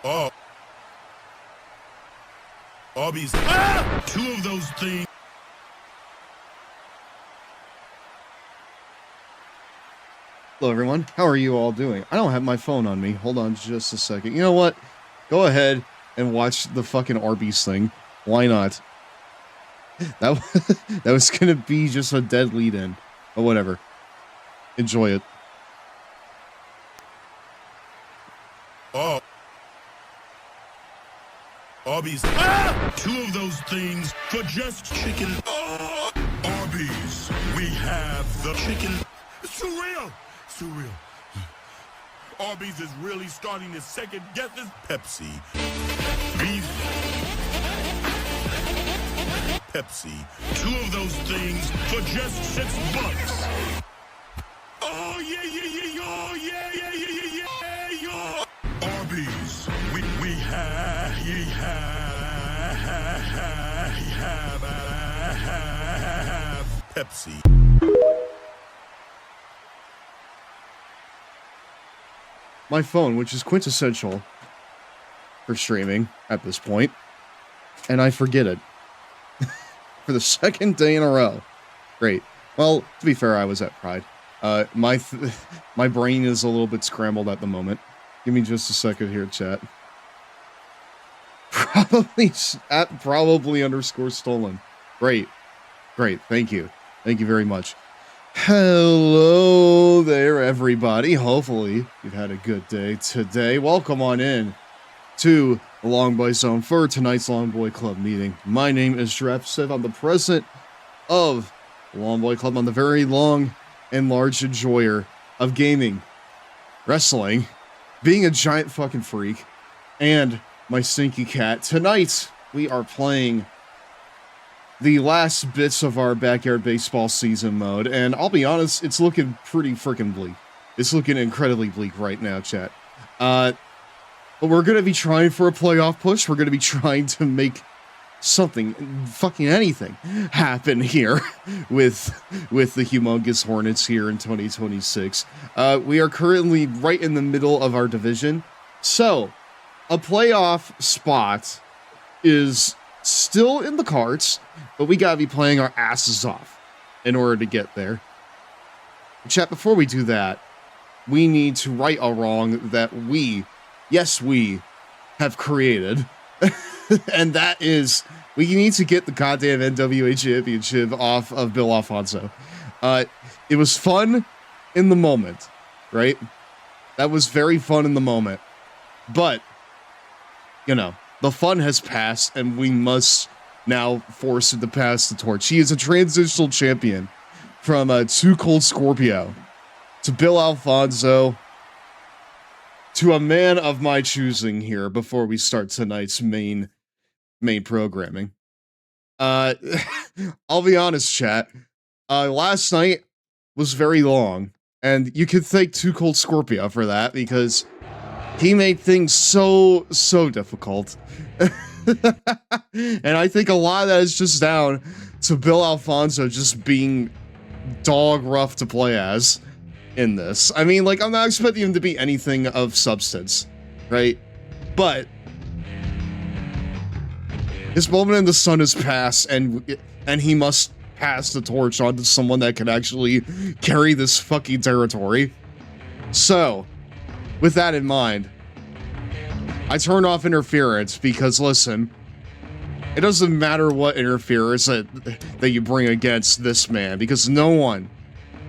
Oh. Arby's. Ah! Two of those things. Hello, everyone. How are you all doing? I don't have my phone on me. Hold on just a second. You know what? Go ahead and watch the fucking Arby's thing. Why not? That was gonna be just a dead lead-in. But whatever. Enjoy it. Oh. Arby's. Ah! Two of those things for just chicken. Oh! Arby's. We have the chicken. Surreal. Surreal. Arby's is really starting to second guess this Pepsi. Beef. Pepsi. Two of those things for just $6. Oh yeah, yeah, yeah, yeah, yeah, yeah, yeah, yeah, yeah, yeah. Arby's. We have Pepsi. My phone, which is quintessential for streaming at this point, and I forget it. For the second day in a row. Great. Well, to be fair, I was at Pride. My brain is a little bit scrambled at the moment. Give me just a second here, chat. Probably _stolen. Great. Great. Thank you. Thank you very much. Hello there, everybody. Hopefully, you've had a good day today. Welcome on in to the Long Boy Zone for tonight's Long Boy Club meeting. My name is GirafaStev. I'm the president of the Long Boy Club. I'm the very long and large enjoyer of gaming, wrestling, being a giant fucking freak, and my stinky cat. Tonight, we are playing the last bits of our backyard baseball season mode, and I'll be honest, it's looking pretty freaking bleak. It's looking incredibly bleak right now, chat. But we're going to be trying for a playoff push. We're going to be trying to make something, fucking anything, happen here with the humongous Hornets here in 2026. We are currently right in the middle of our division, so a playoff spot is still in the cards, but we gotta be playing our asses off in order to get there. Chat, before we do that, we need to right a wrong that we have created. And that is, we need to get the goddamn NWA Championship off of Bill Alfonso. It was fun in the moment, right? That was very fun in the moment. But, you know, the fun has passed, and we must now force it to pass the torch. He is a transitional champion from Too Cold Scorpio to Bill Alfonso to a man of my choosing here before we start tonight's main programming. I'll be honest, chat. Last night was very long, and you could thank Too Cold Scorpio for that because he made things so difficult. And I think a lot of that is just down to Bill Alfonso just being dog rough to play as in this. I mean, like, I'm not expecting him to be anything of substance, right? But his moment in the sun has passed, and he must pass the torch on to someone that can actually carry this fucking territory. So, with that in mind, I turn off interference because, listen, it doesn't matter what interference that you bring against this man, because no one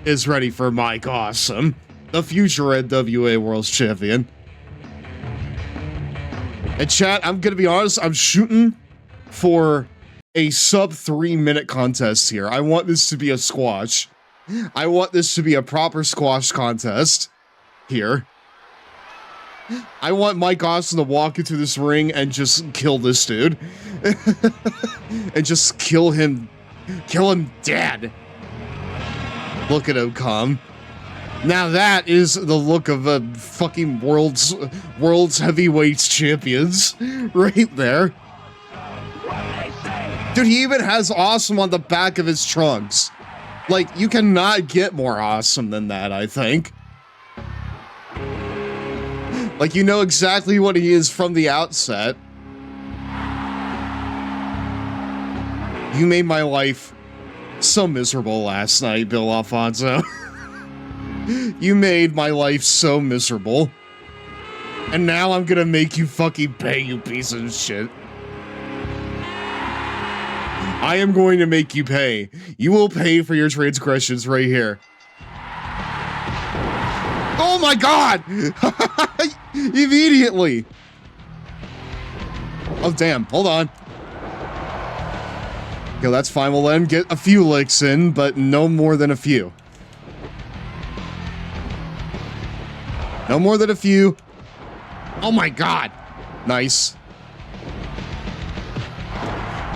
is ready for Mike Awesome, the future NWA World Champion. And chat, I'm gonna be honest, I'm shooting for a sub 3-minute contest here. I want this to be a squash. I want this to be a proper squash contest here. I want Mike Awesome to walk into this ring and just kill this dude. And just kill him dead. Look at him come. Now that is the look of a fucking world's heavyweights champions right there. Dude, he even has awesome on the back of his trunks. Like, you cannot get more awesome than that, I think. Like, you know exactly what he is from the outset. You made my life so miserable last night, Bill Alfonso. You made my life so miserable. And now I'm gonna make you fucking pay, you piece of shit. I am going to make you pay. You will pay for your transgressions right here. Oh my god! Immediately! Oh damn, hold on. Okay, that's fine. We'll let him get a few licks in, but no more than a few. No more than a few. Oh my god! Nice.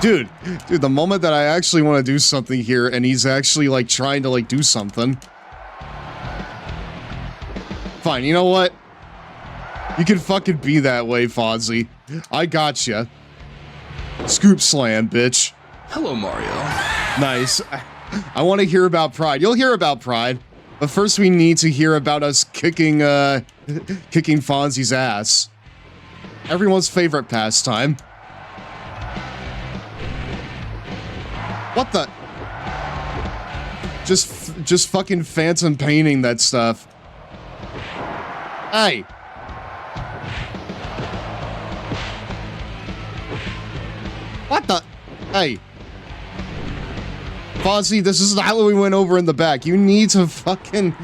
Dude, the moment that I actually want to do something here and he's actually, like, trying to, like, do something. Fine, you know what? You can fucking be that way, Fozzie. I gotcha. Scoop slam, bitch. Hello, Mario. Nice. I want to hear about Pride. You'll hear about Pride. But first we need to hear about us kicking Fonzie's ass. Everyone's favorite pastime. What the? Just fucking phantom painting that stuff. Hey. What the? Hey. Fonzie, this is not what we went over in the back. You need to fucking...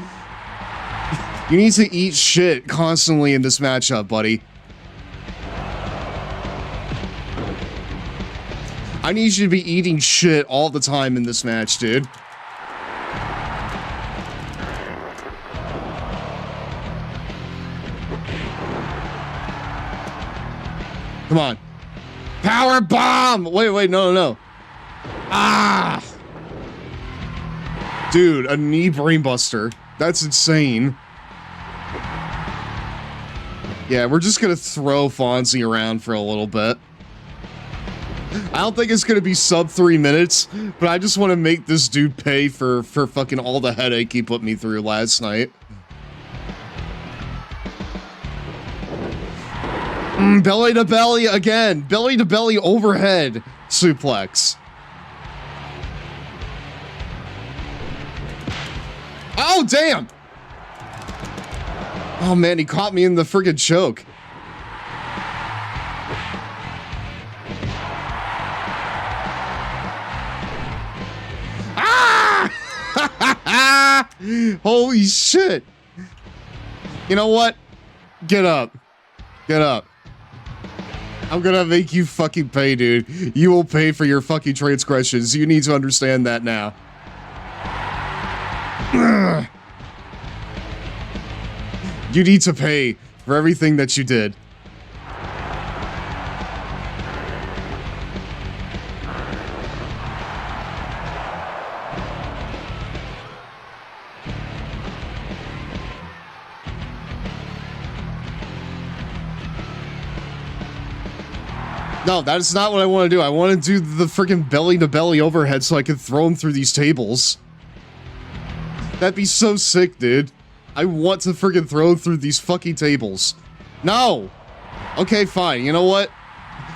You need to eat shit constantly in this matchup, buddy. I need you to be eating shit all the time in this match, dude. Come on. Power bomb! Wait, no. Ah! Dude, a knee brainbuster. That's insane. Yeah, we're just gonna throw Fonzie around for a little bit. I don't think it's gonna be sub 3 minutes, but I just want to make this dude pay for fucking all the headache he put me through last night. Belly to belly again. Belly to belly overhead suplex. Oh, damn. Oh, man, he caught me in the friggin' choke. Ah! Holy shit. You know what? Get up. Get up. I'm gonna make you fucking pay, dude. You will pay for your fucking transgressions. You need to understand that now. You need to pay for everything that you did. No, that is not what I want to do. I want to do the freaking belly-to-belly overhead so I can throw him through these tables. That'd be so sick, dude. I want to freaking throw him through these fucking tables. No! Okay, fine. You know what?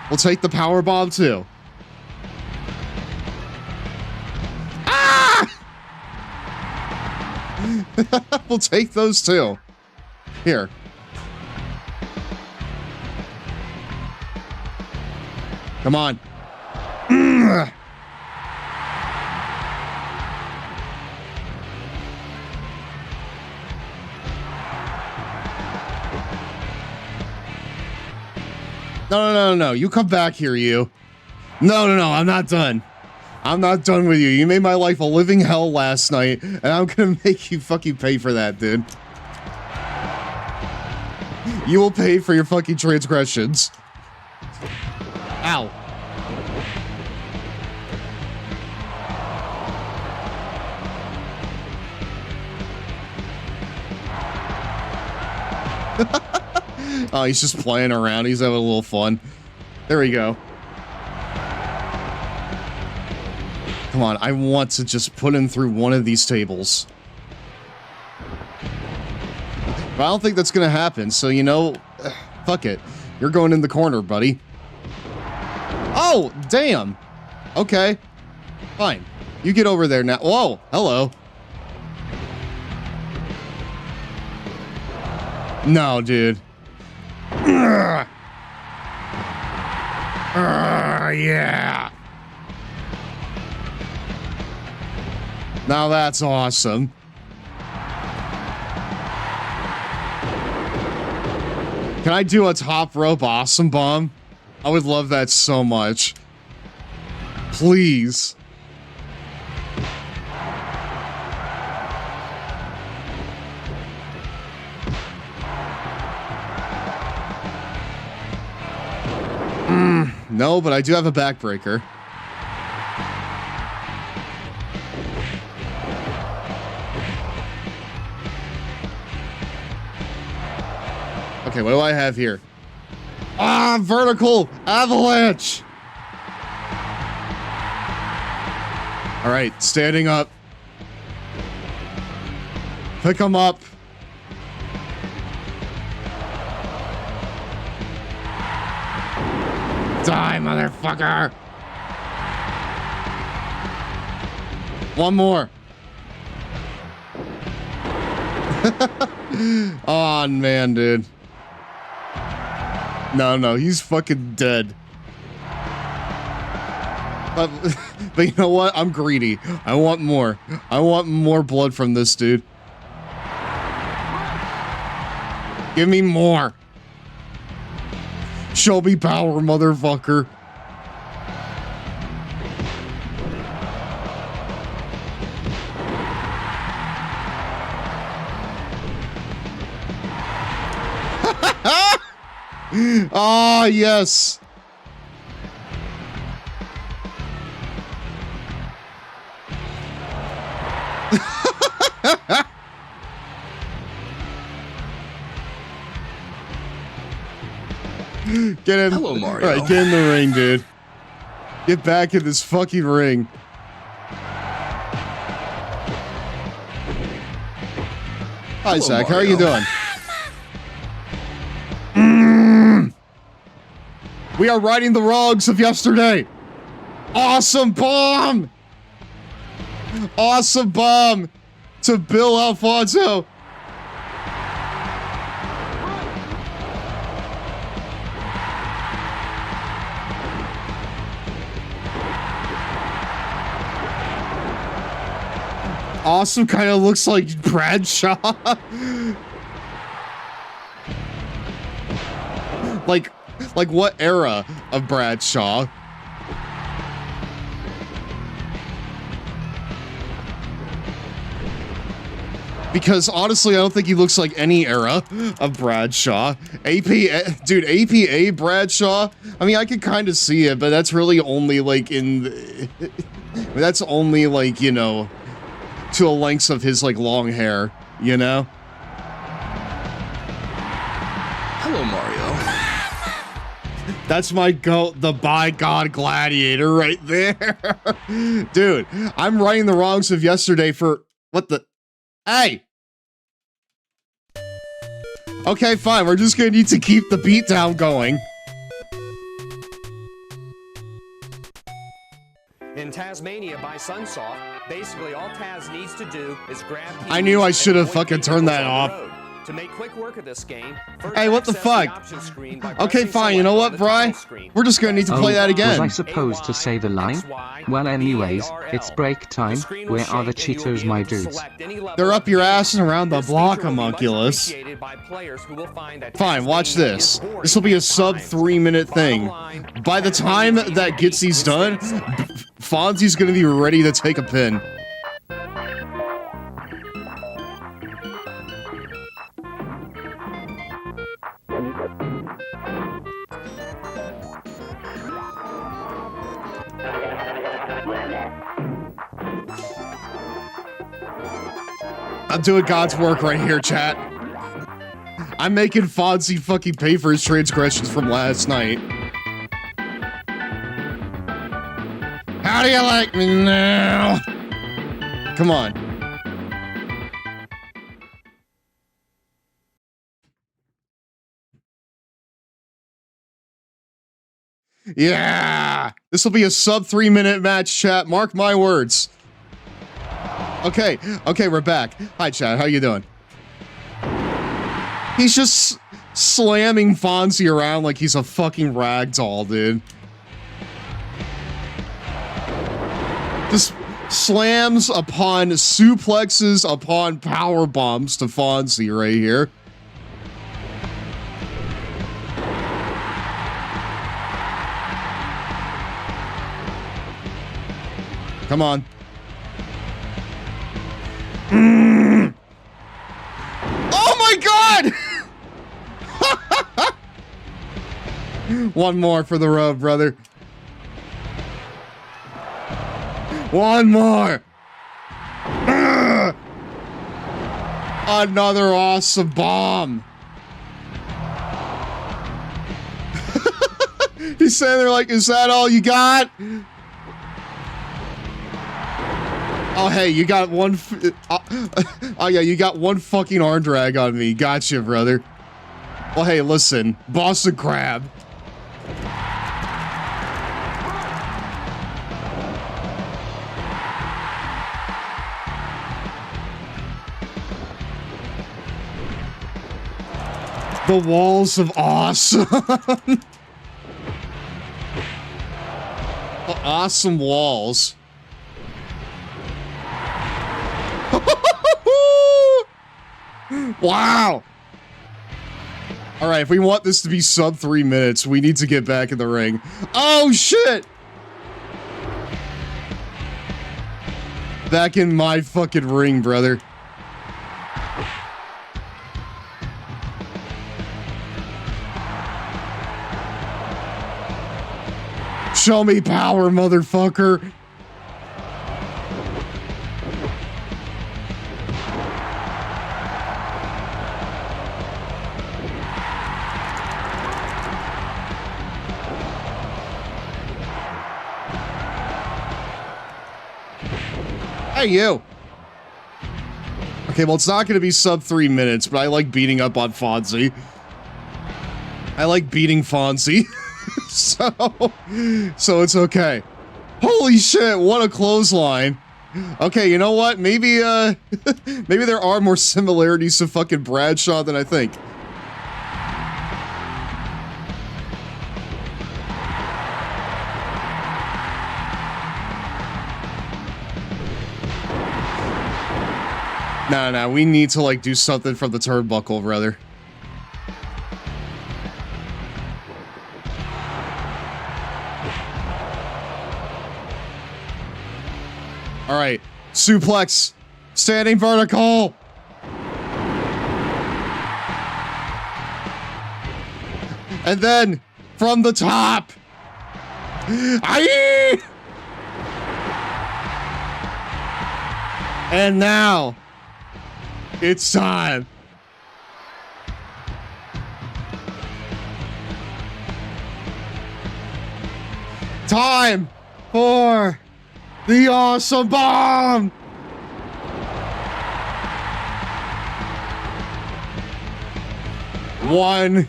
We'll take the power bomb, too. Ah! We'll take those, too. Here. Come on. No. You come back here, you. No. I'm not done. I'm not done with you. You made my life a living hell last night, and I'm gonna make you fucking pay for that, dude. You will pay for your fucking transgressions. Ow. Oh, he's just playing around. He's having a little fun. There we go. Come on, I want to just put him through one of these tables. But I don't think that's gonna happen, so you know, Fuck it. You're going in the corner, buddy. Oh, damn. Okay. Fine. You get over there now. Whoa, hello. No, dude. Yeah. Now that's awesome. Can I do a top rope awesome bomb? I would love that so much. Please. No, but I do have a backbreaker. Okay, what do I have here? Ah, vertical avalanche. All right, standing up. Pick him up. Die, motherfucker. One more. Oh, man, dude. No, he's fucking dead. But you know what? I'm greedy. I want more. I want more blood from this dude. Give me more. Show me power, motherfucker. Ah, yes. Get in. Hello, Mario. All right, get in the ring, dude. Get back in this fucking ring. Hi, Hello, Zach. How are Mario. you doing? We are righting the wrongs of yesterday. Awesome bomb. Awesome bomb to Bill Alfonso. Awesome kind of looks like Bradshaw. like what era of Bradshaw? Because honestly, I don't think he looks like any era of Bradshaw. Dude, APA Bradshaw. I mean, I can kind of see it, but that's really only like that's only like, you know, to the lengths of his like long hair, you know? Hello, Mario. That's my goat, the by God gladiator right there. Dude, I'm righting the wrongs of yesterday for what the hey. Okay, fine. We're just gonna need to keep the beatdown going. In Tasmania by Sunsoft, basically all Taz needs to do is grab. I knew I should have fucking turned that off. To make quick work of this game, hey, what the fuck? Okay, fine. You know what, Bri? We're just gonna need to play that again. Was I supposed to say the line? Well, anyways, it's break time. Where are the Cheetos, my dudes? They're up your ass and around the block, homunculus. Fine, watch this. This will be a sub 3 minute thing. By the time that gets these done, Fonzie's gonna be ready to take a pin. I'm doing God's work right here, chat. I'm making Fonzie fucking pay for his transgressions from last night. How do you like me now? Come on. Yeah! This will be a sub 3-minute match, chat. Mark my words. Okay, we're back. Hi, chat. How you doing? He's just slamming Fonzie around like he's a fucking ragdoll, dude. Just slams upon suplexes upon power bombs to Fonzie right here. Come on. Oh my god! One more for the road, brother. One more. Another awesome bomb. He's saying there like, is that all you got? Oh, hey, you got one. Oh, yeah, you got one fucking arm drag on me. Gotcha, brother. Well, hey, listen. Boston Crab. The walls of awesome. The awesome walls. Wow. All right, if we want this to be sub 3 minutes, we need to get back in the ring. Oh, shit. Back in my fucking ring, brother. Show me power, motherfucker. Hey, you. Okay, well, it's not going to be sub 3 minutes, but I like beating up on Fonzie. I like beating Fonzie. So it's okay. Holy shit, what a clothesline. Okay, you know what? Maybe, maybe there are more similarities to fucking Bradshaw than I think. No, we need to, like, do something from the turnbuckle, brother. All right, suplex, standing vertical. And then, from the top. Aye! And now, it's time. Time for the awesome bomb. One,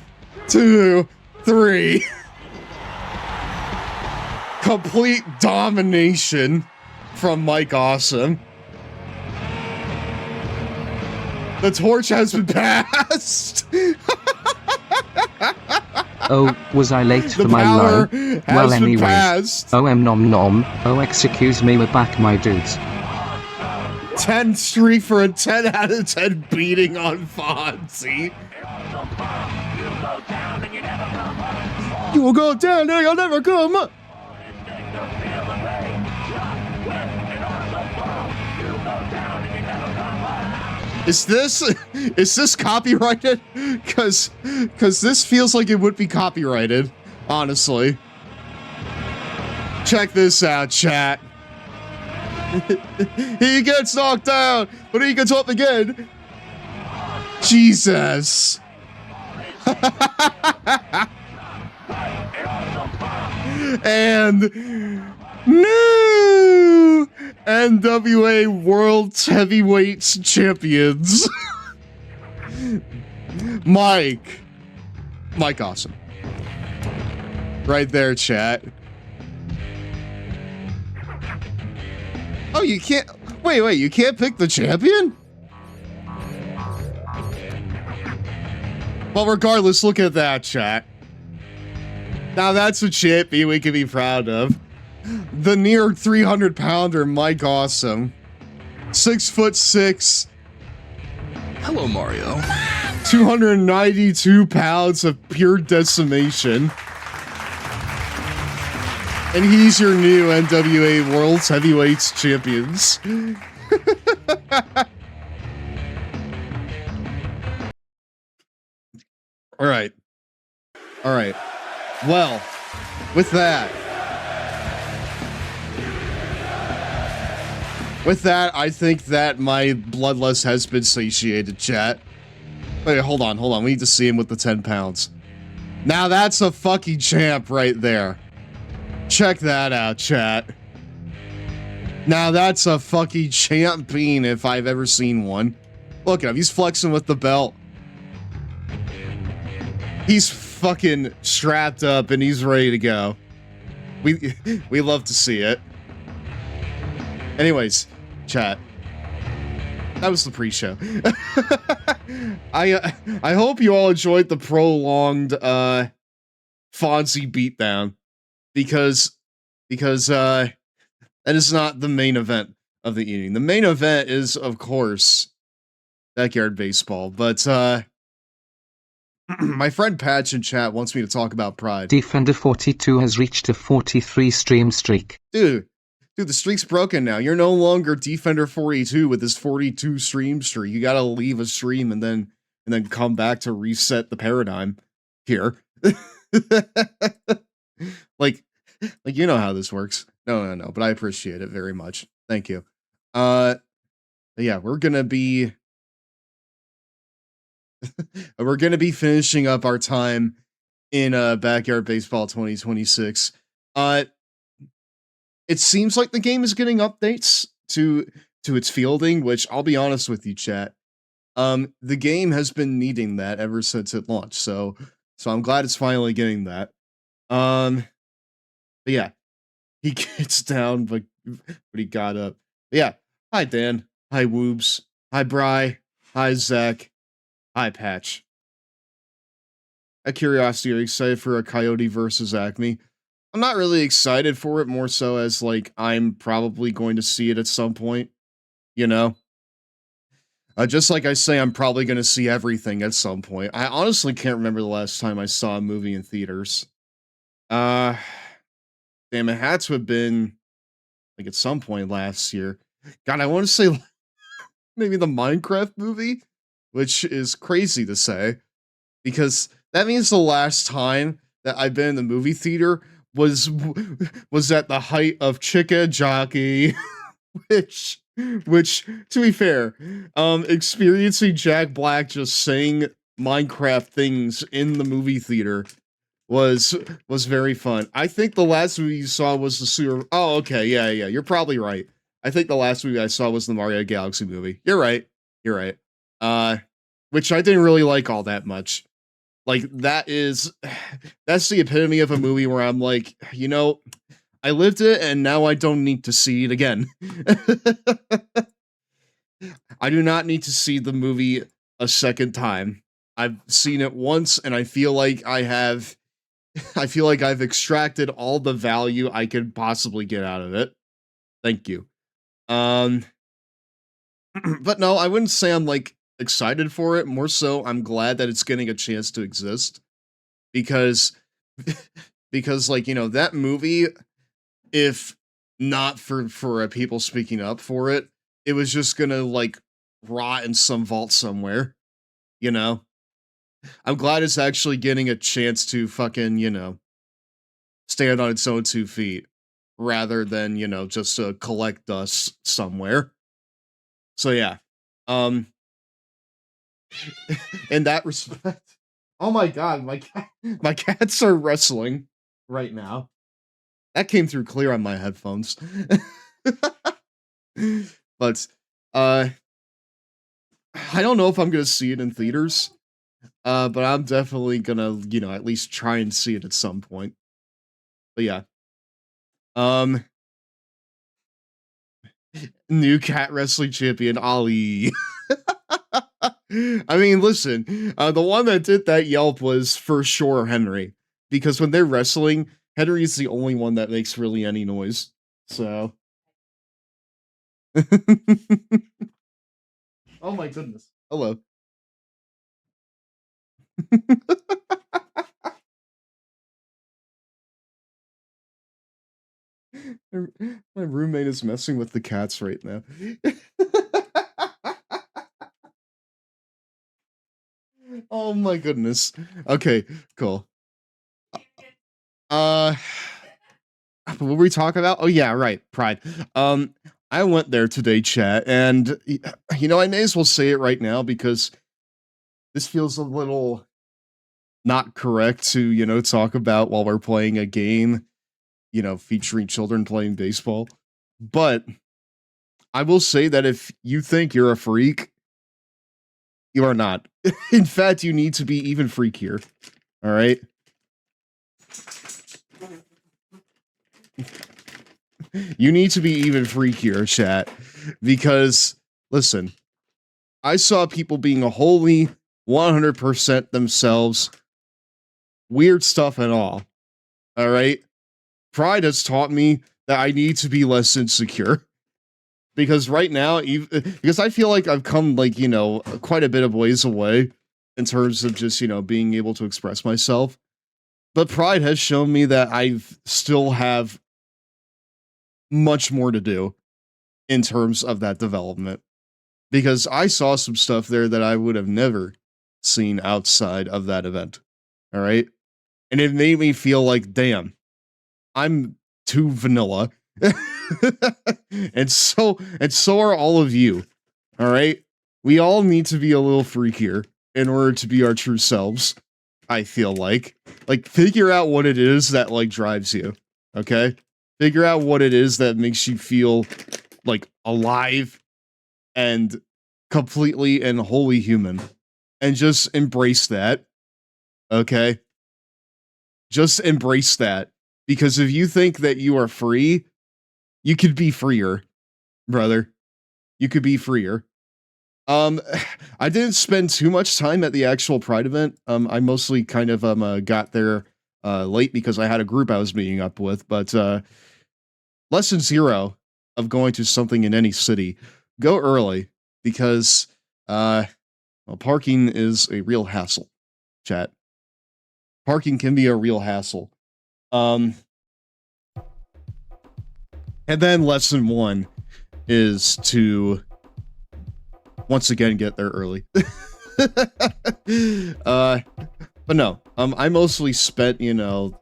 two, three. Complete domination from Mike Awesome. The torch has been passed. Oh, was I late for my line? Well, anyways. Oh, nom nom. Oh, excuse me, we're back, my dudes. 10 streak for a 10 out of 10 beating on Fonzie. You will go down and you'll never come up. Is this copyrighted? Cause this feels like it would be copyrighted, honestly. Check this out, chat. He gets knocked down, but he gets up again. Jesus. And new NWA World Heavyweights Champions. Mike Awesome. Right there, chat. Oh, you can't... Wait, you can't pick the champion? Well, regardless, look at that, chat. Now that's a champion we can be proud of. The near 300-pounder Mike Awesome. 6'6". Hello, Mario. 292 pounds of pure decimation. And he's your new NWA World's Heavyweights Champions. All right. Well, with that, I think that my bloodlust has been satiated, chat. Wait, hold on. We need to see him with the 10 pounds. Now that's a fucking champ right there. Check that out, chat. Now that's a fucking champion if I've ever seen one. Look at him, he's flexing with the belt. He's fucking strapped up and he's ready to go. We love to see it. Anyways, chat. That was the pre-show. I hope you all enjoyed the prolonged Fonzie beatdown. Because that is not the main event of the evening. The main event is, of course, Backyard Baseball. But my friend Patch in chat wants me to talk about Pride. Defender 42 has reached a 43 stream streak. Dude, the streak's broken now. You're no longer Defender 42 with his 42 stream streak. You gotta leave a stream and then come back to reset the paradigm here. Like you know how this works. No, but I appreciate it very much. Thank you. Yeah, we're gonna be finishing up our time in Backyard Baseball 2026. It seems like the game is getting updates to its fielding, which I'll be honest with you, chat. The game has been needing that ever since it launched, so I'm glad it's finally getting that. But yeah, he gets down, but he got up. But yeah, hi Dan, hi Woobs, hi Bry, hi Zach, hi Patch. At Curiosity, are you excited for a Coyote versus Acme? I'm not really excited for it, more so as like I'm probably going to see it at some point, you know? Just like I say, I'm probably going to see everything at some point. I honestly can't remember the last time I saw a movie in theaters. Damn, it had to have been like at some point last year. God, I want to say maybe the Minecraft movie, which is crazy to say because that means the last time that I've been in the movie theater was at the height of Chicka Jockey, which to be fair, experiencing Jack Black just saying Minecraft things in the movie theater was very fun. I think the last movie you saw was the Super... Oh, okay, yeah, you're probably right. I think the last movie I saw was the Mario Galaxy movie. You're right. Which I didn't really like all that much. Like, that's the epitome of a movie where I'm like, you know, I lived it and now I don't need to see it again. I do not need to see the movie a second time. I've seen it once and I feel like I've extracted all the value I could possibly get out of it. Thank you. But no, I wouldn't say I'm like excited for it. More so, I'm glad that it's getting a chance to exist because like, you know, that movie, if not for people speaking up for it, it was just gonna like rot in some vault somewhere, you know. I'm glad it's actually getting a chance to fucking, you know, stand on its own 2 feet rather than, you know, just collect dust somewhere. So yeah, in that respect, oh my god, my cats are wrestling right now. That came through clear on my headphones. But I don't know if I'm gonna see it in theaters. But I'm definitely gonna, you know, at least try and see it at some point. But yeah. New cat wrestling champion, Ali. I mean, listen, the one that did that yelp was for sure Henry. Because when they're wrestling, Henry's the only one that makes really any noise. So. Oh my goodness. Hello. My roommate is messing with the cats right now. Oh my goodness. Okay, cool. What were we talking about? Oh yeah, right, Pride. I went there today, chat, and you know, I may as well say it right now because this feels a little not correct to, you know, talk about while we're playing a game, you know, featuring children playing baseball. But I will say that if you think you're a freak, you are not. In fact, you need to be even freakier. All right? You need to be even freakier, chat. Because, listen, I saw people being a wholly 100% themselves. Weird stuff and all. All right? Pride has taught me that I need to be less insecure. Because right now, because I feel like I've come, like, you know, quite a bit of ways away in terms of just, you know, being able to express myself. But Pride has shown me that I still have much more to do in terms of that development. Because I saw some stuff there that I would have never seen outside of that event. All right? And it made me feel like, damn, I'm too vanilla. and so are all of you. All right? We all need to be a little freakier in order to be our true selves. I feel like figure out what it is that like drives you. Okay? Figure out what it is that makes you feel like alive and completely and wholly human. And just embrace that. Okay? Just embrace that. Because if you think that you are free, you could be freer, brother. You could be freer. I didn't spend too much time at the actual Pride event. I mostly kind of got there late because I had a group I was meeting up with. But lesson 0 of going to something in any city: go early because well, parking is a real hassle. Chat. Parking can be a real hassle. And then lesson 1 is to once again get there early. But no, I mostly spent, you know,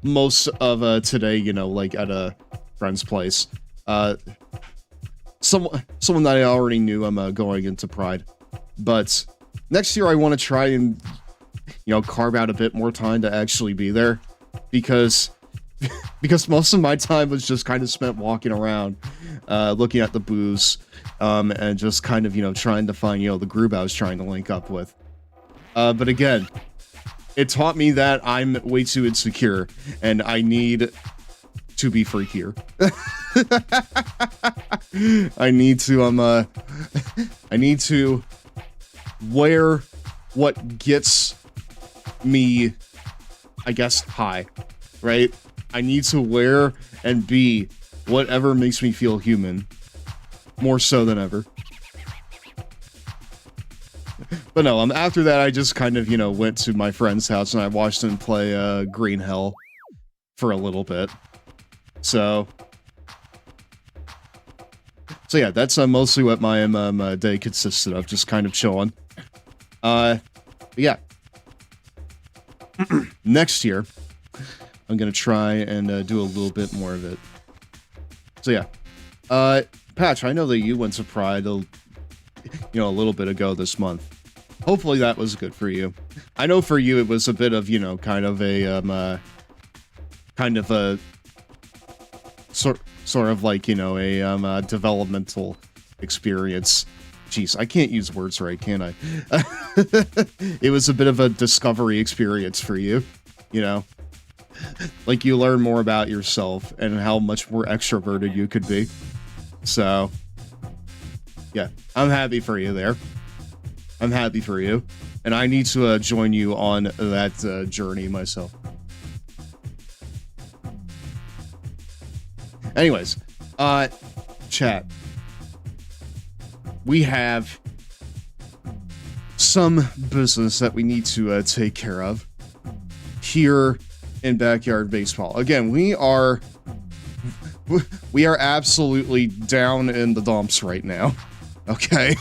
most of today, you know, like at a friend's place. Someone that I already knew. I'm going into Pride, but next year I want to try and, you know, carve out a bit more time to actually be there, because most of my time was just kind of spent walking around, looking at the booths, and just kind of, you know, trying to find, you know, the group I was trying to link up with. But again, it taught me that I'm way too insecure, and I need to be freakier. I need to wear what gets me, I guess, high, right? I need to wear and be whatever makes me feel human, more so than ever. But no, after that, I just kind of, you know, went to my friend's house and I watched him play Green Hell for a little bit. So yeah, that's mostly what my day consisted of, just kind of chilling. Yeah. Next year, I'm gonna try and do a little bit more of it. So yeah, Patch, I know that you went to Pride, you know, a little bit ago this month. Hopefully that was good for you. I know for you it was a bit of, you know, kind of a sort of like, you know, a developmental experience. Jeez, I can't use words right, can I? It was a bit of a discovery experience for you, you know. like you learn more about yourself and how much more extroverted you could be. So, yeah, I'm happy for you there. I'm happy for you. And I need to join you on that journey myself. Anyways, chat. We have some business that we need to take care of here in Backyard Baseball. Again, we are absolutely down in the dumps right now. Okay?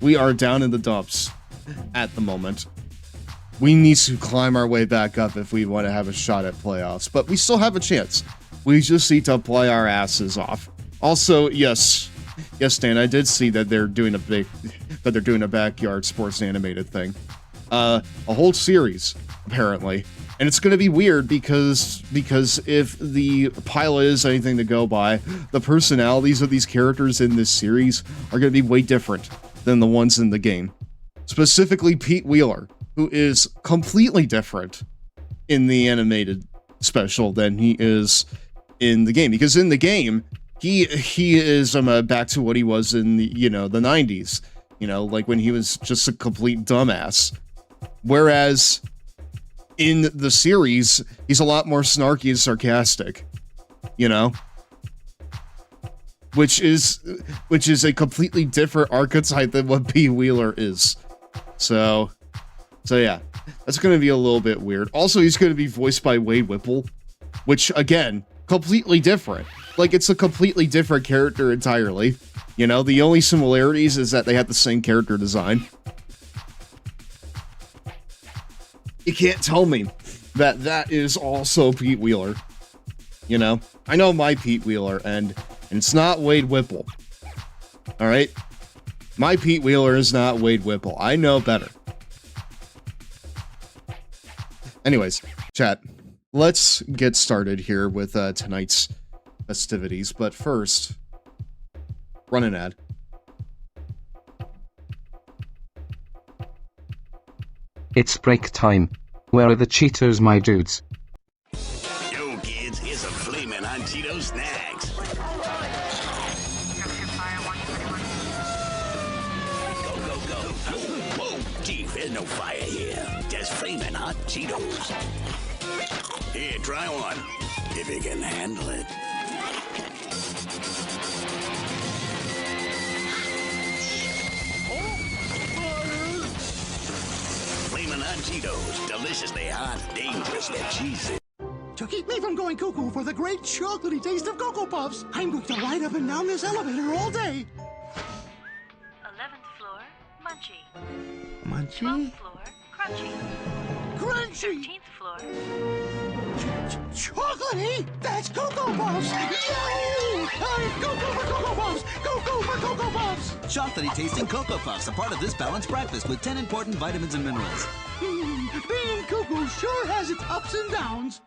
We are down in the dumps at the moment. We need to climb our way back up if we want to have a shot at playoffs, but we still have a chance. We just need to play our asses off. Also, yes, Dan, I did see that they're doing a Backyard Sports animated thing. A whole series, apparently. And it's going to be weird because if the pilot is anything to go by, the personalities of these characters in this series are going to be way different than the ones in the game. Specifically Pete Wheeler, who is completely different in the animated special than he is in the game. Because in the game, he is back to what he was in the, the 90s. Like when he was just a complete dumbass. Whereas in the series, he's a lot more snarky and sarcastic, which is a completely different archetype than what Pete Wheeler is. So yeah, that's going to be a little bit weird. Also, he's going to be voiced by Wade Whipple, which again, completely different. Like, it's a completely different character entirely. The only similarities is that they have the same character design. You can't tell me that is also Pete Wheeler. I know my Pete Wheeler, and it's not Wade Whipple. All right? My Pete Wheeler is not Wade Whipple. I know better. Anyways, chat, let's get started here with tonight's festivities. But first, run an ad. It's break time. Where are the Cheetos, my dudes? Yo, kids, here's some flaming hot Cheeto snacks. Go. Whoa, gee, there's no fire here. Just flaming hot Cheetos. Here, try one, if you can handle it. Flamin' hot Cheetos, deliciously hot, dangerously cheesy. To keep me from going cuckoo for the great chocolatey taste of Cocoa Puffs, I'm going to ride up and down this elevator all day. 11th floor, munchy. Munchy? 12th floor, crunchy. Crunchy! 13th floor. Chocolatey? That's Cocoa Puffs! Yay! Go for Cocoa Puffs! Go for Cocoa Puffs! Chocolatey tasting Cocoa Puffs, a part of this balanced breakfast with 10 important vitamins and minerals. Being cuckoo sure has its ups and downs.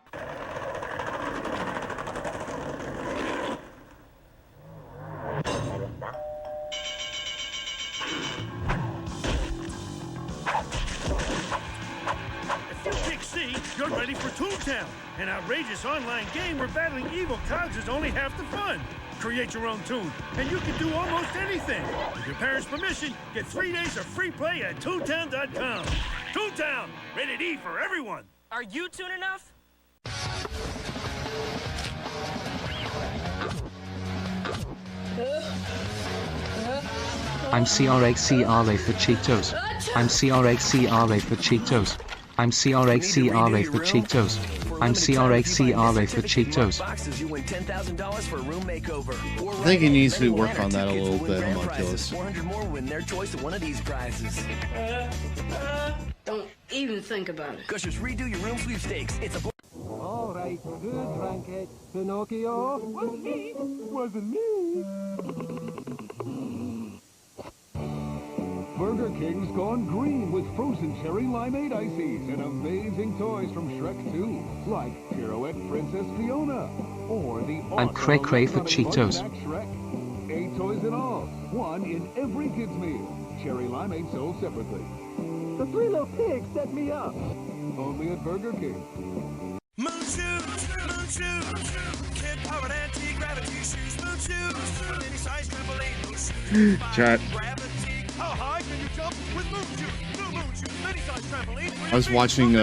You're ready for Toontown, an outrageous online game where battling evil cogs is only half the fun. Create your own toon, and you can do almost anything. With your parents' permission, get 3 days of free play at Toontown.com. Toontown, rated E for everyone. Are you toon enough? I'm CRA for Cheetos. I'm CRA for Cheetos. I'm CRA for Cheetos. I'm CRA for Cheetos. I think he needs to work on that a little bit, Homunculus. 400 more win their choice of one of these prizes. Don't even think about it. Gushers, redo your room sweepstakes. It's a... All right, who drank it? Pinocchio? Wasn't me. Wasn't me. Burger King's gone green with frozen cherry limeade ices and amazing toys from Shrek 2, like Pirouette Princess Fiona, or the I'm cray for Cheetos. Shrek. 8 toys in all, 1 in every kid's meal. Cherry limeade sold separately. The 3 little pigs set me up. Only at Burger King. Moon shoes. Kid-powered anti-gravity shoes. Boot shoes. Mini-size trampoline. Boot shoes. Chat. Gravity. How high can you jump with moon shoes? New moon shoes. Mini-size trampoline. I was watching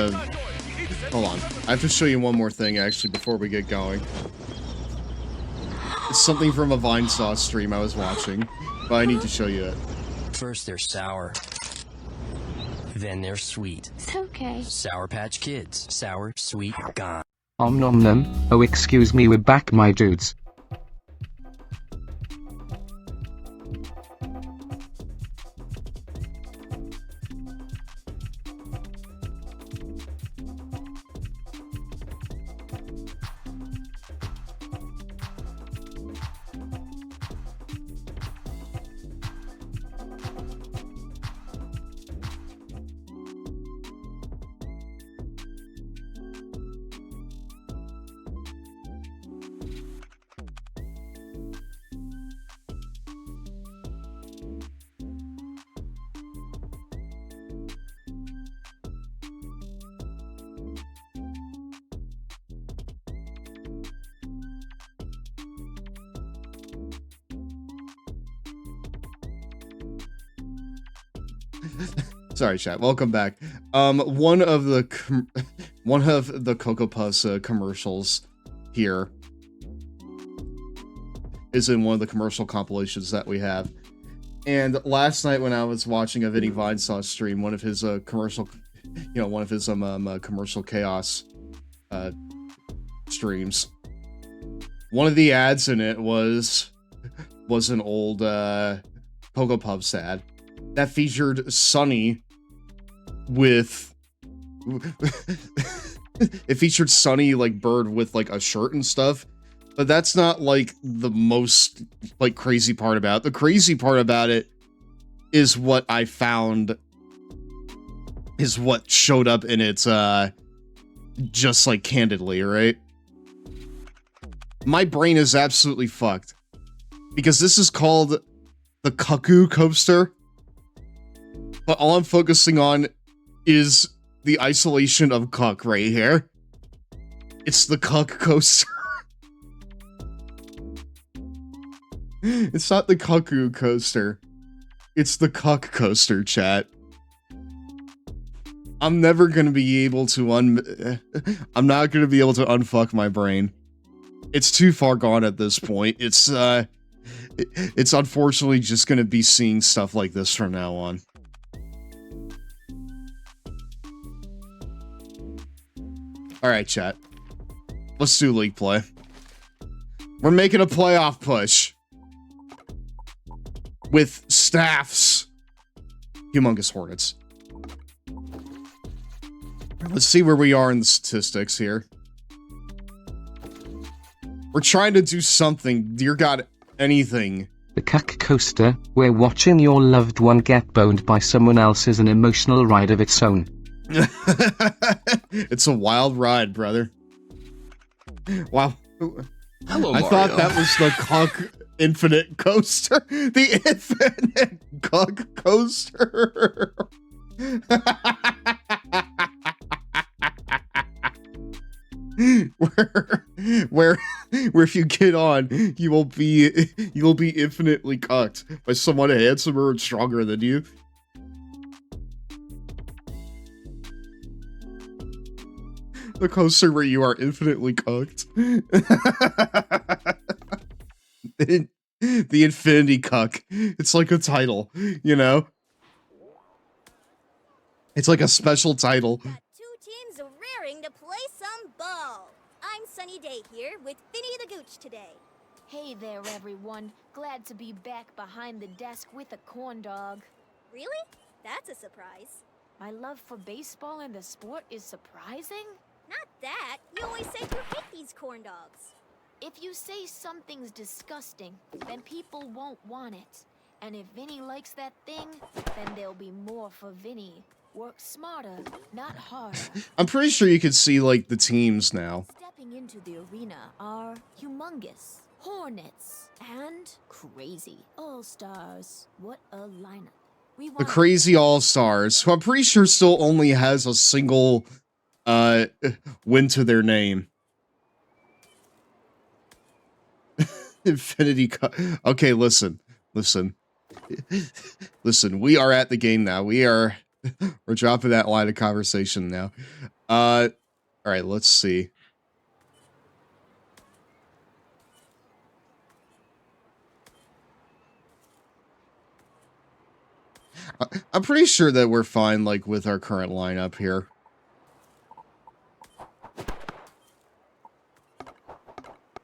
hold on. I have to show you one more thing actually before we get going. It's something from a Vine Sauce stream I was watching, but I need to show you it. First they're sour. Then they're sweet. It's okay. Sour Patch Kids. Sour, sweet, gone. Om nom nom. Oh, excuse me, we're back, my dudes. Sorry, chat. Welcome back. One of the Cocoa Puffs commercials here is in one of the commercial compilations that we have. And last night when I was watching a Vinny Vine Sauce stream, one of his commercial chaos streams, one of the ads in it was an old Cocoa Puffs ad that featured Sunny with it featured Sunny like Bird with like a shirt and stuff, but that's not like the most like crazy part about it. The crazy part about it is what I found is what showed up in it just like candidly, right? My brain is absolutely fucked because this is called the Cuckoo Coaster, but all I'm focusing on is the isolation of cuck right here. It's the Cuck Coaster. It's not the Cuckoo Coaster. It's the Cuck Coaster, chat. I'm never gonna be able to I'm not gonna be able to unfuck my brain. It's too far gone at this point. It's unfortunately just gonna be seeing stuff like this from now on. Alright, chat. Let's do league play. We're making a playoff push. With Staff's Humongous Hornets. Let's see where we are in the statistics here. We're trying to do something. Dear God, anything. The Cuck Coaster, where watching your loved one get boned by someone else is an emotional ride of its own. It's a wild ride, brother. Wow. Hello, I Mario. thought that was the Cuck Infinite Coaster. The Infinite Cuck Coaster. where if you get on, you will be infinitely cucked by someone handsomer and stronger than you. The coaster where you are infinitely cucked. The Infinity Cuck. It's like a title, you know? It's like a special title. Two teams are raring to play some ball. I'm Sunny Day here with Finny the Gooch today. Hey there, everyone. Glad to be back behind the desk with a corn dog. Really? That's a surprise. My love for baseball and the sport is surprising? Not that. You always say you hate these corn dogs. If you say something's disgusting, then people won't want it. And if Vinny likes that thing, then there'll be more for Vinny. Work smarter, not harder. I'm pretty sure you can see, like, the teams now. Stepping into the arena are Humongous, Hornets, and Crazy All-Stars. What a lineup. The Crazy All-Stars, who I'm pretty sure still only has a single win to their name. Infinity. Okay, listen. We are at the game now. We're dropping that line of conversation now. All right, let's see. I'm pretty sure that we're fine, like, with our current lineup here.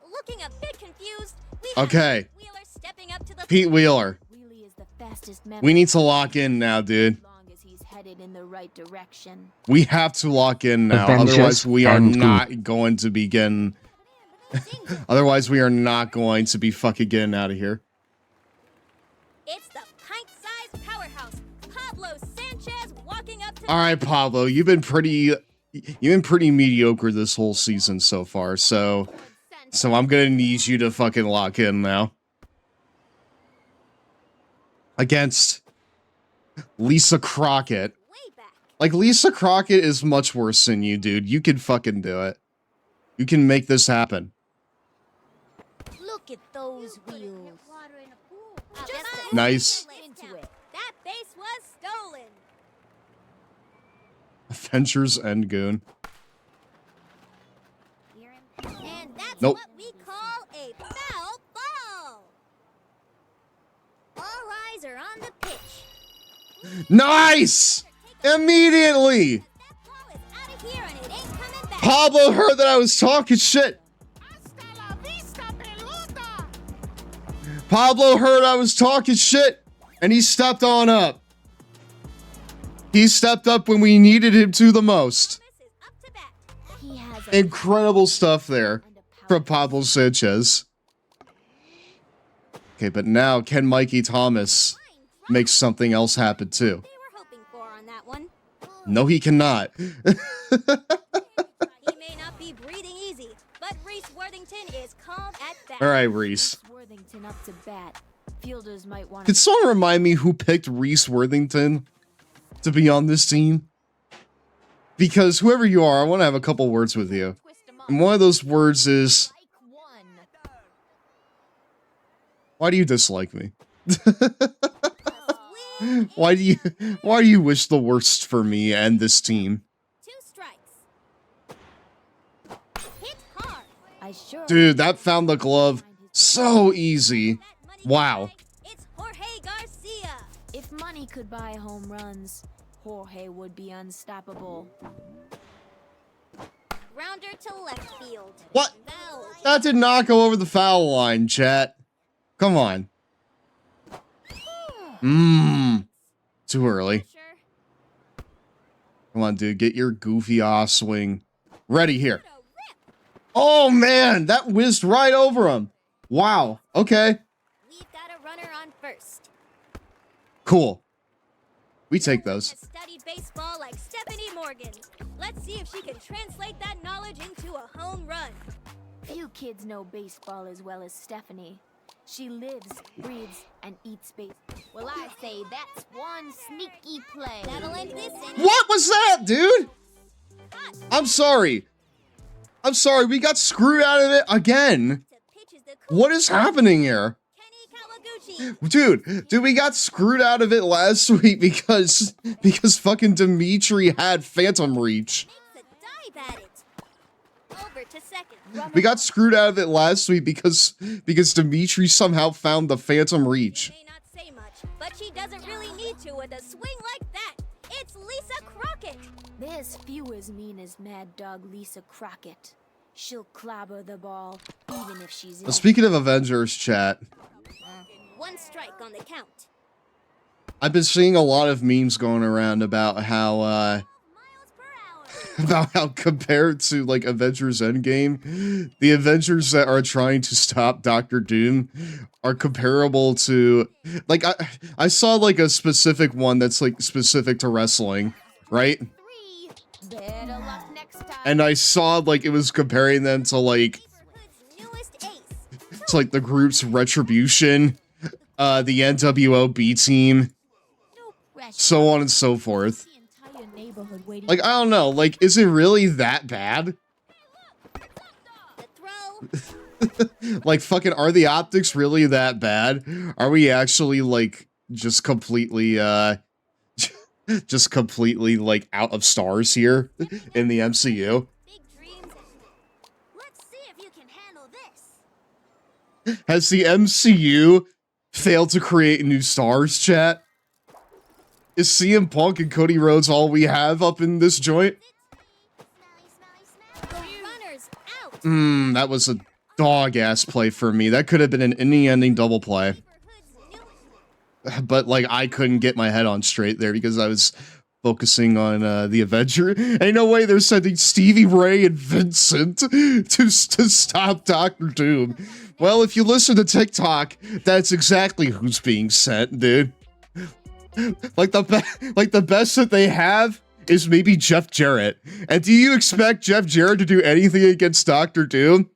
Looking a bit confused. Okay. Wheeler stepping up to the Pete Wheeler. Wheelie is the fastest member. We need to lock in now, dude. As long as he's headed in the right direction. We have to lock in now. Avengers Otherwise, we are and not going to be getting... Otherwise, we are not going to be fucking getting out of here. It's the pint-sized powerhouse, Pablo Sanchez, walking up to. All right, Pablo, you've been pretty mediocre this whole season so far. So I'm gonna need you to fucking lock in now. Against Lisa Crockett. Like, Lisa Crockett is much worse than you, dude. You can fucking do it. You can make this happen. Look at those wheels. Nice. That base was stolen. Avengers Endgoon. And that's Nope. what we call a foul ball. All eyes are on the pitch. Nice! Immediately! Pablo heard that I was talking shit. Pablo heard I was talking shit, and he stepped on up. He stepped up when we needed him to the most. Incredible stuff there from Pablo Sanchez. Okay, but now can Mikey Thomas make something else happen too? No, he cannot. He may not be breathing easy, but Reese Worthington is calm at that. All right, Reese. Worthington up to bat. Fielders might want. Could someone remind me who picked Reese Worthington to be on this team? Because whoever you are, I want to have a couple words with you. And one of those words is, why do you dislike me? Why do you wish the worst for me and this team? Dude, that found the glove so easy. Wow. It's Jorge Garcia. If money could buy home runs, Jorge would be unstoppable. Grounder to left field. What? That did not go over the foul line, chat. Come on. Too early. Come on, dude. Get your goofy off swing ready here. Oh, man. That whizzed right over him. Wow. Okay. We've got a runner on first. Cool. We take those. Studied baseball like Stephanie Morgan. Let's see if she can translate that knowledge into a home run. Few kids know baseball as well as Stephanie. She lives, breathes, and eats baseball. Well, I say that's one sneaky play. That'll end this inning. What was that, dude? I'm sorry. I'm sorry. We got screwed out of it again. What is happening here? Dude, we got screwed out of it last week because fucking Dimitri had Phantom Reach. Over to second. We got screwed out of it last week because Dimitri somehow found the Phantom Reach. May not say much, but she doesn't really need to with a swing like that. It's Lisa Crockett. There's few as mean as Mad Dog Lisa Crockett. She'll clobber the ball, even if she's in. Speaking of Avengers, chat. One strike on the count. I've been seeing a lot of memes going around about how compared to like Avengers Endgame, the Avengers that are trying to stop Doctor Doom are comparable to like I saw like a specific one that's like specific to wrestling, right? Better luck next time. And I saw like it was comparing them to like the group's Retribution, the NWO B team, so on and so forth. Like, I don't know, like, is it really that bad? Like, fucking, are the optics really that bad? Are we actually, like, just completely, like, out of stars here in the MCU? Has the MCU failed to create new stars, chat? Is CM Punk and Cody Rhodes all we have up in this joint? That was a dog-ass play for me. That could have been an inning-ending double play. But, like, I couldn't get my head on straight there because I was focusing on the Avenger. Ain't no way they're sending Stevie Ray and Vincent to stop Doctor Doom. Well, if you listen to TikTok, that's exactly who's being sent, dude. Like the best that they have is maybe Jeff Jarrett. And do you expect Jeff Jarrett to do anything against Doctor Doom?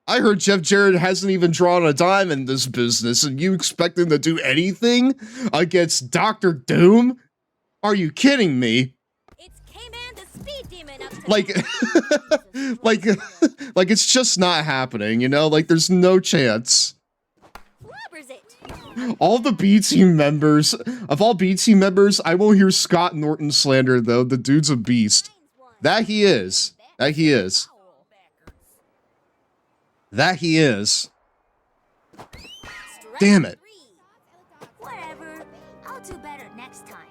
I heard Jeff Jarrett hasn't even drawn a dime in this business, and you expect him to do anything against Doctor Doom? Are you kidding me? It's K-Man the Speed Demon up to like it's just not happening, you know? Like, there's no chance. All the B Team members, of all B Team members, I won't hear Scott Norton slander, though. The dude's a beast. That he is. That he is. That he is. Damn it. Whatever. I'll do better next time.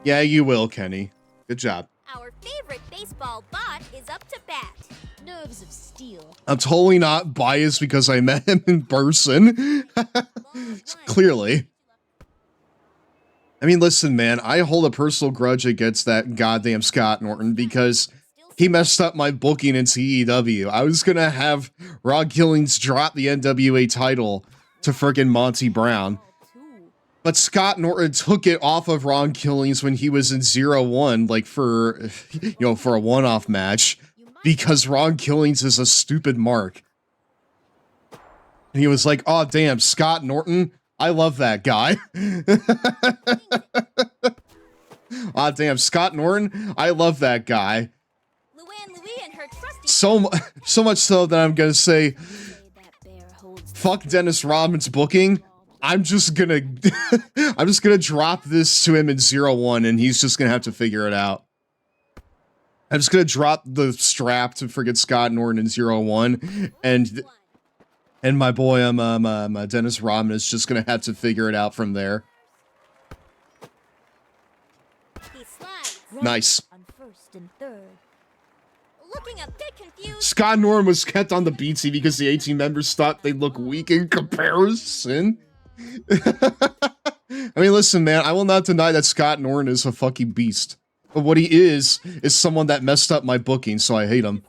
Yeah, you will, Kenny. Good job. Our favorite baseball bot is up to bat. Nerves of steel. I'm totally not biased because I met him in person. Clearly. I mean, listen, man, I hold a personal grudge against that goddamn Scott Norton because he messed up my booking in CEW. I was gonna have Rod Killings drop the NWA title to friggin' Monty Brown. But Scott Norton took it off of Ron Killings when he was in 0-1, like for, you know, for a one-off match, because Ron Killings is a stupid mark. And he was like, oh, damn, Scott Norton? I love that guy. Ah, damn, Scott Norton? I love that guy. So much so that I'm gonna say, fuck Dennis Rodman's booking. I'm just gonna drop this to him in 0-1, and he's just gonna have to figure it out. I'm just gonna drop the strap to friggin' Scott Norton in 0-1, and my boy, Dennis Rodman is just gonna have to figure it out from there. Nice. Scott Norton was kept on the B team because the 18 members thought they look weak in comparison. I mean, listen, man, I will not deny that Scott Norton is a fucking beast. But what he is someone that messed up my booking, so I hate him.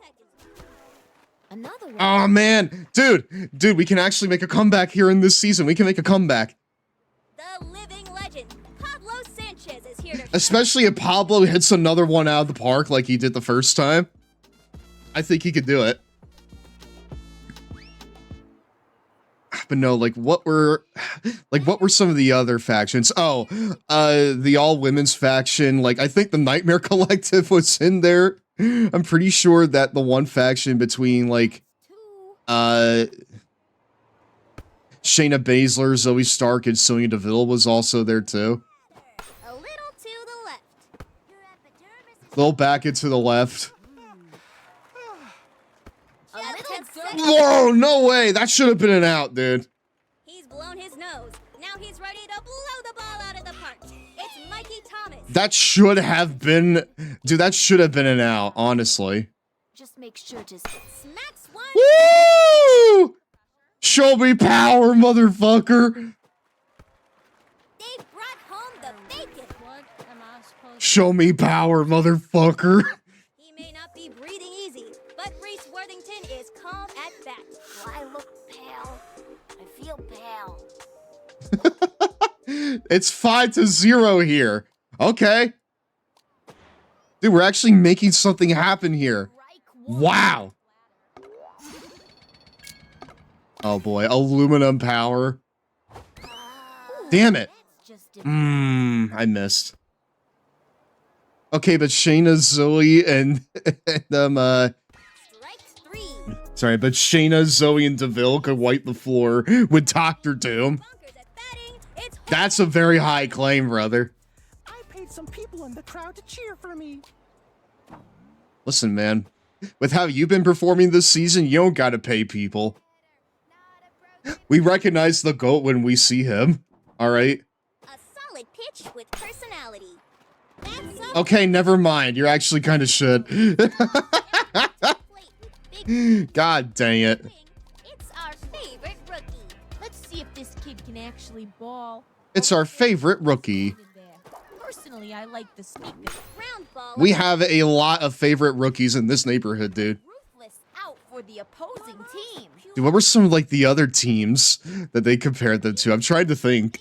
Oh, man. Dude, we can actually make a comeback here in this season. We can make a comeback. The living legend, Pablo Sanchez, is here to especially if Pablo hits another one out of the park like he did the first time. I think he could do it. But no, like what were some of the other factions? Oh, the all women's faction. Like, I think the Nightmare Collective was in there. I'm pretty sure that the one faction between like Shayna Baszler, Zoe Stark, and Sonya Deville was also there too. a little to the left. A little back and to the left. Whoa, no way. That should have been an out, dude. He's blown his nose. Now he's ready to blow the ball out of the park. It's Mikey Thomas. That should have been... Dude, that should have been an out, honestly. Just make sure to smacks one. Woo! Show me power, motherfucker. They brought home the bacon. What am I supposed to... Show me power, motherfucker. He may not be breathing easy, but Reese Worthington is calm at bat. Do I look pale? I feel pale. It's 5-0 here. Okay. Dude, we're actually making something happen here. Wow. Oh boy, aluminum power. Damn it. I missed. Okay, but Shayna, Zoe, and Sorry, but Shayna, Zoe, and DeVille could wipe the floor with Dr. Doom. That's a very high claim, brother. I paid some people in the crowd to cheer for me. Listen, man, with how you've been performing this season, you don't gotta pay people. We recognize the GOAT when we see him, alright? A solid pitch with personality. Okay, never mind. You're actually kind of shit. God dang it. It's our favorite rookie. Let's see if this kid can actually ball. It's our favorite rookie. Personally, I like the sneakers. Round ball. We have a lot of favorite rookies in this neighborhood, dude. Ruthless out for the opposing team. Dude, what were some of, like, the other teams that they compared them to? I'm trying to think.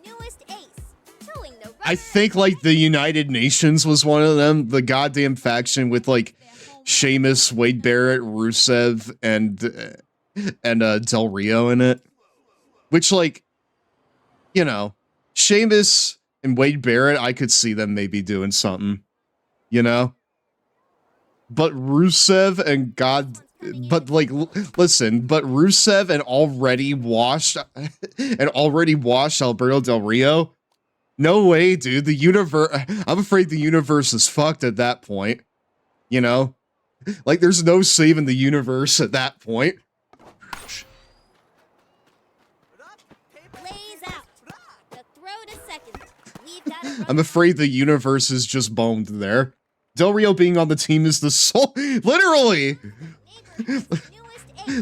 Newest ace. Towing the I think, like, the United Nations was one of them. The goddamn faction with, like, Sheamus, Wade Barrett, Rusev, and Del Rio in it. Which, like, you know, Sheamus and Wade Barrett, I could see them maybe doing something, you know? But Rusev and listen, but Rusev and already washed Alberto Del Rio? No way, dude. The universe, I'm afraid the universe is fucked at that point, you know? Like, there's no saving the universe at that point. I'm afraid the universe is just boned there. Del Rio being on the team is the soul. Literally!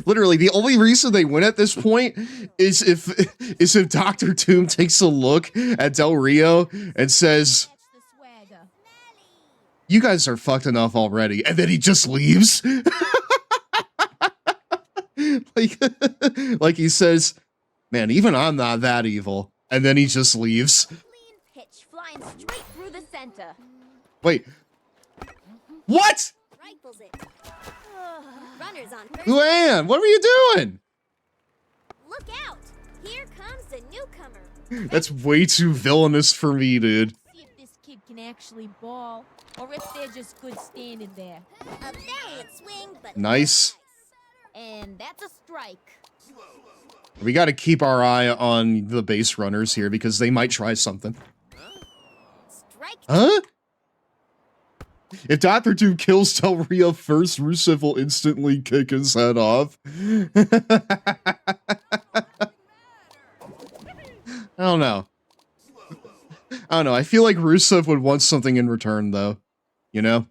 Literally, the only reason they win at this point is if Dr. Doom takes a look at Del Rio and says, "You guys are fucked enough already," and then he just leaves. like he says, "Man, even I'm not that evil," and then he just leaves. Pitch flying straight through the center. Wait. What? Rifles it. Runners on first. Luann, what were you doing? Look out! Here comes the newcomer. That's way too villainous for me, dude. See if this kid can actually ball, or if they're just good standing there. A valiant swing, but Nice. And that's a strike. We got to keep our eye on the base runners here because they might try something. Strike. Huh? If Dr. Doom kills Del Rio first, Rusev will instantly kick his head off. I don't know. I feel like Rusev would want something in return, though. You know?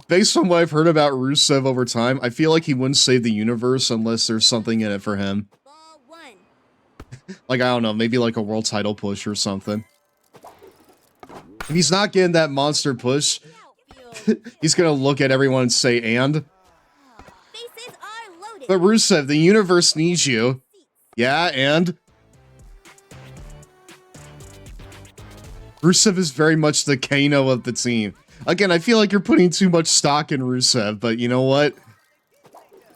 Based on what I've heard about Rusev over time, I feel like he wouldn't save the universe unless there's something in it for him. Ball one. Like, I don't know, maybe like a world title push or something. If he's not getting that monster push, he's gonna look at everyone and say, "And?" Bases are loaded. But Rusev, the universe needs you. Yeah, and? Rusev is very much the Kano of the team. Again, I feel like you're putting too much stock in Rusev, but you know what?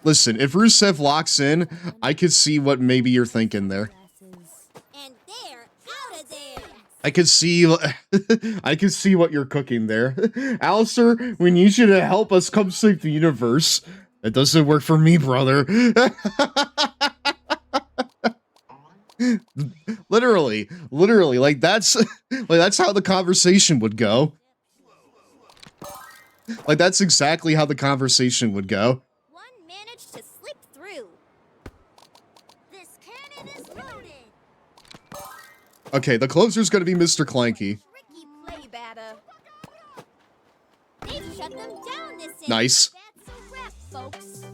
Listen, if Rusev locks in, I could see what maybe you're thinking there. And they're out of there. I could see what you're cooking there. Alistair, we need you to help us come save the universe. That doesn't work for me, brother. Literally, like that's how the conversation would go. Like that's exactly how the conversation would go. One managed to slip through. This cannon is loaded. Okay, the closer's gonna be Mr. Clanky. Tricky play batter. They've shut them down this inning. Nice. That's a wrap, folks.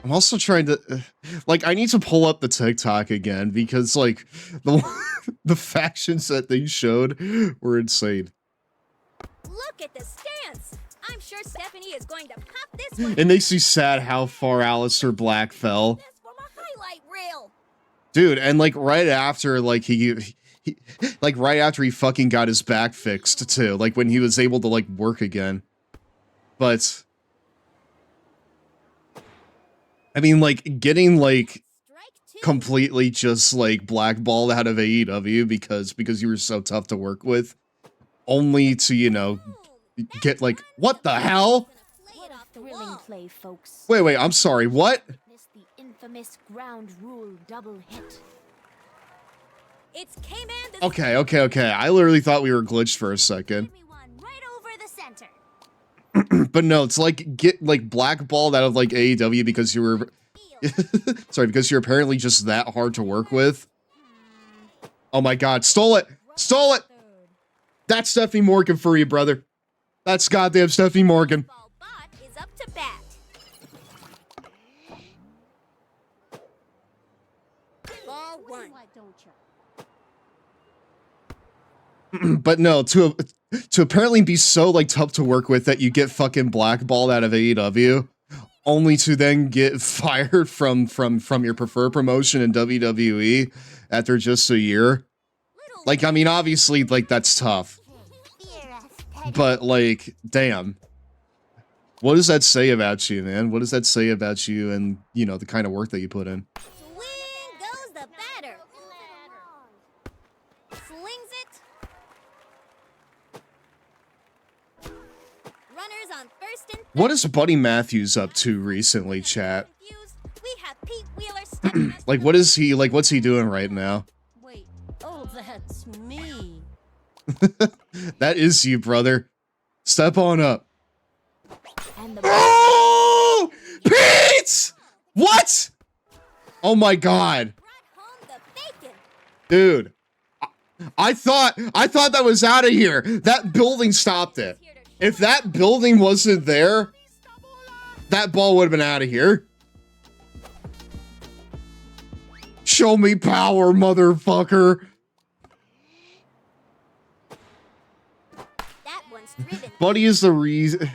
I'm also trying to, like, I need to pull up the TikTok again because, like, the factions that they showed were insane. Look at the stance. I'm sure Stephanie is going to pop this one. It makes me sad how far Aleister Black fell. This from a highlight reel. Dude, and, like, right after, like, right after he fucking got his back fixed, too. Like, when he was able to, like, work again. But I mean, like, getting, like, Strike two. completely just like blackballed out of AEW because you were so tough to work with, only to, you know, get like, what the hell? What a thrilling play, folks. Wait, I'm sorry, what? Witness the infamous ground rule double hit. It's K-Man. Okay. I literally thought we were glitched for a second. Right over the center. But no, it's like get like blackballed out of like AEW because you were sorry, because you're apparently just that hard to work with. Oh my god, stole it! Stole it! That's Stephanie Morgan for you, brother. That's goddamn Stephanie Morgan. Bot is up to bat. Ball one. But no, to apparently be so like tough to work with that you get fucking blackballed out of AEW, only to then get fired from your preferred promotion in WWE after just a year. Like, I mean, obviously, like, that's tough. But, like, damn. What does that say about you, man? What does that say about you and, you know, the kind of work that you put in? Swing goes the batter. Slings it. Runners on first and What is Buddy Matthews up to recently, chat? we have Pete Wheeler stepping us. Like, what is he, like, what's he doing right now? Wait, oh, that's me. That is you, brother. Step on up. And the Oh! Pete! What? Oh my god. Dude. I thought that was out of here. That building stopped it. If that building wasn't there, that ball would have been out of here. Show me power, motherfucker. That one's driven. Buddy is the reason.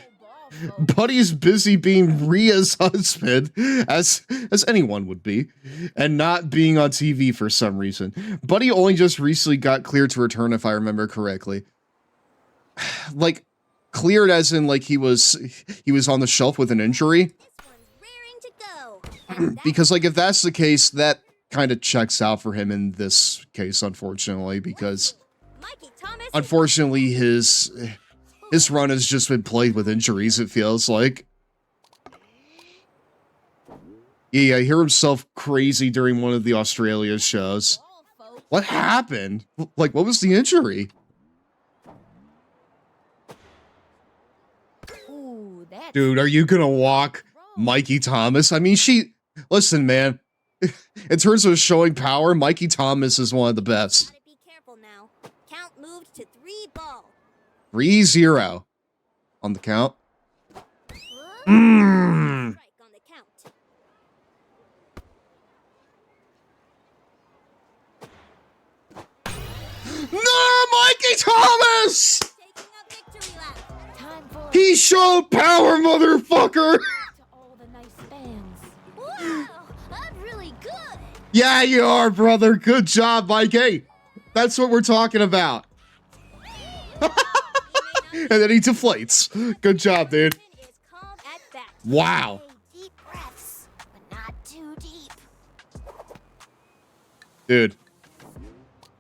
Buddy is busy being Rhea's husband, as anyone would be, and not being on TV for some reason. Buddy only just recently got cleared to return, if I remember correctly. Like, cleared as in like he was on the shelf with an injury. Because like if that's the case, that kind of checks out for him in this case, unfortunately, because unfortunately his run has just been plagued with injuries, it feels like. Yeah, I hear himself crazy during one of the Australia shows. What happened? Like, what was the injury? Dude, are you gonna walk Mikey Thomas? I mean, listen, man. In terms of showing power, Mikey Thomas is one of the best. Be careful now. Count moved to 3-ball. 3-0 on the count. No, Mikey Thomas! He showed power, motherfucker! I'm really good. Yeah, you are, brother. Good job, Mikey. That's what we're talking about. And then he deflates. Good job, dude. Wow. deep breaths, but not too deep.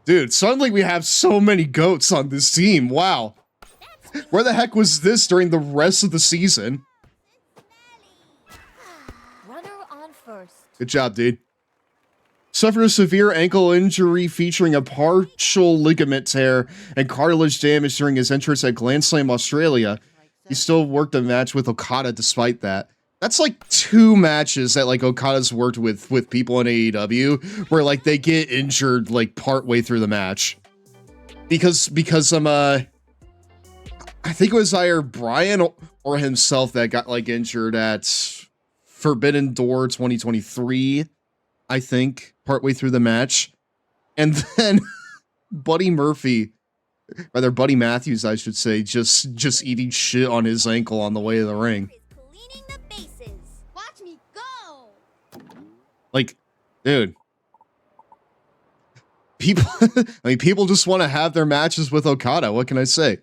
Dude, suddenly we have so many goats on this team. Wow. Where the heck was this during the rest of the season? Runner on first. Good job, dude. Suffered a severe ankle injury featuring a partial ligament tear and cartilage damage during his entrance at Grand Slam Australia. He still worked a match with Okada despite that. That's like 2 matches that like Okada's worked with people in AEW where like they get injured like part way through the match. Because I think it was either Brian or himself that got like injured at Forbidden Door 2023, I think, partway through the match. And then Buddy Matthews, I should say, just eating shit on his ankle on the way to the ring. Watch me go. Like, dude. People just want to have their matches with Okada. What can I say?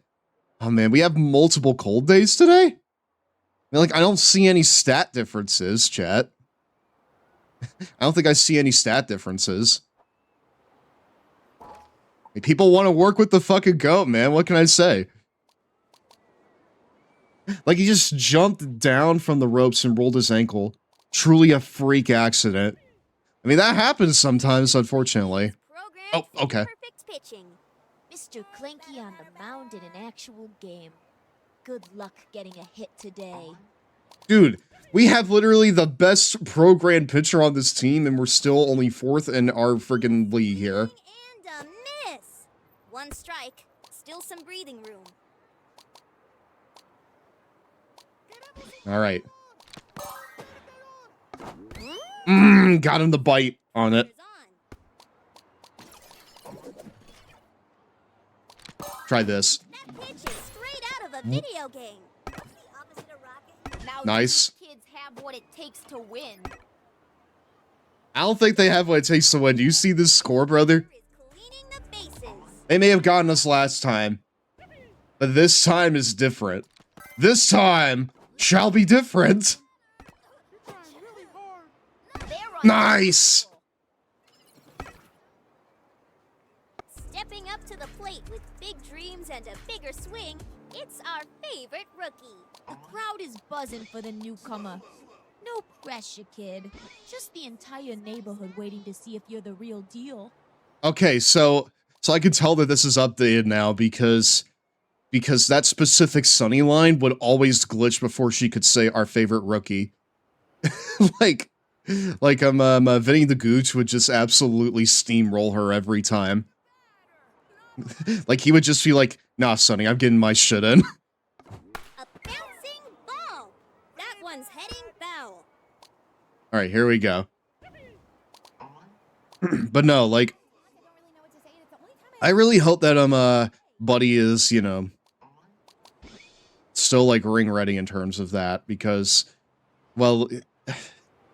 Oh man, we have multiple cold days today? I mean, like, I don't see any stat differences, chat. I don't think I see any stat differences. People want to work with the fucking goat, man. What can I say? Like, he just jumped down from the ropes and rolled his ankle. Truly a freak accident. I mean, that happens sometimes, unfortunately. Oh, okay. Perfect pitching. Mr. Clanky on the mound in an actual game. Good luck getting a hit today. Dude, we have literally the best programmed pitcher on this team, and we're still only 4th in our friggin' league here. And a miss. One strike. Still some breathing room. All right. Got him the bite on it. Try this. That pitch is straight out of a video game. What's the opposite of rocking? Now Nice. these kids have what it takes to win. I don't think they have what it takes to win. Do you see this score, brother? Cleaning the bases. They may have gotten us last time, but this time is different. This time shall be different. Nice. Stepping up to the plate with big dreams and a bigger swing, it's our favorite rookie. The crowd is buzzing for the newcomer. No pressure, kid. Just the entire neighborhood waiting to see if you're the real deal. Okay, so I can tell that this is updated now because that specific Sunny line would always glitch before she could say our favorite rookie. like Vinny the Gooch would just absolutely steamroll her every time. Like, he would just be like, nah, Sonny, I'm getting my shit in. A bouncing ball. That one's heading foul. Alright, here we go. But no, like, I really hope that, Buddy is, you know, still, like, ring ready in terms of that, because, well,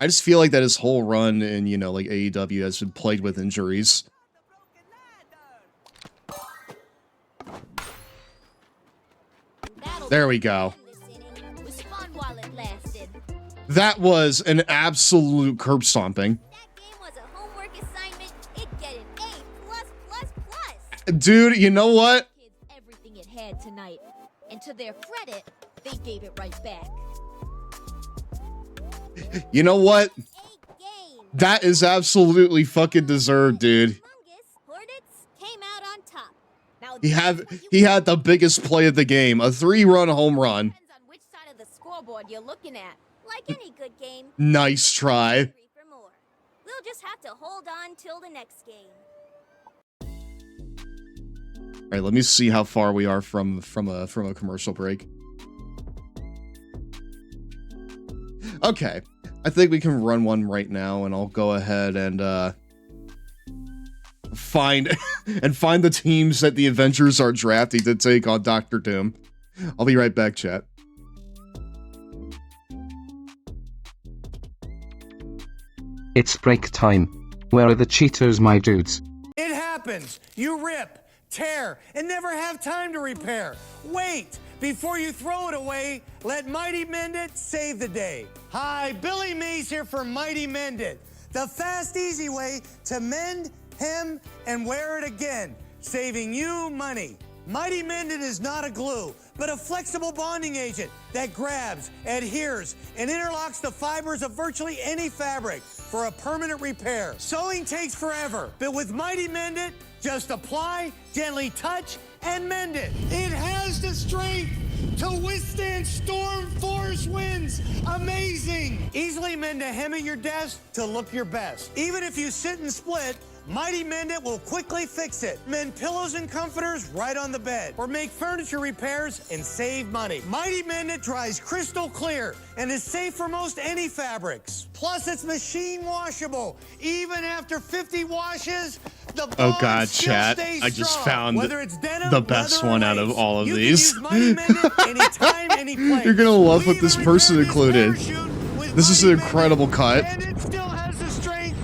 I just feel like that his whole run in, you know, like, AEW has been plagued with injuries. There we go. That was an absolute curb stomping. That game was a homework assignment. It'd get an A++++. Dude, you know what? Kids everything it had tonight, and to their credit, they gave it right back. You know what? That is absolutely fucking deserved, dude. Hornets came out on top. He had the biggest play of the game, a 3-run home run. Depends on which side of the scoreboard you're looking at. Like any good game. Nice try. For more. We'll just have to hold on till the next game. All right, let me see how far we are from a commercial break. Okay, I think we can run one right now, and I'll go ahead and find the teams that the Avengers are drafting to take on Dr. Doom. I'll be right back, chat. It's break time. Where are the Cheetos, my dudes? It happens. You rip, tear, and never have time to repair. Wait. Before you throw it away, let Mighty Mend It save the day. Hi, Billy Mays here for Mighty Mend It. The fast, easy way to mend, hem, and wear it again, saving you money. Mighty Mend It is not a glue, but a flexible bonding agent that grabs, adheres, and interlocks the fibers of virtually any fabric for a permanent repair. Sewing takes forever, but with Mighty Mend It, just apply, gently touch, and mend it. It has the strength to withstand storm force winds. Amazing. Easily mend a hem at your desk to look your best. Even if you sit and split, Mighty Mend It will quickly fix it. Mend pillows and comforters right on the bed, or make furniture repairs and save money. Mighty Mend It dries crystal clear and is safe for most any fabrics. Plus, it's machine washable. Even after 50 washes, the bond Oh god, still chat. stays I just strong. found Whether it's denim, the best leather, or one out of lace, all of you can these. use Mighty Mend It anytime, any place. You're gonna love We what this even person repair included. parachute with This is Mighty an Mend It, incredible cut. and it still has the strength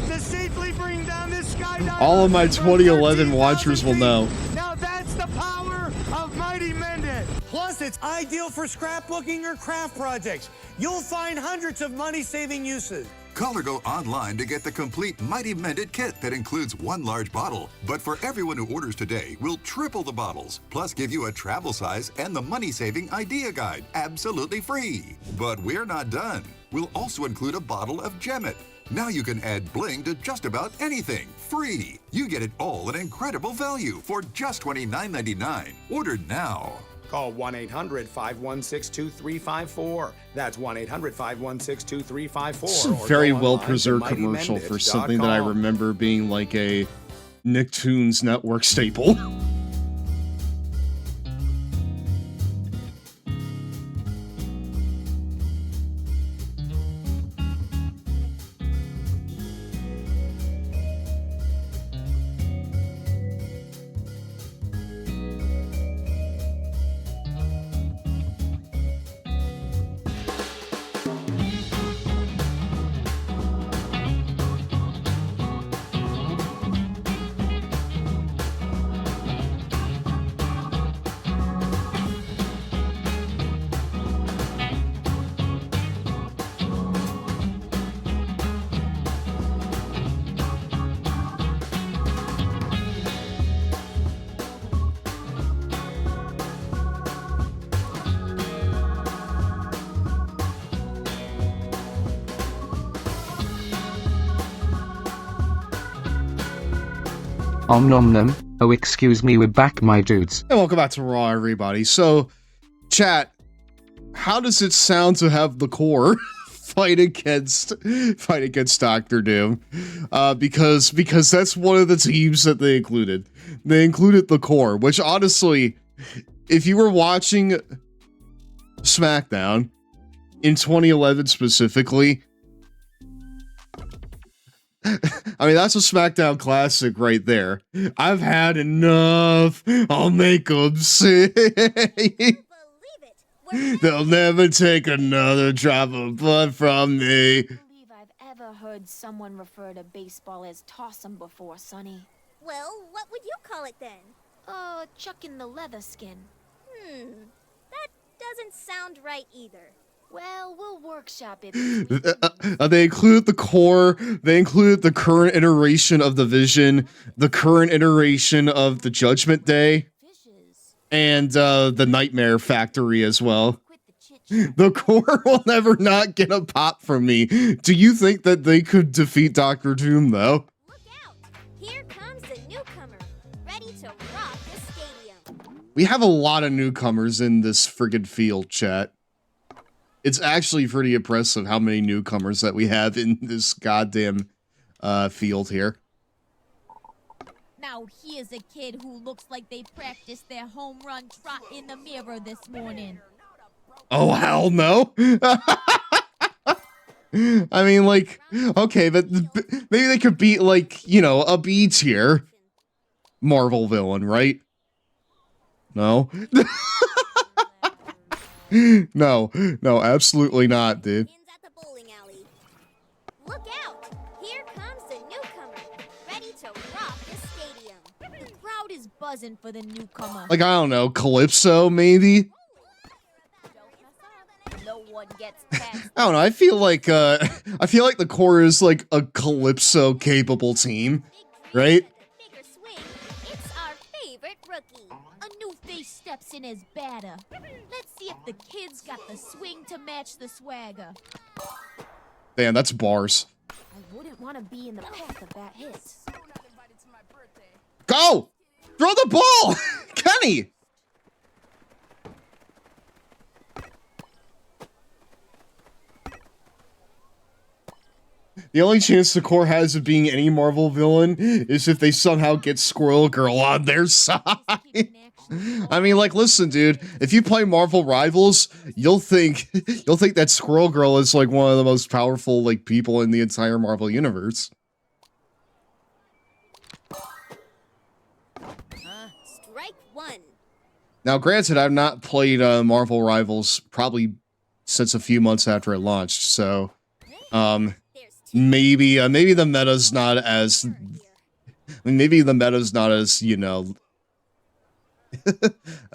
to safely bring down this skydiver. All of my from 2011 13,000 watchers will feet. know. Now that's the power of Mighty Mend It. Plus, it's ideal for scrapbooking or craft projects. You'll find hundreds of money-saving uses. Call or go online to get the complete Mighty Mended kit that includes one large bottle. But for everyone who orders today, we'll triple the bottles, plus give you a travel size and the money-saving idea guide, absolutely free. But we're not done. We'll also include a bottle of Gem-It. Now you can add bling to just about anything, free. You get it all at incredible value for just $29.99. Order now. Call 1-800-516-2354. That's 1-800-516-2354. It's a very well-preserved commercial for something that I remember being like a Nicktoons Network staple. Om nom nom. Oh, excuse me, we're back, my dudes. And welcome back to Raw, everybody. So, chat, how does it sound to have the core fight against Dr. Doom? Because that's one of the teams that they included. They included the core, which honestly, if you were watching SmackDown in 2011 specifically, I mean, that's a SmackDown classic right there. I've had enough. I'll make them see. They'll never take another drop of blood from me. I don't believe I've ever heard someone refer to baseball as toss'em before, Sonny. Well, what would you call it then? Chucking the leather skin. That doesn't sound right either. Well, we'll workshop it. They included the core, they included the current iteration of the Vision, the current iteration of the Judgment Day, and the Nightmare Factory as well. The core will never not get a pop from me. Do you think that they could defeat Dr. Doom, though? Look out! Here comes the newcomer, ready to rock the stadium. We have a lot of newcomers in this friggin' field, chat. It's actually pretty impressive how many newcomers that we have in this goddamn field here. Now here's a kid who looks like they practiced their home run trot in the mirror this morning. Oh, hell no. I mean, like, okay, but maybe they could beat, like, you know, a B tier Marvel villain, right? No? No, absolutely not, dude. Look out! Here comes the newcomer, ready to rock the stadium. The crowd is buzzing for the newcomer. Like, I don't know, Calypso, maybe? No one gets past. I don't know, I feel like the core is like a Calypso capable team, right? Bigger swing, it's our favorite rookie. A new face steps in as batter. Let's see if the kid's got the swing to match the swagger. Damn, that's bars. I wouldn't want to be in the path of that hit. Go! Throw the ball! Kenny! The only chance the core has of being any Marvel villain is if they somehow get Squirrel Girl on their side. I mean, like, listen, dude, if you play Marvel Rivals, you'll think that Squirrel Girl is like one of the most powerful like people in the entire Marvel universe. Strike one. Now, granted, I've not played Marvel Rivals probably since a few months after it launched, so maybe the meta's not as you know.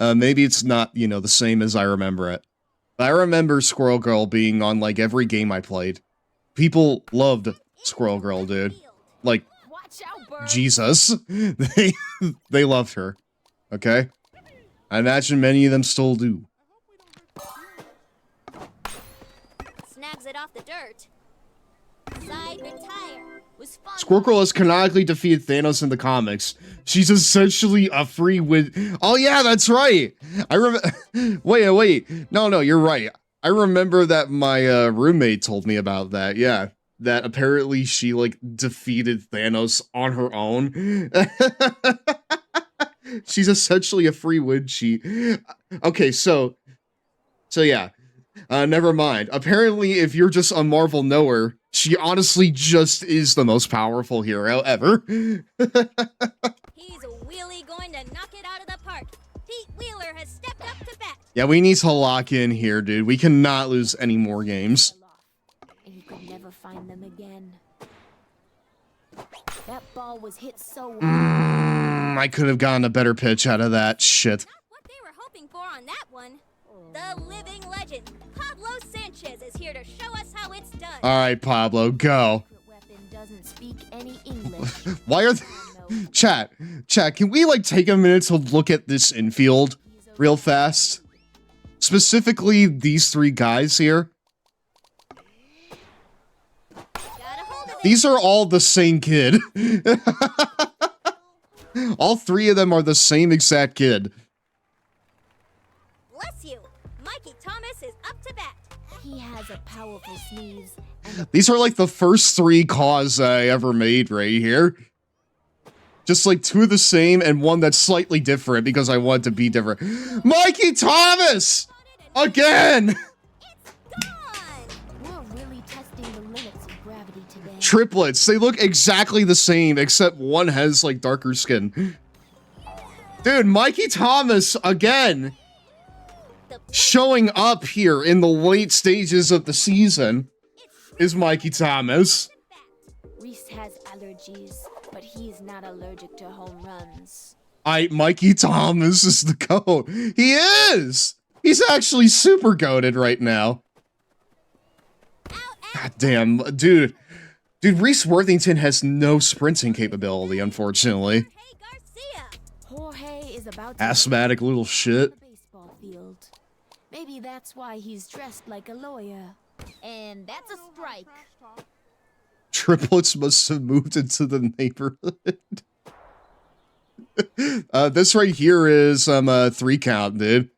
Maybe it's not, you know, the same as I remember it. But I remember Squirrel Girl being on like every game I played. People loved Squirrel Girl, dude. Like, Jesus. They loved her. Okay? I imagine many of them still do. Snags it off the dirt. Side retire. Was fun. Squirrel Girl has canonically defeated Thanos in the comics. She's essentially a free win. Oh yeah, that's right. I remember. Wait. No, you're right. I remember that my roommate told me about that. Yeah, that apparently she like defeated Thanos on her own. She's essentially a free win sheet. Okay, so yeah. Never mind. Apparently, if you're just a Marvel knower, she honestly just is the most powerful hero ever. He's really going to knock it out of the park. Pete Wheeler has stepped up to bat. Yeah, we need to lock in here, dude. We cannot lose any more games. And you could never find them again. That ball was hit so I could have gotten a better pitch out of that shit. Not what they were hoping for on that one. The living legend, Pablo Sanchez, is here to show us how it's done. All right, Pablo, go. weapon doesn't speak any English. Why are Chat, can we like take a minute to look at this infield real fast? Specifically, these three guys here. These are all the same kid. All three of them are the same exact kid. Bless you. Mikey Thomas is up to bat. He has a powerful sneeze. These are like the first three calls I ever made right here. Just like two of the same and one that's slightly different because I want to be different. Mikey Thomas! Again! We're really testing the limits of gravity today. Triplets. They look exactly the same except one has like darker skin. Dude, Mikey Thomas again. Showing up here in the late stages of the season is Mikey Thomas. Reese has allergies, but he's not allergic to home runs. Mikey Thomas is the GOAT. He is! He's actually super goated right now. God damn, dude. Dude, Reese Worthington has no sprinting capability, unfortunately. Jorge is about to Asthmatic little shit. baseball field. Maybe that's why he's dressed like a lawyer. And that's a strike. Triplets must have moved into the neighborhood. This right here is 3 count, dude.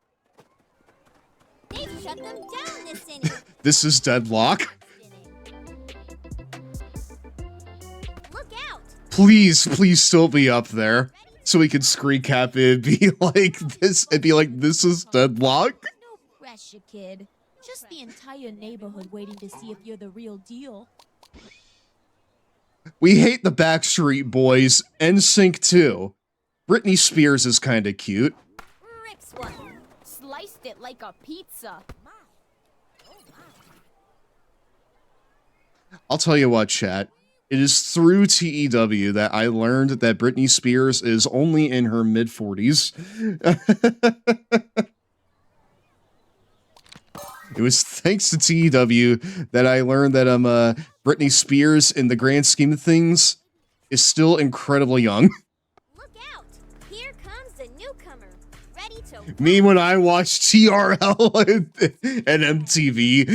They've shut them down this inning. This is deadlock. Look out. Please still be up there. So we can screen cap it and be like this. It'd be like, this is deadlock. No pressure, kid. Just the entire neighborhood waiting to see if you're the real deal. We hate the Backstreet Boys. NSYNC too. Britney Spears is kind of cute. Rips one. Sliced it like a pizza. I'll tell you what, chat. It is through TEW that I learned that Britney Spears is only in her mid-40s. It was thanks to TEW that I learned that Britney Spears, in the grand scheme of things, is still incredibly young. Look out. Here comes the newcomer. Ready to Me when I watched TRL and MTV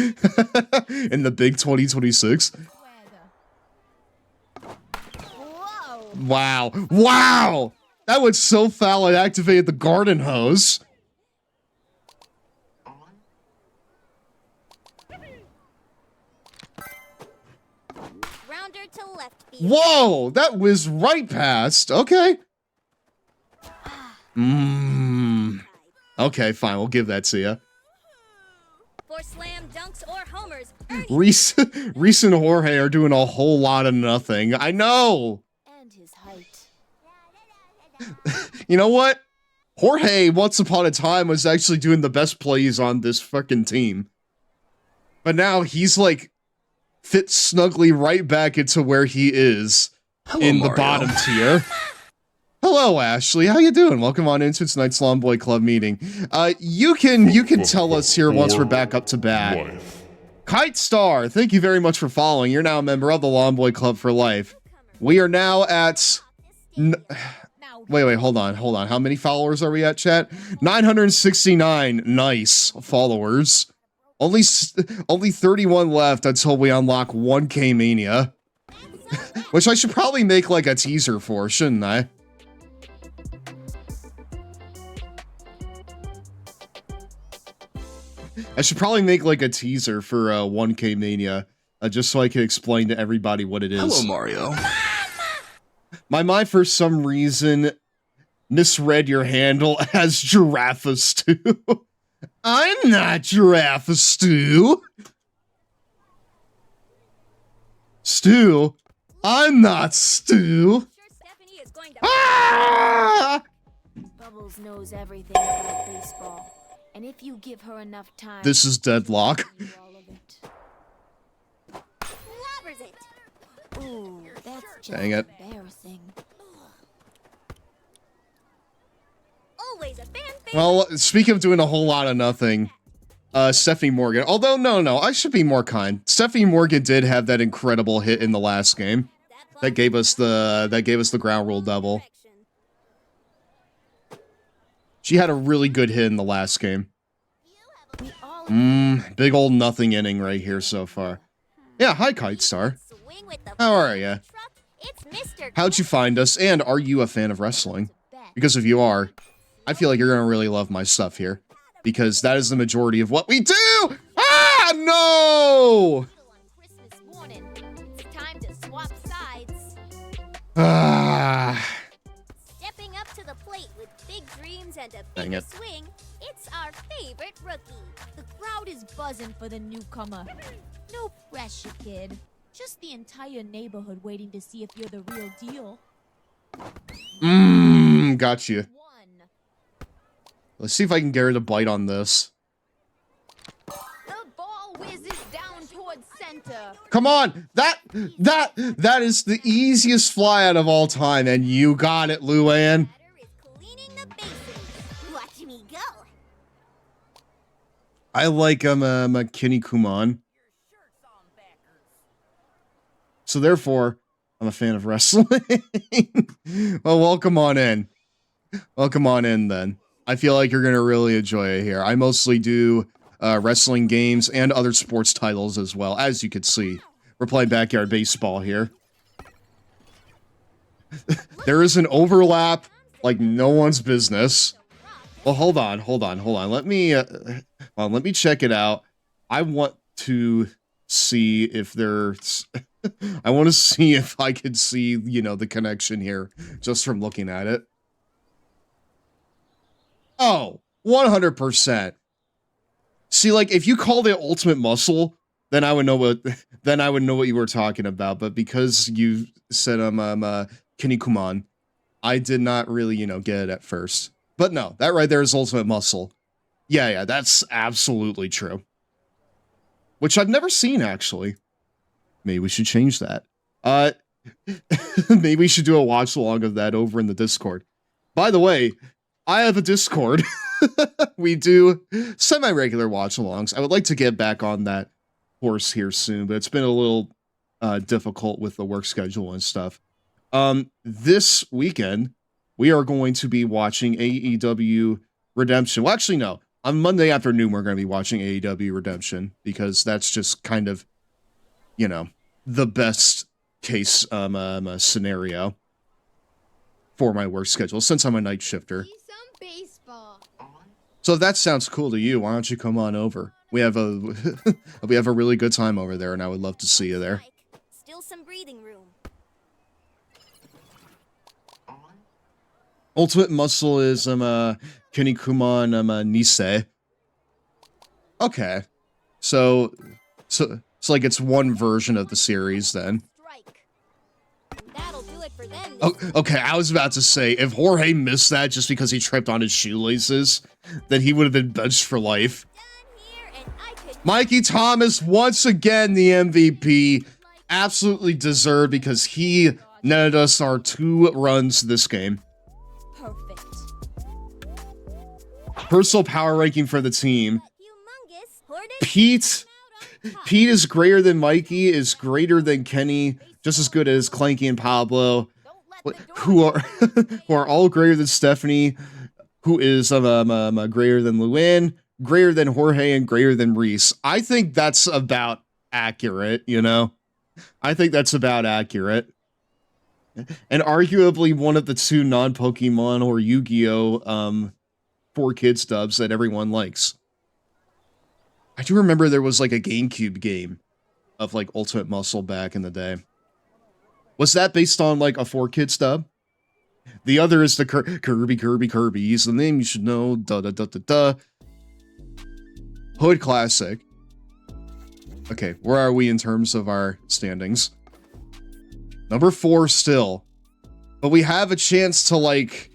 in the big 2026. Wow. Wow! That was so foul it activated the garden hose. rounder to left field. Whoa! That was right past. Okay. Okay, fine. We'll give that to you. For slam dunks or homers, Reese and Jorge are doing a whole lot of nothing. I know. And his height. You know what? Jorge, once upon a time, was actually doing the best plays on this fucking team. But now he's like fit snugly right back into where he is in the bottom tier. Hello, Ashley. How you doing? Welcome on into tonight's Long Boy Club meeting. You can tell us here once we're back up to bat Kite Star, thank you very much for following. You're now a member of the Long Boy Club for life. We are now at... Wait, hold on. How many followers are we at, chat? 969 nice followers. Only 31 left until we unlock 1K Mania. Which I should probably make like a teaser for, shouldn't I? I should probably make like a teaser for 1K Mania, just so I can explain to everybody what it is. Hello, Mario. My mind, for some reason, misread your handle as GirafaStev. I'm not GirafaStev. Stu, I'm not Stu. Ah! Bubbles knows everything about baseball, and if you give her enough time, this is deadlock. Ooh, that's just Dang it. embarrassing. Always a fan favorite. Well, speaking of doing a whole lot of nothing, Stephanie Morgan. Although, no, I should be more kind. Stephanie Morgan did have that incredible hit in the last game. That gave us the ground rule double. She had a really good hit in the last game. Big old nothing inning right here so far. Yeah, hi Kite Star. How are ya? How'd you find us? And are you a fan of wrestling? Because if you are, I feel like you're gonna really love my stuff here. Because that is the majority of what we do! Ah, no! Ah. Stepping up to the plate with big dreams and a Dang big it. swing, it's our favorite rookie. The crowd is buzzing for the newcomer. No pressure, kid. Just the entire neighborhood waiting to see if you're the real deal. Got you. Let's see if I can get her to bite on this. The ball whizzes down towards center. Come on! That is the easiest fly out of all time, and you got it, Luann. Watch me go. I like Kenny Kuman. So therefore, I'm a fan of wrestling. Well, welcome on in. Welcome on in, then. I feel like you're going to really enjoy it here. I mostly do wrestling games and other sports titles as well, as you can see. We're playing Backyard Baseball here. There is an overlap like no one's business. Well, hold on. Let me check it out. I want to see if there's... I want to see if I could see, the connection here just from looking at it. Oh, 100%. See, like, if you called it Ultimate Muscle, then I would know what you were talking about. But because you said Kenny Kuman, I did not really, get it at first. But no, that right there is Ultimate Muscle. Yeah, that's absolutely true. Which I've never seen, actually. Maybe we should change that. Maybe we should do a watch along of that over in the Discord. By the way, I have a Discord. We do semi-regular watch-alongs. I would like to get back on that horse here soon, but it's been a little difficult with the work schedule and stuff. This weekend, we are going to be watching AEW Redemption. Well, actually, no. On Monday afternoon, we're going to be watching AEW Redemption, because that's just kind of, the best case scenario for my work schedule, since I'm a night shifter. So if that sounds cool to you, why don't you come on over? We have a really good time over there, and I would love to see you there. Still some breathing room. Ultimate Muscle is Kenny Kuman Nisei. Okay. So it's like it's one version of the series then. That'll do it for them. Oh, okay, I was about to say, if Jorge missed that just because he tripped on his shoelaces, then he would have been benched for life. Mikey Thomas, once again, the MVP. Absolutely deserved, because he netted us our 2 runs this game. Perfect. Personal power ranking for the team. Pete Pete is greater than Mikey, is greater than Kenny, just as good as Clanky and Pablo, who are who are all greater than Stephanie, who is greater than Luann, greater than Jorge, and greater than Reese. I think that's about accurate, you know? I think that's about accurate. And arguably one of the two non-Pokemon or Yu-Gi-Oh! 4Kids dubs that everyone likes. I do remember there was like a GameCube game of like Ultimate Muscle back in the day. Was that based on like a 4Kids dub? The other is the Kirby. He's the name you should know. Hood Classic. Okay, where are we in terms of our standings? Number 4 still. But we have a chance to like...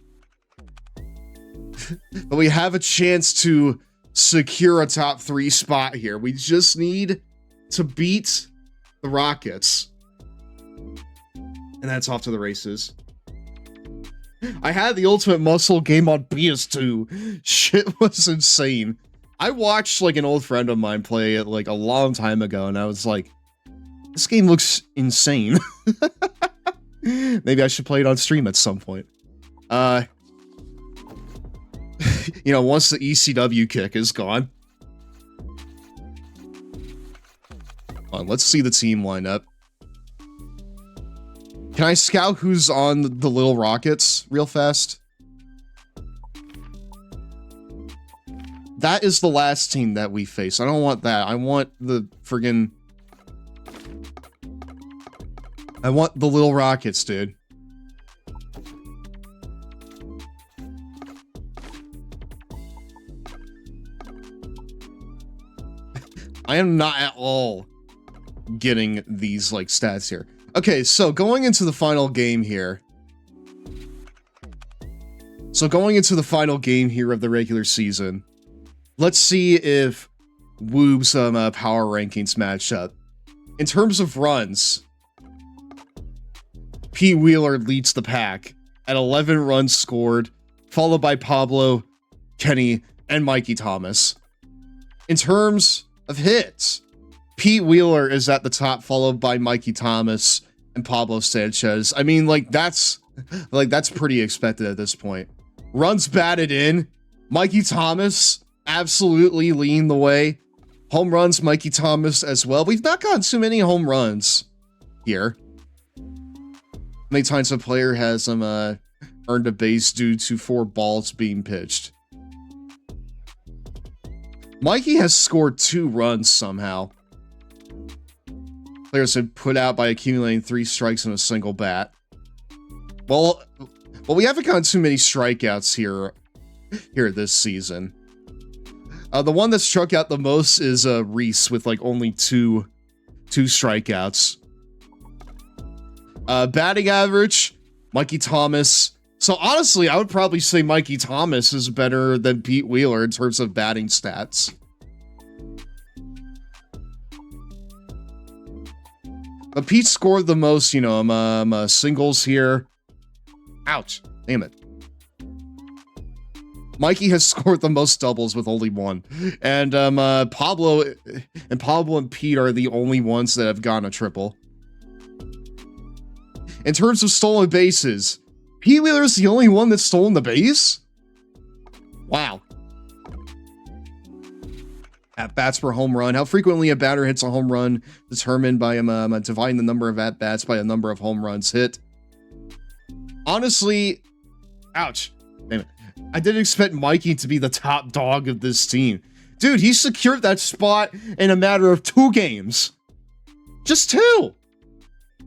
but we have a chance to secure a top 3 spot here. We just need to beat the Rockets. And that's off to the races. I had the Ultimate Muscle game on PS2. Shit was insane. I watched like an old friend of mine play it like a long time ago, and I was like, this game looks insane. Maybe I should play it on stream at some point. You know, once the ECW kick is gone. Let's see the team lineup. Can I scout who's on the Little Rockets real fast? That is the last team that we face. I don't want that. I want the friggin... I want the Little Rockets, dude. I am not at all getting these, like, stats here. Okay, so going into the final game here. So going into the final game here of the regular season, let's see if Woob's power rankings match up. In terms of runs, Pete Wheeler leads the pack at 11 runs scored, followed by Pablo, Kenny, and Mikey Thomas. In terms of hits, Pete Wheeler is at the top, followed by Mikey Thomas and Pablo Sanchez. I mean, like, that's pretty expected at this point. Runs batted in, Mikey Thomas absolutely leading the way. Home runs, Mikey Thomas as well. We've not gotten too many home runs here. How many times a player has earned a base due to 4 balls being pitched? Mikey has scored 2 runs somehow. Players have put out by accumulating 3 strikes in a single bat. Well, we haven't gotten too many strikeouts here this season. The one that struck out the most is Reese with like only two strikeouts. Batting average, Mikey Thomas. So honestly, I would probably say Mikey Thomas is better than Pete Wheeler in terms of batting stats. But Pete scored the most, you know, singles here. Ouch. Damn it. Mikey has scored the most doubles with only 1. And Pablo and Pete are the only ones that have gotten a triple. In terms of stolen bases, Pete Wheeler is the only one that's stolen the base? Wow. At-bats per home run. How frequently a batter hits a home run determined by dividing the number of at-bats by the number of home runs hit. Honestly, ouch. Damn it. I didn't expect Mikey to be the top dog of this team. Dude, he secured that spot in a matter of 2 games. Just 2.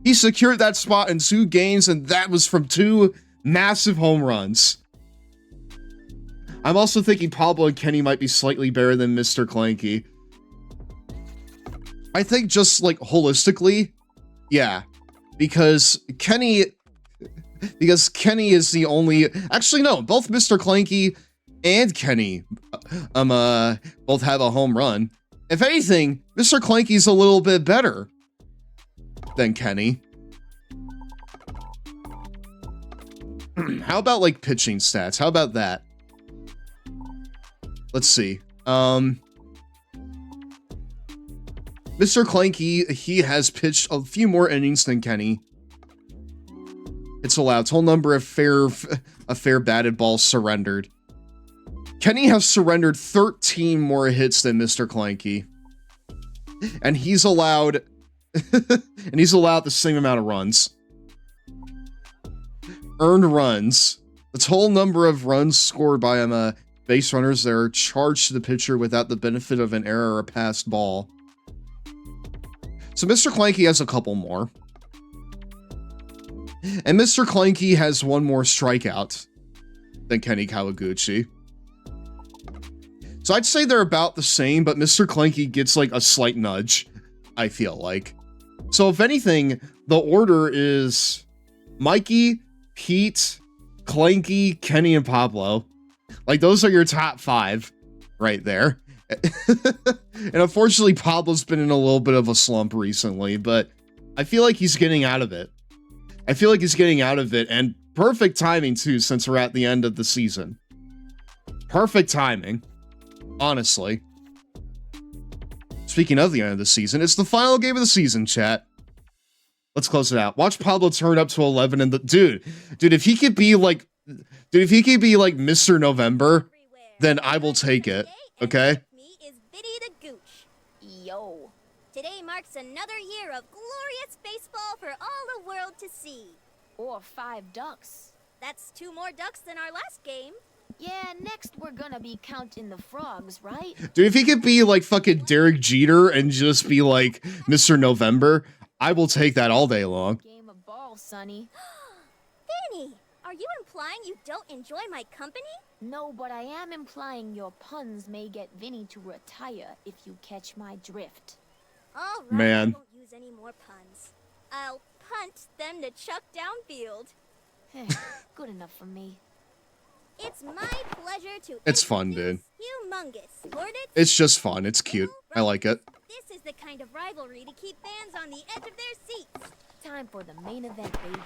He secured that spot in 2 games, and that was from 2 massive home runs. I'm also thinking Pablo and Kenny might be slightly better than Mr. Clanky. I think just, like, holistically, yeah. Because Kenny is the only... Actually, no, both Mr. Clanky and Kenny both have a home run. If anything, Mr. Clanky's a little bit better than Kenny. How about, like, pitching stats? How about that? Let's see. Mr. Clanky, he has pitched a few more innings than Kenny. It's allowed. Total number of fair batted balls surrendered. Kenny has surrendered 13 more hits than Mr. Clanky. And he's allowed the same amount of runs. Earned runs. The total number of runs scored by base runners that are charged to the pitcher without the benefit of an error or a passed ball. So Mr. Clanky has a couple more. And Mr. Clanky has one more strikeout than Kenny Kawaguchi. So I'd say they're about the same, but Mr. Clanky gets like a slight nudge, I feel like. So if anything, the order is Mikey, Pete, Clanky, Kenny, and Pablo. Like, those are your top 5 right there. And unfortunately, Pablo's been in a little bit of a slump recently, but I feel like he's getting out of it. And perfect timing, too, since we're at the end of the season. Perfect timing. Honestly. Speaking of the end of the season, it's the final game of the season, chat. Let's close it out. Watch Pablo turn up to 11 and dude, if he could be like Mr. November, then I will take it. Okay? Yo. Today marks another year of glorious baseball for all the world to see. Or 5 ducks. That's 2 more ducks than our last game. Yeah, next we're gonna be counting the frogs, right? Dude, if he could be like fucking Derek Jeter and just be like Mr. November, I will take that all day long. Game of ball, Sonny. Vinny, are you implying you don't enjoy my company? No, but I am implying your puns may get Vinny to retire if you catch my drift. All right, Man. I won't use any more puns. I'll punt them to Chuck downfield. Good enough for me. It's my pleasure to It's fun, dude. Humongous Hornets. It's just fun. It's cute. I like it. This is the kind of rivalry to keep fans on the edge of their seats. Time for the main event, baby.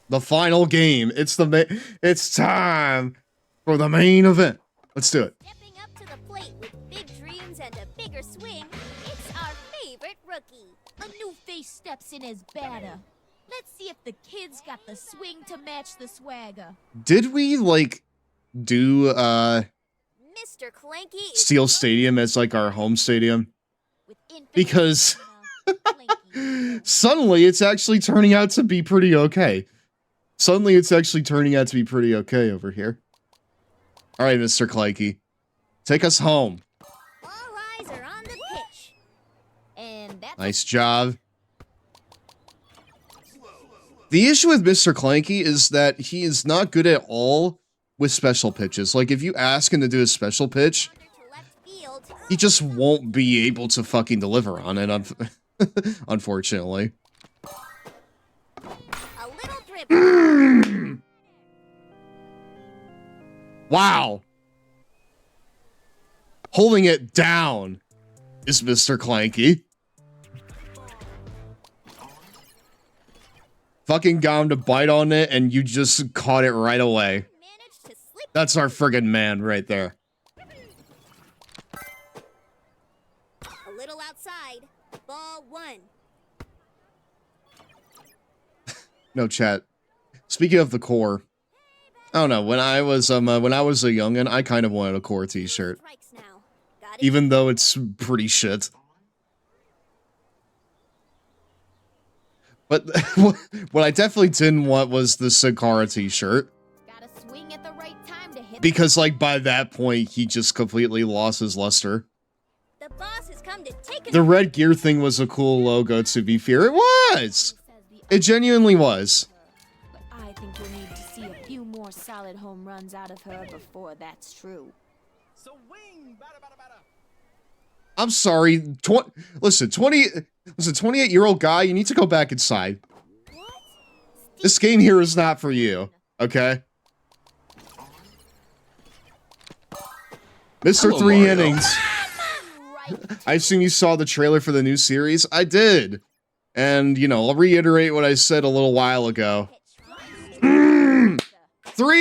The final game. It's time for the main event. Let's do it. Stepping up to the plate with big dreams and a bigger swing, it's our favorite rookie. A new face steps in as batter. Let's see if the kids got the swing to match the swagger. Did we like do Mr. Clanky is Steel Stadium as like our home stadium? Because suddenly it's actually turning out to be pretty okay. Over here. All right, Mr. Clanky. Take us home. All eyes are on the pitch. And that's Nice job. The issue with Mr. Clanky is that he is not good at all with special pitches. Like, if you ask him to do a special pitch, he just won't be able to fucking deliver on it, unfortunately. A little dribble. Wow. Holding it down is Mr. Clanky. Fucking got him to bite on it, and you just caught it right away. That's our friggin' man right there. A little outside. Ball 1. No, chat. Speaking of the core, I don't know. When I was a youngin', I kind of wanted a core T-shirt, even though it's pretty shit. But what I definitely didn't want was the Sakara T-shirt. gotta swing at the right time to hit. Because, like, by that point, he just completely lost his luster. The boss has come to take The red gear thing was a cool logo, to be fair. It was! It genuinely was. But I think you'll need to see a few more solid home runs out of her before that's true. I'm sorry. 28-year-old guy, you need to go back inside. This game here is not for you, okay? Mr. Hello, 3 Mario. Innings. I assume you saw the trailer for the new series? I did. And, you know, I'll reiterate what I said a little while ago. 3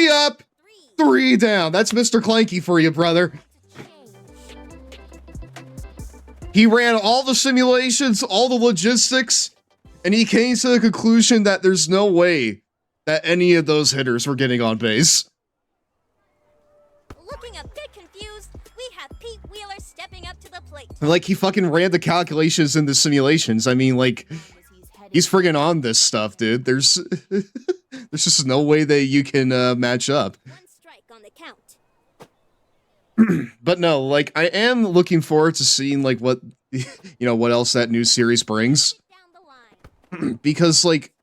up, 3 down. That's Mr. Clanky for you, brother. He ran all the simulations, all the logistics, and he came to the conclusion that there's no way that any of those hitters were getting on base. Looking a bit confused, we have Pete Wheeler stepping up to the plate. Like, he fucking ran the calculations in the simulations. I mean, like, he's friggin' on this stuff, dude. There's just no way that you can match up. One strike on the count. But no, like, I am looking forward to seeing, like, what, you know, what else that new series brings. Because, like,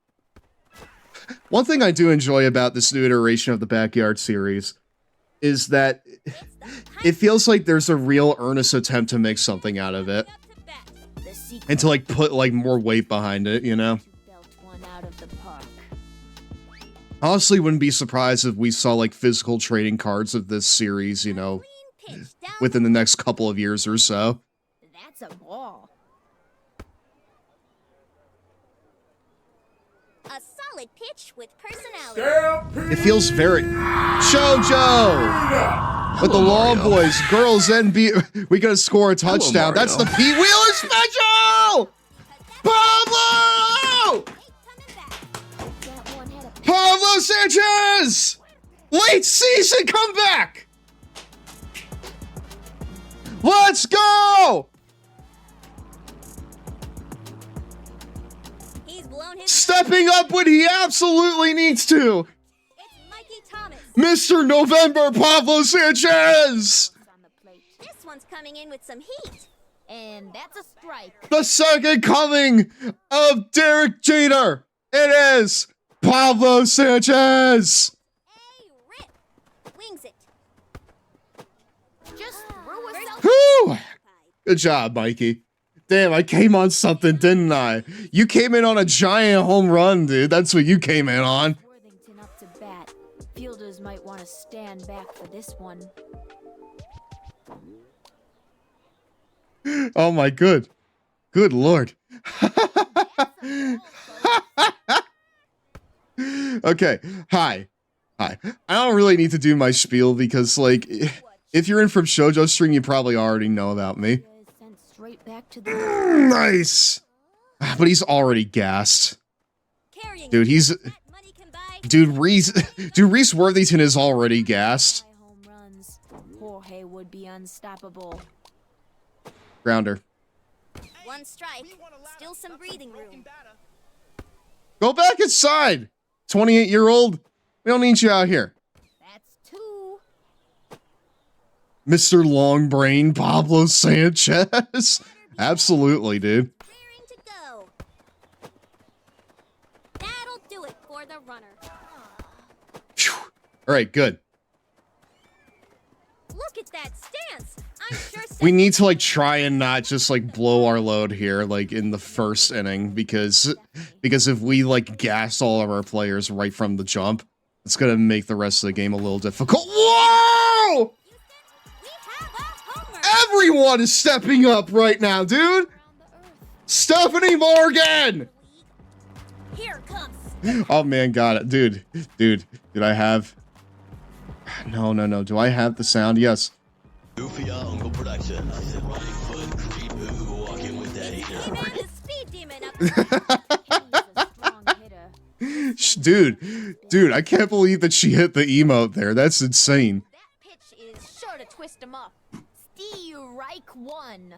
one thing I do enjoy about this new iteration of the Backyard series is that it feels like there's a real earnest attempt to make something out of it. And to, like, put, like, more weight behind it, you know? Honestly, wouldn't be surprised if we saw, like, physical trading cards of this series, you know, within the next couple of years or so. That's a ball. A solid pitch with personality. It feels very JoJo with the long boys, girls, and we gotta score a touchdown. That's the Pete Wheeler special. Pablo! Pablo Sanchez! Late season comeback! Let's go! He's blown his Stepping up when he absolutely needs to. Mr. November Pablo Sanchez! This one's coming in with some heat. And that's a strike. The second coming of Derek Jeter. It is Pablo Sanchez. Wings it. Just threw herself. Whew. Good job, Mikey. Damn, I came on something, didn't I? You came in on a giant home run, dude. That's what you came in on. Worthington up to bat. Fielders might want to stand back for this one. Oh my good lord. Okay, hi. I don't really need to do my spiel because, like, if you're in from Shoujo Stream, you probably already know about me. Straight back to the Nice. But he's already gassed. Dude, Reese Worthington is already gassed. home runs. Jorge would be unstoppable. Grounder. One strike. Still some breathing room. Go back inside, 28-year-old. We don't need you out here. That's two. Mr. Long Brain Pablo Sanchez. Absolutely, dude. Raring to go. That'll do it for the runner. All right, good. Look at that stance. I'm sure We need to, like, try and not just, like, blow our load here, like, in the first inning, because if we, like, gas all of our players right from the jump, it's gonna make the rest of the game a little difficult. Whoa! Everyone is stepping up right now, dude. Stephanie Morgan. Here comes. Oh man, got it, dude. Did I have? No. Do I have the sound? Yes. Dude, I can't believe that she hit the emote there. That's insane. Pitch is sure to twist him up. Strike one.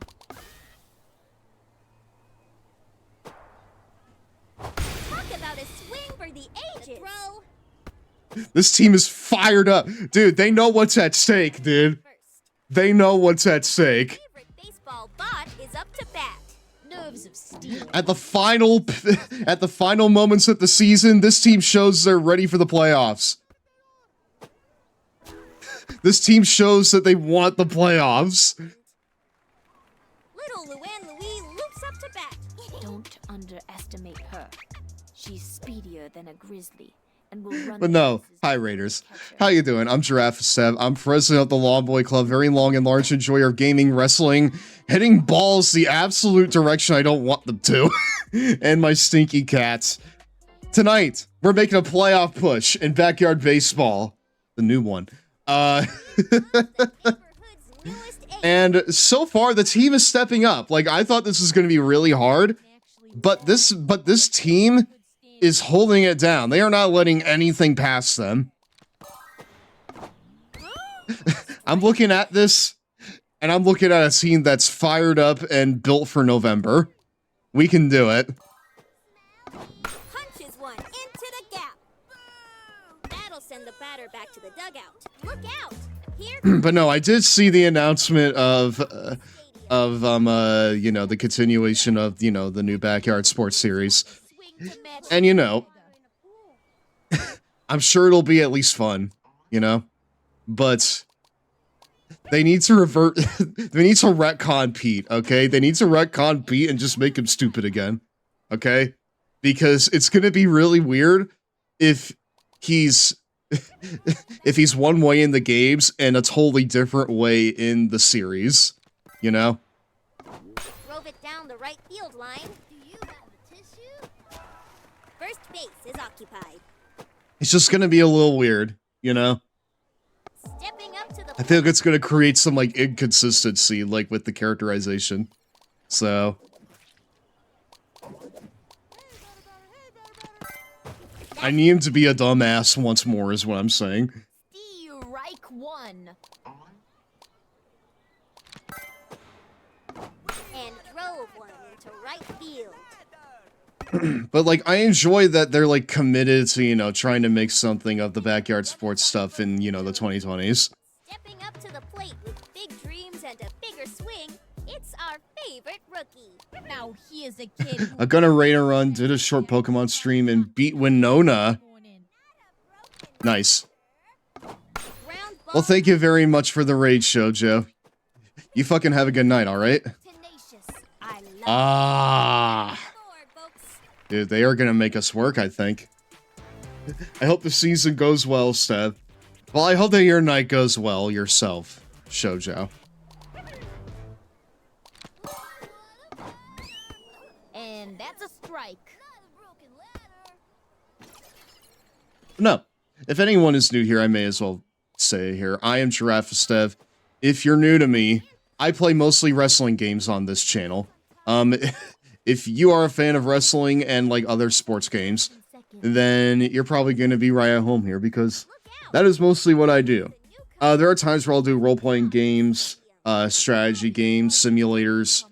Talk about a swing for the ages. This team is fired up. Dude, they know what's at stake, dude. They know what's at stake. Baseball bot is up to bat. Nerves of steel. At the final moments of the season, this team shows they're ready for the playoffs. This team shows that they want the playoffs. Little Luann Louis loops up to bat. Don't underestimate her. She's speedier than a grizzly. But no, hi Raiders. How you doing? I'm GirafaStev. I'm president of the Long Boy Club. Very long and large enjoyer of gaming, wrestling, hitting balls the absolute direction I don't want them to, and my stinky cats. Tonight, we're making a playoff push in Backyard Baseball. The new one. And so far, the team is stepping up. Like, I thought this was going to be really hard, but this team is holding it down. They are not letting anything pass them. I'm looking at this, and I'm looking at a team that's fired up and built for November. We can do it. Punches one into the gap. That'll send the batter back to the dugout. Look out! Here. But no, I did see the announcement of you know, the continuation of, you know, the new Backyard Sports series. And, you know, I'm sure it'll be at least fun, you know? But they need to revert, they need to retcon Pete, okay? They need to retcon Pete and just make him stupid again, okay? Because it's gonna be really weird if he's one way in the games and a totally different way in the series, you know? Drove it down the right field line. Do you have the tissue? First base is occupied. It's just gonna be a little weird, you know? Stepping up to the I think it's gonna create some, like, inconsistency, like, with the characterization. So... I need him to be a dumbass once more, is what I'm saying. Strike one. And drove one into right field. But, like, I enjoy that they're, like, committed to, you know, trying to make something of the backyard sports stuff in, you know, the 2020s. Stepping up to the plate with big dreams and a bigger swing, it's our favorite rookie. Now he is a kid. A Gunner Raider Run did a short Pokemon stream and beat Winona. Nice. Well, thank you very much for the raid show, Joe. You fucking have a good night, alright? Ah. Dude, they are gonna make us work, I think. I hope the season goes well, Stev. Well, I hope that your night goes well yourself, Shoujo. And that's a strike. No. If anyone is new here, I may as well say it here. I am GirafaStev. If you're new to me, I play mostly wrestling games on this channel. If you are a fan of wrestling and, like, other sports games, then you're probably going to be right at home here, because that is mostly what I do. There are times where I'll do role-playing games, strategy games, simulators,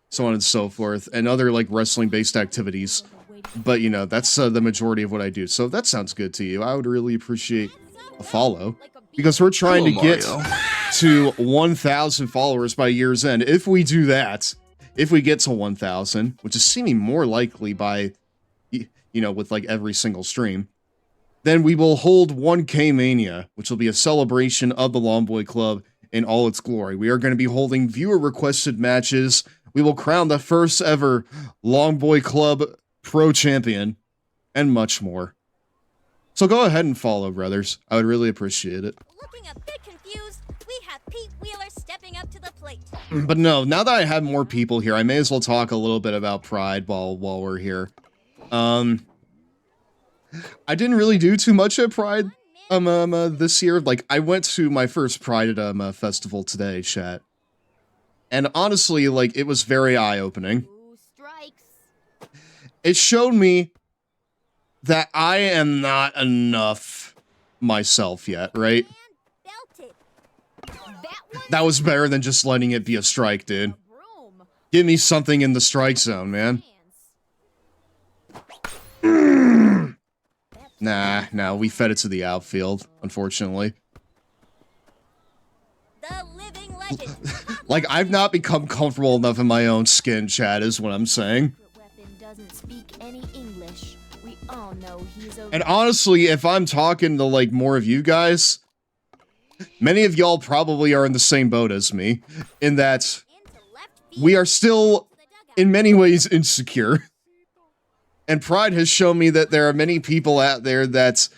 so on and so forth, and other, like, wrestling-based activities. But, you know, that's the majority of what I do. So if that sounds good to you, I would really appreciate a follow, because we're trying to get to 1,000 followers by year's end. If we do that, if we get to 1,000, which is seeming more likely by, you know, with, like, every single stream, then we will hold 1K Mania, which will be a celebration of the Longboy Club in all its glory. We are going to be holding viewer-requested matches. We will crown the first ever Longboy Club Pro Champion, and much more. So go ahead and follow, brothers. I would really appreciate it. Looking a bit confused, we have Pete Wheeler stepping up to the plate. But no, now that I have more people here, I may as well talk a little bit about Pride while we're here. I didn't really do too much at Pride this year. Like, I went to my first Pride festival today, chat. And honestly, like, it was very eye-opening. It showed me that I am not enough myself yet, right? That was better than just letting it be a strike, dude. Give me something in the strike zone, man. Nah, we fed it to the outfield, unfortunately. The living legend. Like, I've not become comfortable enough in my own skin, Chad, is what I'm saying. Doesn't speak any English. We all know he's a... And honestly, if I'm talking to, like, more of you guys, many of y'all probably are in the same boat as me, in that we are still, in many ways, insecure. And Pride has shown me that there are many people out there that,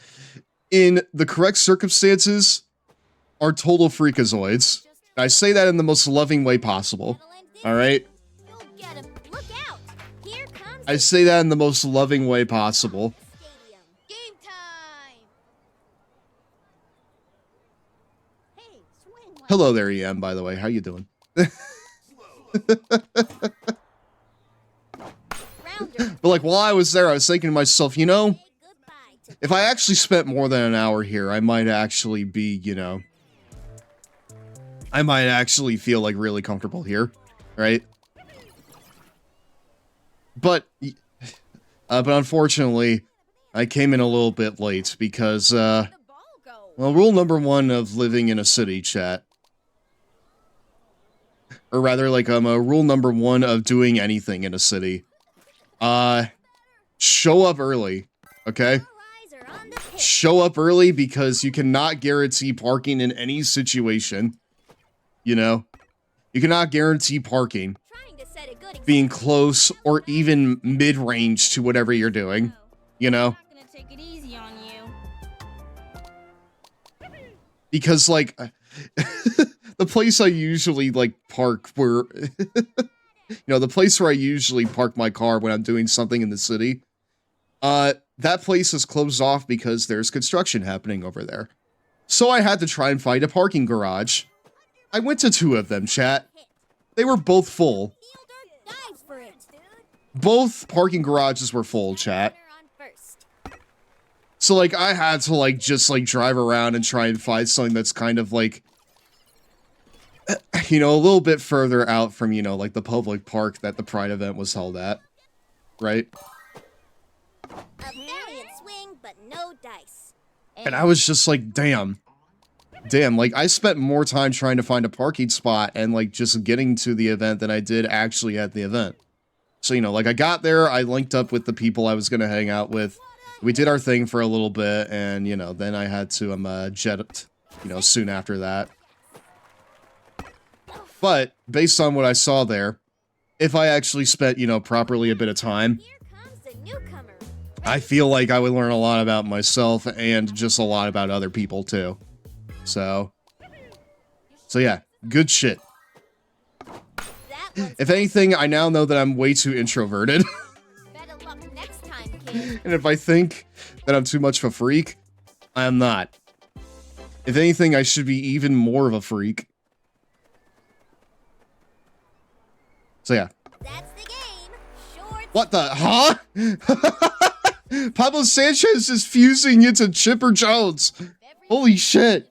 in the correct circumstances, are total freakazoids. And I say that in the most loving way possible. Alright? I say that in the most loving way possible. Game time. Hey, swing Hello there, EM, by the way. How you doing? But like, while I was there, I was thinking to myself, you know, if I actually spent more than an hour here, I might actually be, you know, I might actually feel like really comfortable here, right? But unfortunately, I came in a little bit late because, well, rule number 1 of living in a city, chat. Or rather, like, rule number 1 of doing anything in a city. Show up early, okay? Show up early because you cannot guarantee parking in any situation. You know? You cannot guarantee parking. Being close or even mid-range to whatever you're doing. You know? Because, like, the place I usually, like, park where... you know, the place where I usually park my car when I'm doing something in the city, that place is closed off because there's construction happening over there. So I had to try and find a parking garage. I went to 2 of them, chat. They were both full. Both parking garages were full, chat. So, like, I had to, like, just, like, drive around and try and find something that's kind of, like, you know, a little bit further out from, you know, like, the public park that the Pride event was held at. Right? A valiant swing, but no dice. And I was just like, damn. Damn, like, I spent more time trying to find a parking spot and, like, just getting to the event than I did actually at the event. So, you know, like, I got there, I linked up with the people I was gonna hang out with. We did our thing for a little bit, and, you know, then I had to, jet, you know, soon after that. But, based on what I saw there, if I actually spent, you know, properly a bit of time, I feel like I would learn a lot about myself and just a lot about other people, too. So yeah, good shit. If anything, I now know that I'm way too introverted. And if I think that I'm too much of a freak, I am not. If anything, I should be even more of a freak. So yeah. That's the game. What the? Huh? Pablo Sanchez is fusing into Chipper Jones. Holy shit.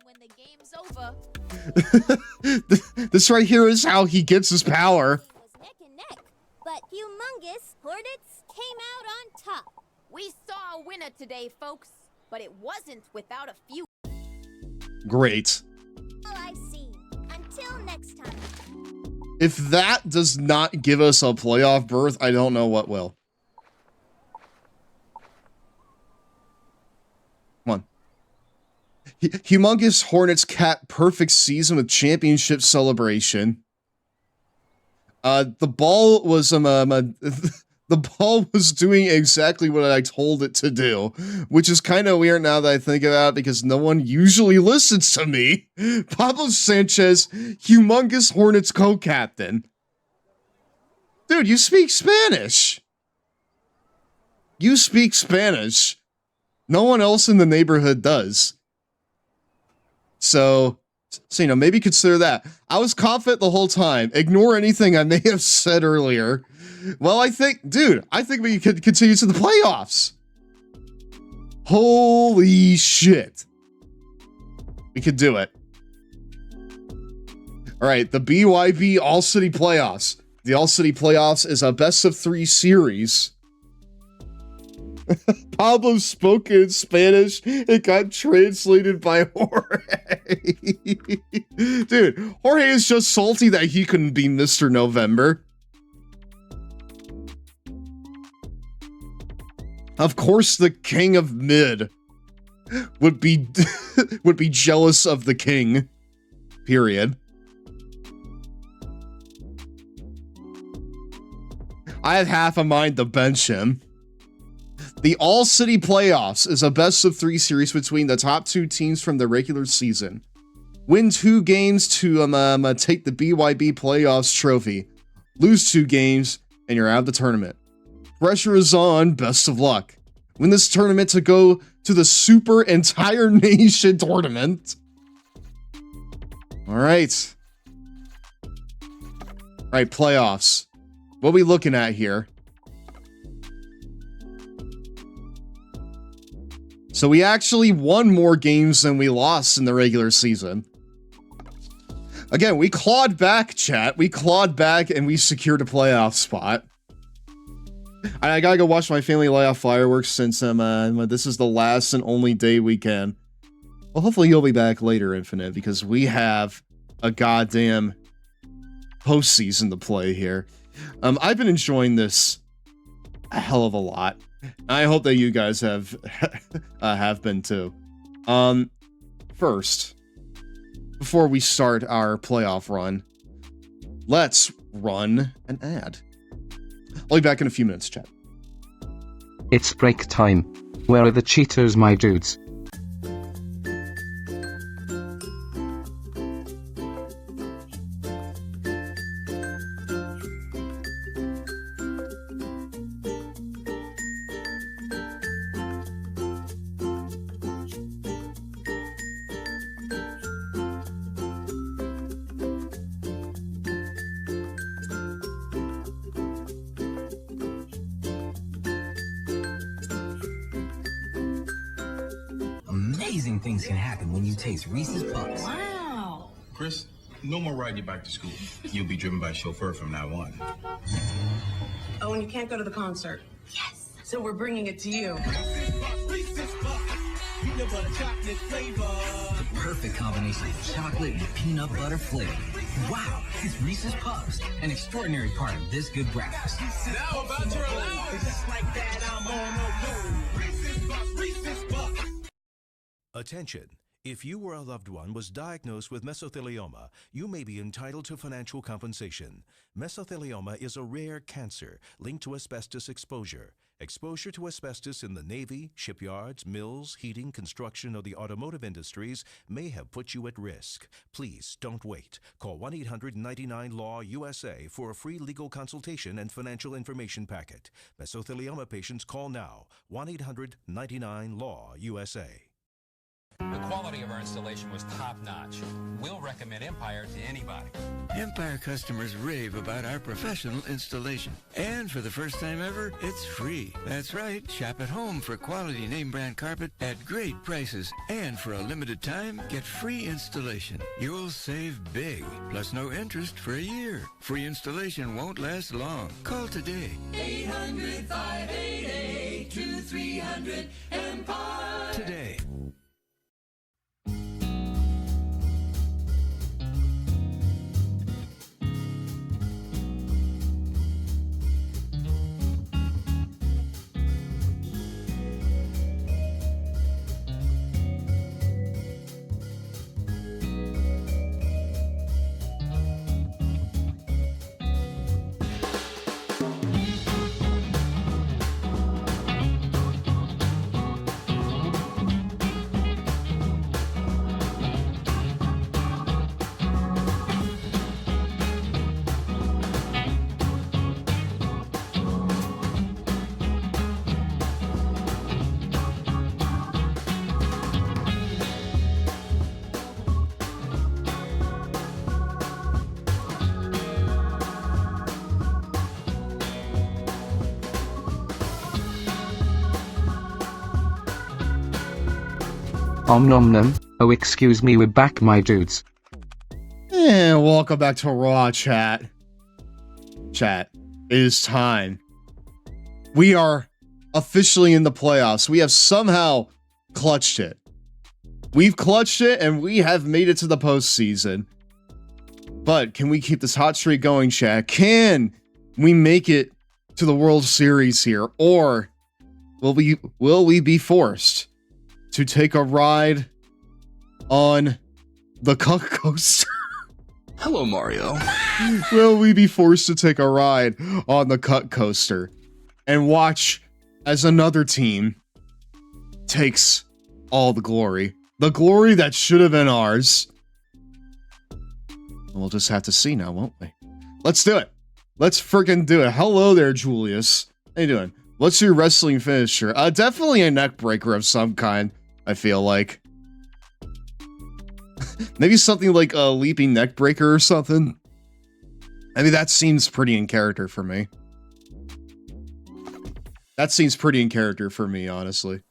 This right here is how he gets his power. Neck and neck, but Humongous Hornets came out on top. We saw a winner today, folks, but it wasn't without a few. Great. All I see. Until next time. If that does not give us a playoff berth, I don't know what will. Come on. Humongous Hornets cap perfect season with championship celebration. The ball was the ball was doing exactly what I told it to do, which is kind of weird now that I think about it because no one usually listens to me. Pablo Sanchez, Humongous Hornets co-captain. Dude, you speak Spanish. You speak Spanish. No one else in the neighborhood does. So, you know, maybe consider that. I was confident the whole time. Ignore anything I may have said earlier. Well, I think we could continue to the playoffs. Holy shit. We could do it. All right, the BYB All-City Playoffs. The All-City Playoffs is a best-of-3 series. Pablo spoke in Spanish. It got translated by Jorge. Dude, Jorge is just salty that he couldn't be Mr. November. Of course, the king of mid would be would be jealous of the king. Period. I have half a mind to bench him. The All-City Playoffs is a best-of-3 series between the top 2 teams from the regular season. Win 2 games to take the BYB Playoffs trophy. Lose 2 games, and you're out of the tournament. Pressure is on, best of luck. Win this tournament to go to the Super Entire Nation Tournament. All right. All right, playoffs. What are we looking at here? So we actually won more games than we lost in the regular season. Again, we clawed back, chat. We clawed back and we secured a playoff spot. I gotta go watch my family light off fireworks since this is the last and only day we can. Well, hopefully you'll be back later, Infinite, because we have a goddamn postseason to play here. I've been enjoying this a hell of a lot. I hope that you guys have been too. First, before we start our playoff run, let's run an ad. I'll be back in a few minutes, chat. It's break time. Where are the Cheetos, my dudes? Amazing things can happen when you taste Reese's Puffs. Wow. Chris, no more riding you back to school. You'll be driven by a chauffeur from now on. Oh, and you can't go to the concert. Yes. So we're bringing it to you. The perfect combination of chocolate and peanut butter flavor. Wow, it's Reese's Puffs, an extraordinary part of this good breakfast. Now about your life. Just like that, I'm on a roll. Reese's Puffs. Attention. If you or a loved one was diagnosed with mesothelioma, you may be entitled to financial compensation. Mesothelioma is a rare cancer linked to asbestos exposure. Exposure to asbestos in the Navy, shipyards, mills, heating, construction, or the automotive industries may have put you at risk. Please don't wait. Call 1-800-99-LAW-USA for a free legal consultation and financial information packet. Mesothelioma patients call now. 1-800-99-LAW-USA. The quality of our installation was top-notch. We'll recommend Empire to anybody. Empire customers rave about our professional installation. And for the first time ever, it's free. That's right. Shop at home for quality name brand carpet at great prices. And for a limited time, get free installation. You'll save big. Plus no interest for a year. Free installation won't last long. Call today. 800-588-2300 Empire. Today. Om nom nom. Oh, excuse me, we're back, my dudes. And welcome back to Raw, chat. Chat, it is time. We are officially in the playoffs. We have somehow clutched it. We've clutched it, and we have made it to the postseason. But can we keep this hot streak going, chat? Can we make it to the World Series here? Or will we be forced to take a ride on the Cuck Coaster? Hello, Mario. Will we be forced to take a ride on the Cuck Coaster and watch as another team takes all the glory? The glory that should have been ours. We'll just have to see now, won't we? Let's do it. Let's freaking do it. Hello there, Julius. How you doing? What's your wrestling finisher? Definitely a neck breaker of some kind, I feel like. Maybe something like a leaping neck breaker or something. I mean, that seems pretty in character for me. That seems pretty in character for me, honestly.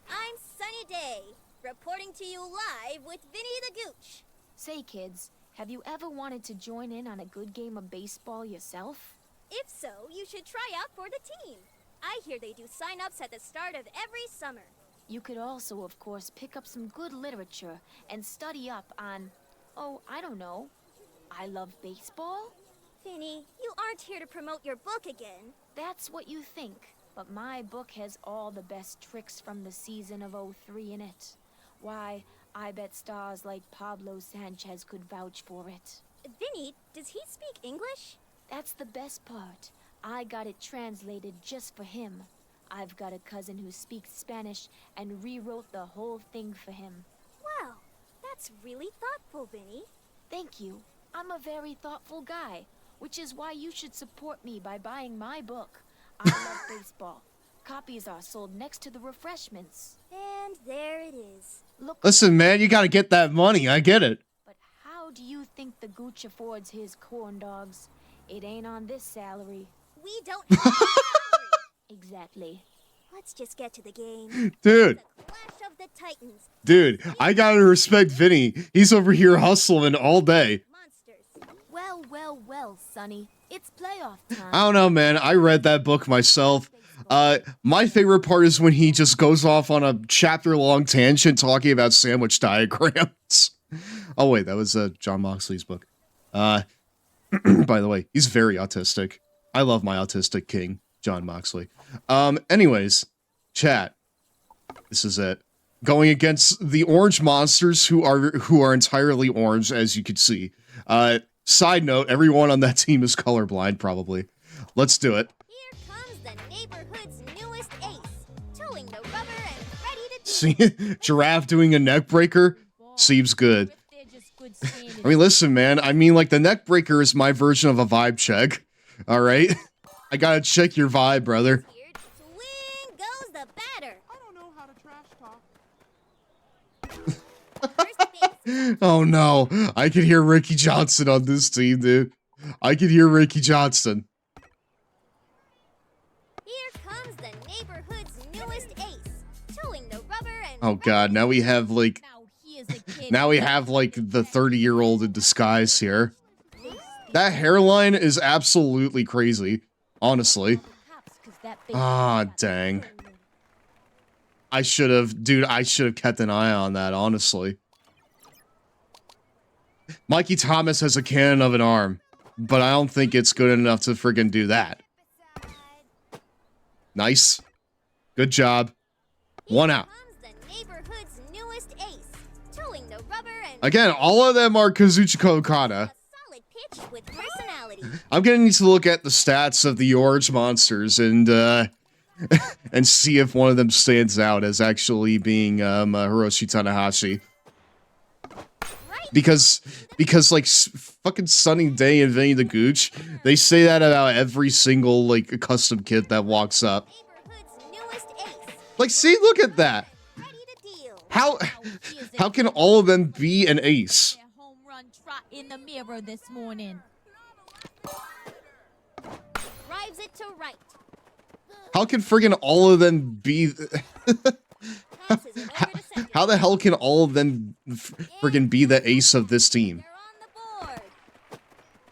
I'm Sunny Day, reporting to you live with Vinny the Gooch. Say, kids, have you ever wanted to join in on a good game of baseball yourself? If so, you should try out for the team. I hear they do sign-ups at the start of every summer. You could also, of course, pick up some good literature and study up on, oh, I don't know, I love baseball? Vinny, you aren't here to promote your book again. That's what you think, but my book has all the best tricks from the season of '03 in it. Why, I bet stars like Pablo Sanchez could vouch for it. Vinny, does he speak English? That's the best part. I got it translated just for him. I've got a cousin who speaks Spanish and rewrote the whole thing for him. Wow, that's really thoughtful, Vinny. Thank you. I'm a very thoughtful guy, which is why you should support me by buying my book, I Love Baseball. Copies are sold next to the refreshments. And there it is. Look, Listen, man, you gotta get that money. I get it. but how do you think the Gooch affords his corn dogs? It ain't on this salary. We don't have Exactly. Let's just get to the game. Dude. The Clash of the Titans. Dude, I gotta respect Vinny. He's over here hustling all day. Well, well, well, Sonny. It's playoff time. I don't know, man. I read that book myself. My favorite part is when he just goes off on a chapter-long tangent talking about sandwich diagrams. Oh, wait, that was John Moxley's book. By the way, he's very autistic. I love my autistic king, John Moxley. Anyways, chat. This is it. Going against the orange monsters who are entirely orange, as you can see. Side note, everyone on that team is colorblind, probably. Let's do it. Here comes the neighborhood's newest ace, towing the rubber and ready to See, Giraffe doing a neck breaker seems good. I mean, listen, man. I mean, like, the neck breaker is my version of a vibe check. All right? I gotta check your vibe, brother. Swing goes the batter. I don't know how to trash talk. Oh, no. I can hear Ricky Johnson on this team, dude. I can hear Ricky Johnson. Here comes the neighborhood's newest ace, towing the rubber and Oh, God. Now we have, like... Now we have, like, the 30-year-old in disguise here. That hairline is absolutely crazy. Honestly. Ah, dang. I should have kept an eye on that, honestly. Mikey Thomas has a cannon of an arm, but I don't think it's good enough to friggin' do that. Nice. Good job. One out. neighborhood's newest ace, towing the rubber and Again, all of them are Kazuchika Okada. solid pitch with personality. I'm gonna need to look at the stats of the orange monsters and and see if one of them stands out as actually being Hiroshi Tanahashi. Because like fucking Sunny Day and Vinny the Gooch, they say that about every single like custom kit that walks up. Like, see, look at that. How can all of them be an ace? Home run trot in the mirror this morning. Drives it to right. How can friggin' all of them be... How the hell can all of them friggin' be the ace of this team?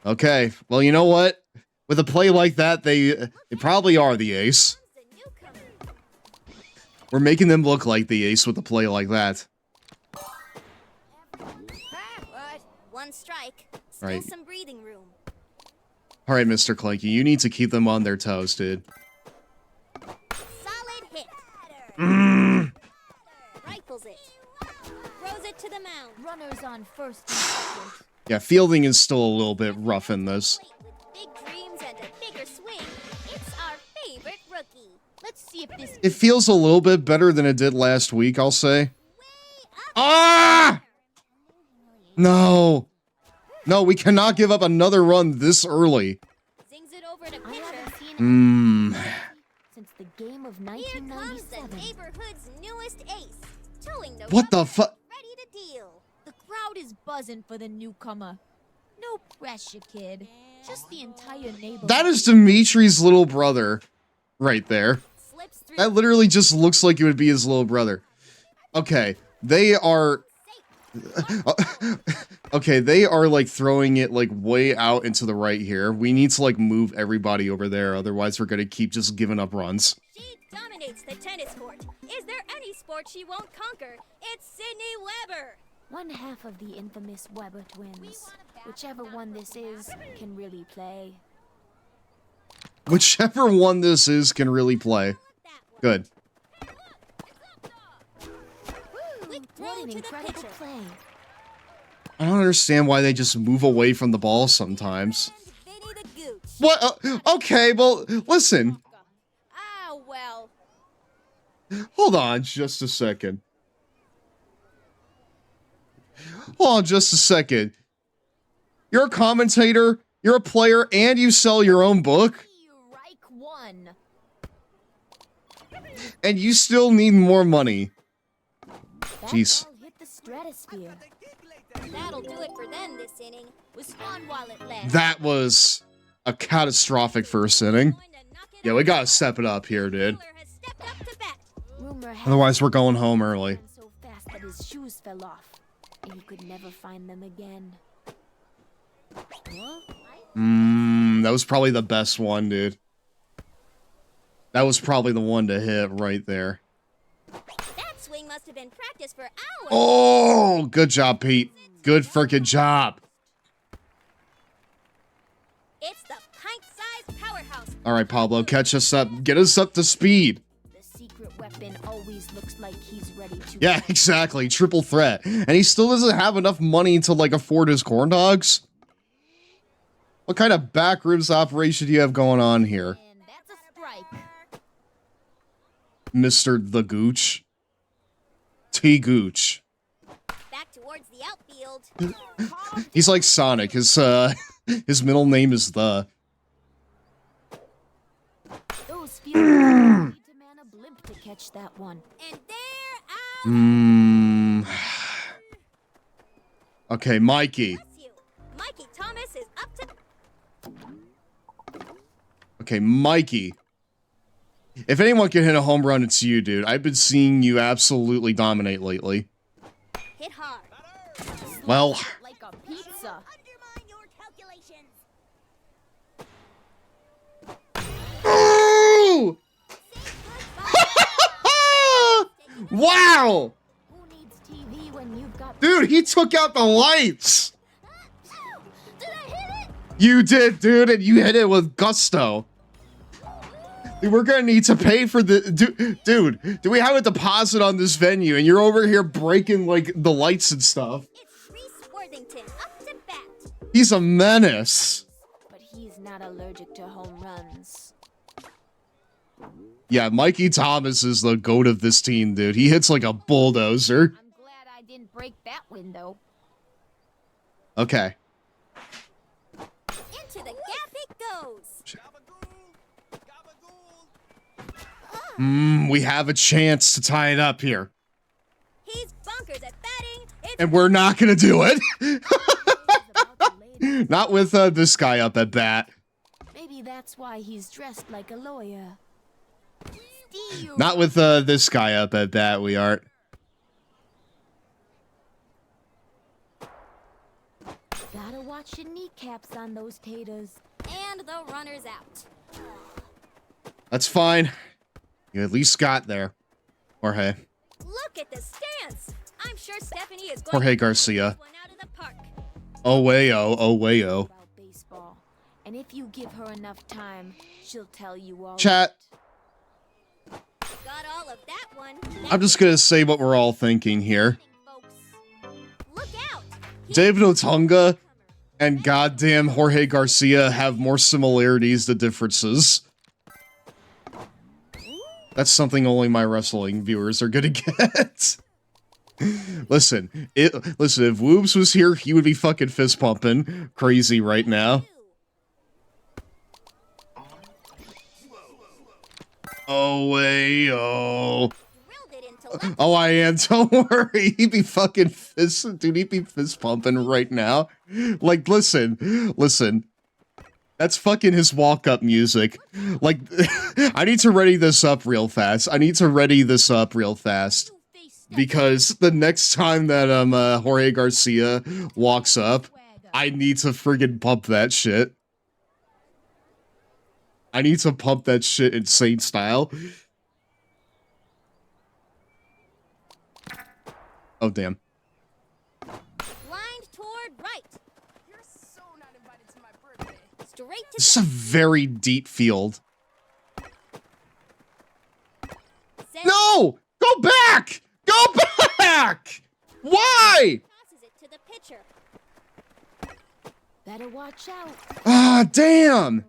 Okay, well, you know what? With a play like that, they probably are the ace. We're making them look like the ace with a play like that. One strike. All right. Still some breathing room. All right, Mr. Clanky, you need to keep them on their toes, dude. Solid hit. Rifles it. Throws it to the mound. Runners on first and second. Yeah, fielding is still a little bit rough in this. Big dreams and a bigger swing. It's our favorite rookie. Let's see if this It feels a little bit better than it did last week, I'll say. Ah! No. No, we cannot give up another run this early. Zings it over to pitcher. Mmm. Since the game of Here comes the 1997. neighborhood's newest ace, What the fuck? Ready to deal. The crowd is buzzing for the newcomer. No pressure, kid. Just the entire neighborhood. That is Dimitri's little brother right there. That literally just looks like it would be his little brother. Okay, they are... Okay, they are like throwing it like way out into the right here. We need to like move everybody over there, otherwise we're gonna keep just giving up runs. She dominates the tennis court. Is there any sport she won't conquer? It's Sydney Weber. One half of the infamous Weber twins. Whichever one this is can really play. Whichever one this is can really play. Good. What an incredible play. I don't understand why they just move away from the ball sometimes. What? Okay, well, listen. Ah, well. Hold on just a second. Hold on just a second. You're a commentator, you're a player, and you sell your own book? And you still need more money. Jeez. Hit the stratosphere. That'll do it for them this inning. Was fun while it lasted. That was a catastrophic first inning. Yeah, we gotta step it up here, dude. Otherwise, we're going home early. So fast that his shoes fell off, and he could never find them again. That was probably the best one, dude. That was probably the one to hit right there. That swing must have been practiced for hours. Oh, good job, Pete. Good freaking job. It's the pint-sized powerhouse. All right, Pablo, catch us up. Get us up to speed. The secret weapon always looks like he's ready to. Yeah, exactly. Triple threat. And he still doesn't have enough money to, like, afford his corn dogs? What kind of backrooms operation do you have going on here? And that's a strike. Mr. The Gooch. T. Gooch. Back towards the outfield. He's like Sonic. His middle name is The. Those feelings need to man a blimp to catch that one. And they're out. Okay, Mikey. Mikey Thomas is up to. Okay, Mikey. If anyone can hit a home run, it's you, dude. I've been seeing you absolutely dominate lately. Hit hard. Well. Like a pizza. Undermine your calculations. Ooh! Wow! Who needs TV when you've got... Dude, he took out the lights! Did I hit it? You did, dude, and you hit it with gusto. Dude, we're gonna need to pay for the... Dude, do we have a deposit on this venue, and you're over here breaking, like, the lights and stuff? It's Reese Worthington up to bat. He's a menace. But he's not allergic to home runs. Yeah, Mikey Thomas is the GOAT of this team, dude. He hits like a bulldozer. I'm glad I didn't break that window. Okay. Into the gap it goes. We have a chance to tie it up here. He's bonkers at batting. And we're not gonna do it. Not with this guy up at bat. Maybe that's why he's dressed like a lawyer. Not with this guy up at bat, we aren't. Gotta watch your kneecaps on those taters. And the runner's out. That's fine. You at least got there. Jorge. Look at the stance. I'm sure Stephanie is going Jorge to Garcia. one out of the park. Oh, wayo. Oh, wayo. About baseball. And if you give her enough time, she'll tell you all. Chat. Got all of that one. I'm just gonna say what we're all thinking here. Look out. David Otunga and goddamn Jorge Garcia have more similarities than differences. That's something only my wrestling viewers are gonna get. Listen, if Woobs was here, he would be fucking fist pumping crazy right now. Oh, way, oh. Drilled it into Oh, I am. Don't worry. He'd be fucking dude, he'd be fist pumping right now. Like, listen. That's fucking his walk-up music. Like, I need to ready this up real fast. Because the next time that, Jorge Garcia walks up, I need to friggin' pump that shit. I need to pump that shit insane style. Oh, damn. Blind toward right. You're so not invited to my birthday. Straight to This is a very deep field. No! Go back! Go back! Why? Tosses it to the pitcher. Better watch out. Ah, damn!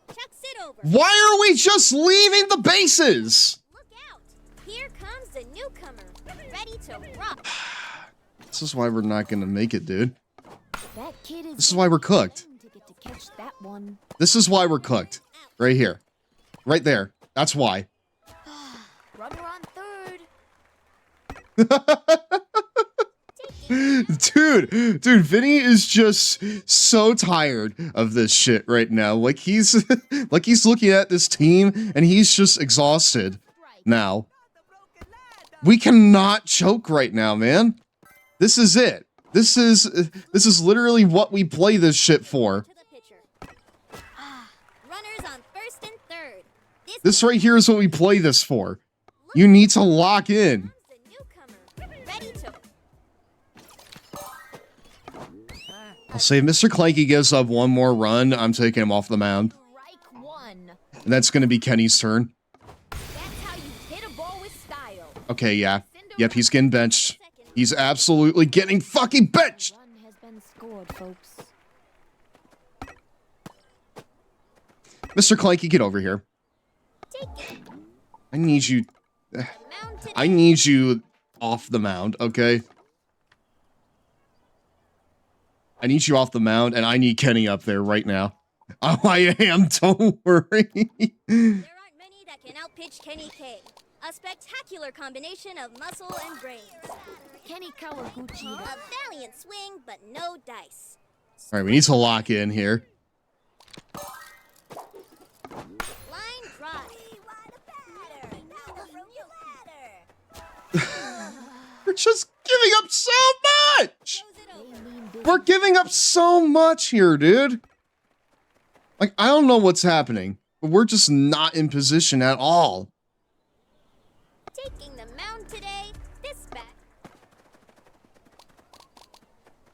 Chucks it over. Why are we just leaving the bases? Look out. Here comes the newcomer. Ready to rock. This is why we're not gonna make it, dude. That kid is This is why we're cooked. to get to catch that one. This is why we're cooked. Right here. Right there. That's why. Runner on third. Dude, Vinny is just so tired of this shit right now. Like he's looking at this team and he's just exhausted now. We cannot choke right now, man. This is it. This is literally what we play this shit for. Runners on first and third. This right here is what we play this for. You need to lock in. Ready to I'll say if Mr. Clanky gives up one more run, I'm taking him off the mound. And that's going to be Kenny's turn. Okay, yeah. Yep, he's getting benched. He's absolutely getting fucking benched! Has been scored, folks. Mr. Clanky, get over here. I need you off the mound, okay? I need you off the mound, and I need Kenny up there right now. Oh, I am, don't worry. There aren't many that can outpitch Kenny K. A spectacular combination of muscle and brains. Kenny Kawaguchi. A valiant swing, but no dice. Alright, we need to lock in here. Line drive. We're just giving up so much! We're giving up so much here, dude. Like, I don't know what's happening, but we're just not in position at all. Taking the mound today, this bat.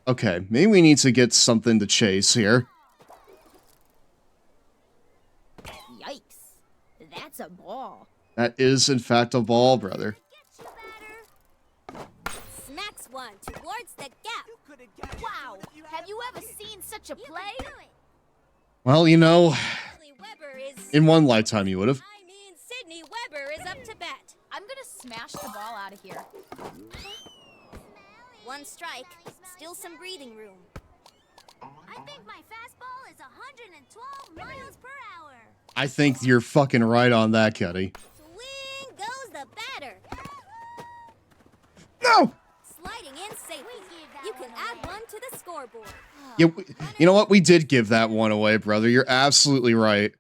Okay, maybe we need to get something to chase here. Yikes. That's a ball. That is, in fact, a ball, brother. Smacks one towards the gap. Wow. Have you ever seen such a play? Well, you know, in one lifetime you would have. I mean, Sydney Weber is up to bat. I'm gonna smash the ball out of here. One strike, still some breathing room. I think my fastball is 112 miles per hour. I think you're fucking right on that, Kenny. Swing goes the batter. No! Sliding in safely. You can add one to the scoreboard. Yeah, you know what? We did give that one away, brother. You're absolutely right.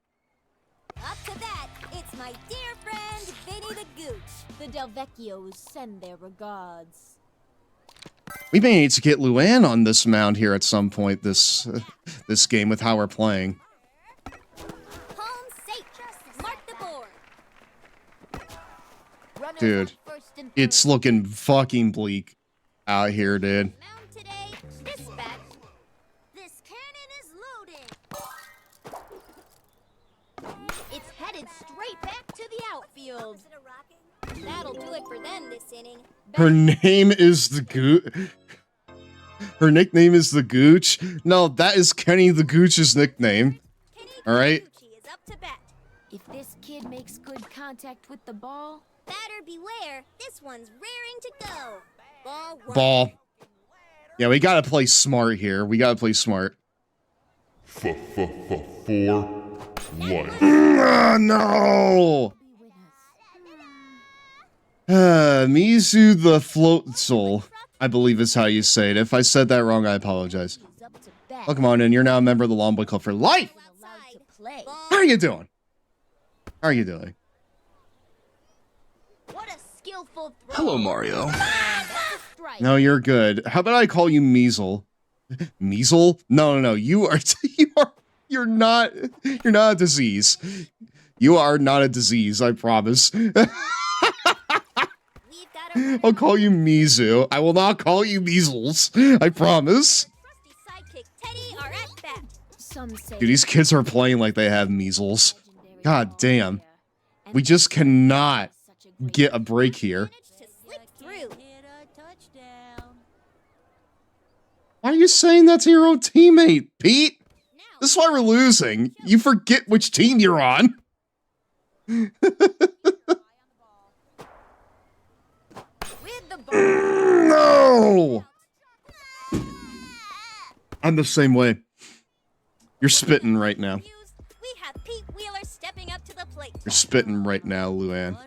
Up to that, it's my dear friend, Vinny the Gooch. The Del Vecchios send their regards. We may need to get Luann on this mound here at some point this game with how we're playing. Home safe. Mark the board. Dude, it's looking fucking bleak out here, dude. Mound today, this bat. This cannon is loading. It's headed straight back to the outfield. That'll do it for them this inning. Her name is the Gooch. Her nickname is the Gooch. No, that is Kenny the Gooch's nickname. All right. Is up to bat. If this kid makes good contact with the ball, Batter beware. This one's raring to go. Ball one. Ball. Yeah, we gotta play smart here. We gotta play smart. For life. No! Mizu the Float Soul, I believe is how you say it. If I said that wrong, I apologize. Welcome on in. You're now a member of the Long Boy Club for life. How are you doing? How are you doing? What a skillful throw. Hello, Mario. No, you're good. How about I call you Measle? Measle? No. You're not a disease. You are not a disease, I promise. I'll call you Mizu. I will not call you Measles. I promise. Dude, these kids are playing like they have measles. God damn. We just cannot get a break here. Why are you saying that to your own teammate, Pete? This is why we're losing. You forget which team you're on. No! I'm the same way. You're spitting right now. You're spitting right now, Luann.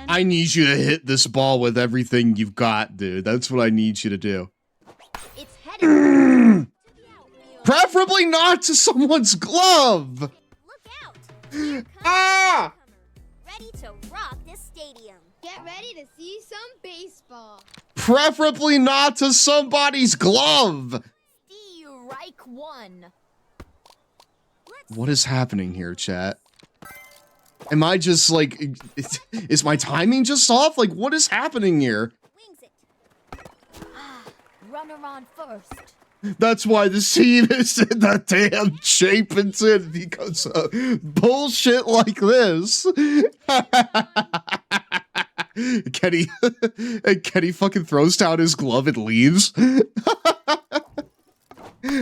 I need you to hit this ball with everything you've got, dude. That's what I need you to do. Preferably not to someone's glove. Ah! Ready to rock this stadium. Get ready to see some baseball. Preferably not to somebody's glove. Strike one. What is happening here, chat? Am I just like, is my timing just off? Like, what is happening here? Runner on first. That's why the team is in the damn shape it's in, because of bullshit like this. Kenny fucking throws down his glove and leaves.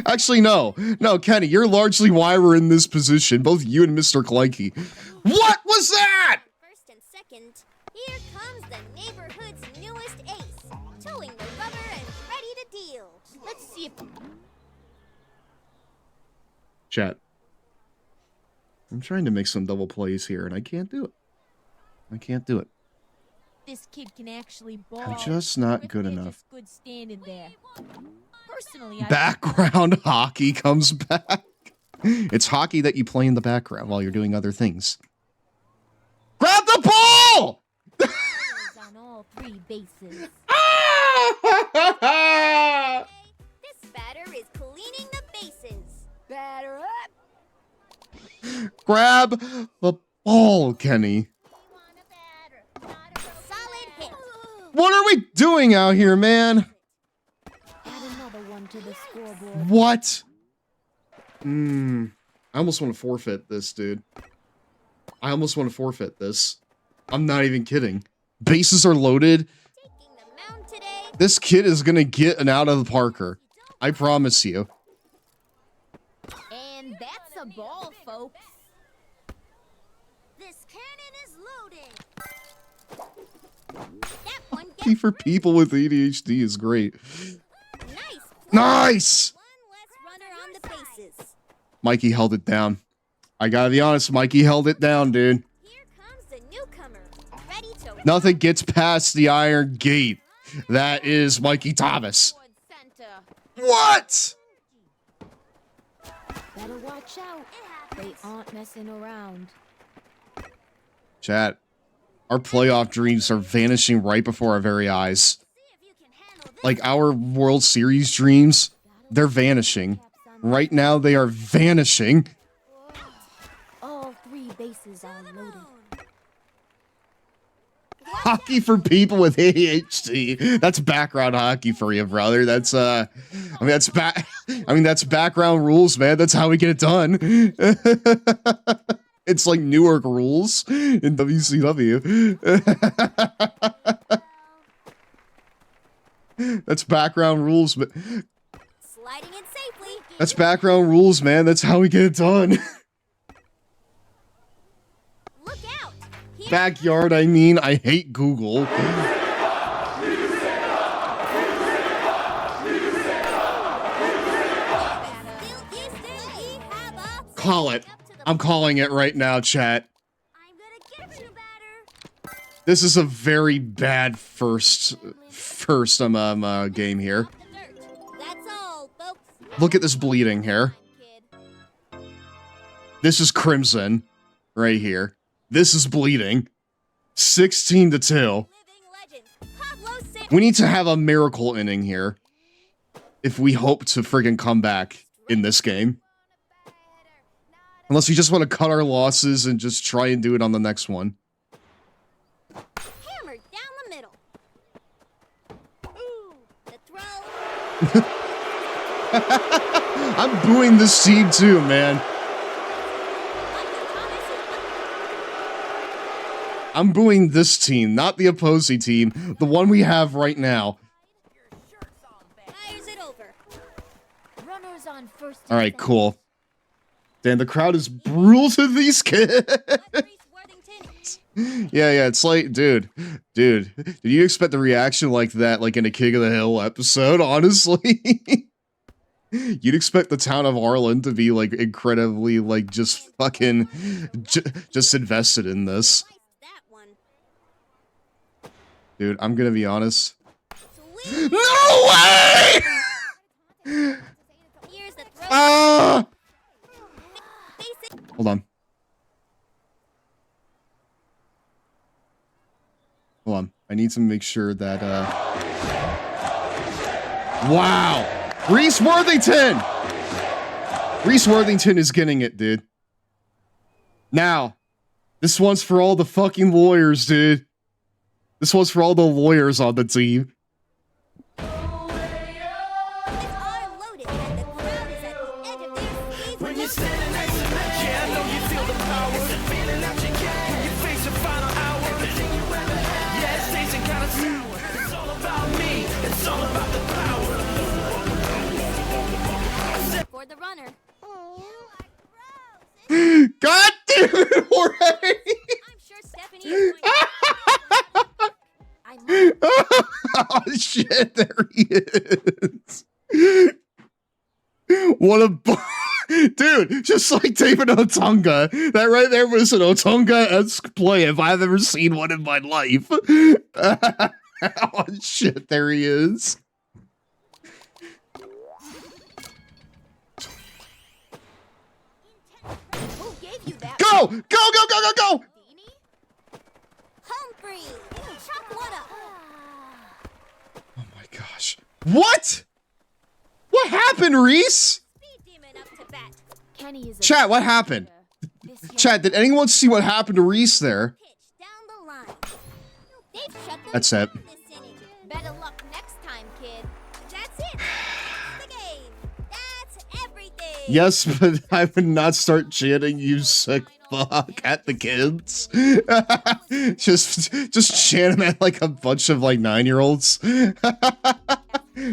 Actually, no, Kenny, you're largely why we're in this position. Both you and Mr. Clanky. What was that? First and second, here comes the neighborhood's newest ace, towing the rubber and ready to deal. Let's see if... Chat. I'm trying to make some double plays here, and I can't do it. This kid can actually ball. I'm just not good enough. Good standing there. Personally, Background hockey comes back. It's hockey that you play in the background while you're doing other things. Grab the ball! On all three bases. This batter is cleaning the bases. Batter up. Grab the ball, Kenny. Solid hit. What are we doing out here, man? To the scoreboard. What? I almost want to forfeit this, dude. I'm not even kidding. Bases are loaded. This kid is gonna get an out of the parker. I promise you. And that's a ball, folks. This cannon is loading. That one gets For people with ADHD is great. Nice! one less runner on the bases. Mikey held it down. I gotta be honest, Mikey held it down, dude. Here comes the newcomer, ready to... Nothing gets past the iron gate. That is Mikey Thomas. What? Better watch out. They aren't messing around. Chat, our playoff dreams are vanishing right before our very eyes. Like, our World Series dreams, they're vanishing. Right now, they are vanishing. All three bases are loaded. Hockey for people with ADHD. That's background hockey for you, brother. That's that's background rules, man. That's how we get it done. It's like Newark rules in WCW. That's background rules, but Sliding in safely. that's background rules, man. That's how we get it done. Look out. Backyard, I mean, I hate Google. Call it. I'm calling it right now, chat. This is a very bad first game here. That's all, folks. Look at this bleeding here. This is crimson right here. This is bleeding. 16-2. We need to have a miracle inning here if we hope to friggin' come back in this game. Unless we just want to cut our losses and just try and do it on the next one. Hammered down the middle. Ooh, the throw. I'm booing this team too, man. I'm booing this team, not the opposing team. The one we have right now. Fires it over. Runners on first. Alright, cool. Damn, the crowd is brutal to these kids. Yeah, it's like, dude, did you expect the reaction like that, like in a King of the Hill episode, honestly? You'd expect the town of Arlen to be, like, incredibly, like, just fucking, just invested in this. Dude, I'm gonna be honest. No way! Ah! Hold on. Hold on. I need to make sure that, wow! Reese Worthington! Reese Worthington is getting it, dude. Now, this one's for all the fucking lawyers, dude. This one's for all the lawyers on the team. When you're standing next to me, yeah, I know you feel the power. It's the feeling that you get. You face your final hour. Everything you ever had, yeah, it's tasting kind of sour. It's all about me. It's all about the power. For the runner. God damn it, Jorge! I'm sure Stephanie is Oh shit, there he is. What a dude, just like David Otunga. That right there was an Otunga-esque play if I've ever seen one in my life. Oh shit, there he is. Who gave you that? Go! Go, go, go, go, go! Home free. Chop one up. Oh my gosh. What? What happened, Reese? Kenny is a Chat, what happened? Chat, did anyone see what happened to Reese there? That's it. Better luck next time, kid. That's it. The game. That's everything. Yes, but I would not start chanting "you sick fuck" at the kids. just chant them at like a bunch of like 9-year-olds.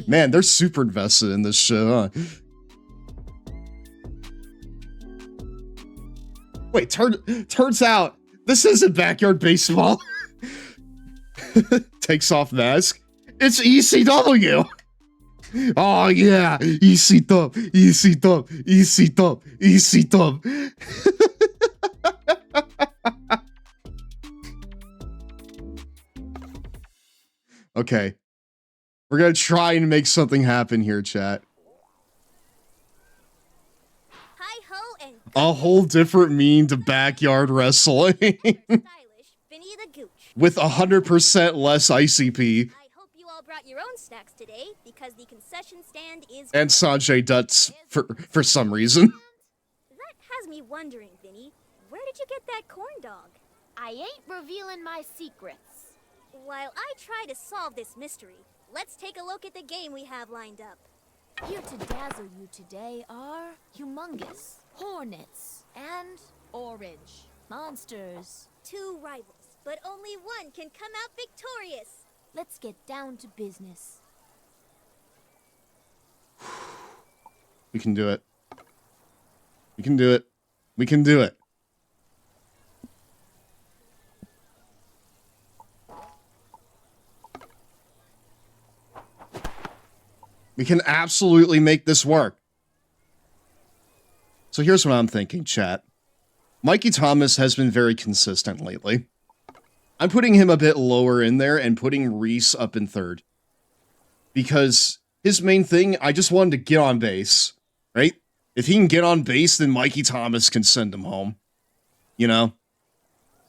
Man, they're super invested in this shit, huh? Wait, turns out this isn't backyard baseball. Takes off mask. It's ECW. Oh yeah, ECW, ECW, ECW, ECW. Okay, we're gonna try and make something happen here, chat. Hi-ho and A whole different meaning to backyard wrestling. With 100% less ICP. I hope you all brought your own snacks today because the concession stand is. And Sanjay Dutts for some reason. That has me wondering, Vinny. Where did you get that corn dog? I ain't revealing my secrets. While I try to solve this mystery, let's take a look at the game we have lined up. Here to dazzle you today are humongous, hornets, and orange monsters. 2 rivals, but only one can come out victorious. Let's get down to business. We can do it. We can do it. We can do it. We can absolutely make this work. So here's what I'm thinking, chat. Mikey Thomas has been very consistent lately. I'm putting him a bit lower in there and putting Reese up in third. Because his main thing, I just wanted to get on base, right? If he can get on base, then Mikey Thomas can send him home. You know?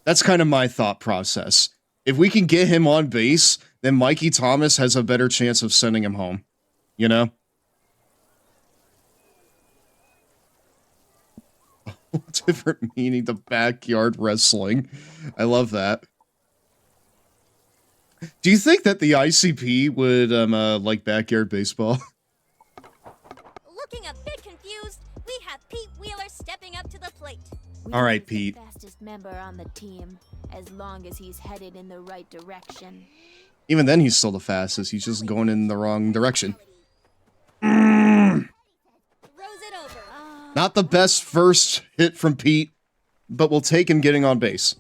That's kind of my thought process. If we can get him on base, then Mikey Thomas has a better chance of sending him home. You know? Different meaning to backyard wrestling. I love that. Do you think that the ICP would like backyard baseball? Looking a bit confused, we have Pete Wheeler stepping up to the plate. All right, Pete. Fastest member on the team, as long as he's headed in the right direction. Even then, he's still the fastest. He's just going in the wrong direction. Not the best first hit from Pete, but we'll take him getting on base.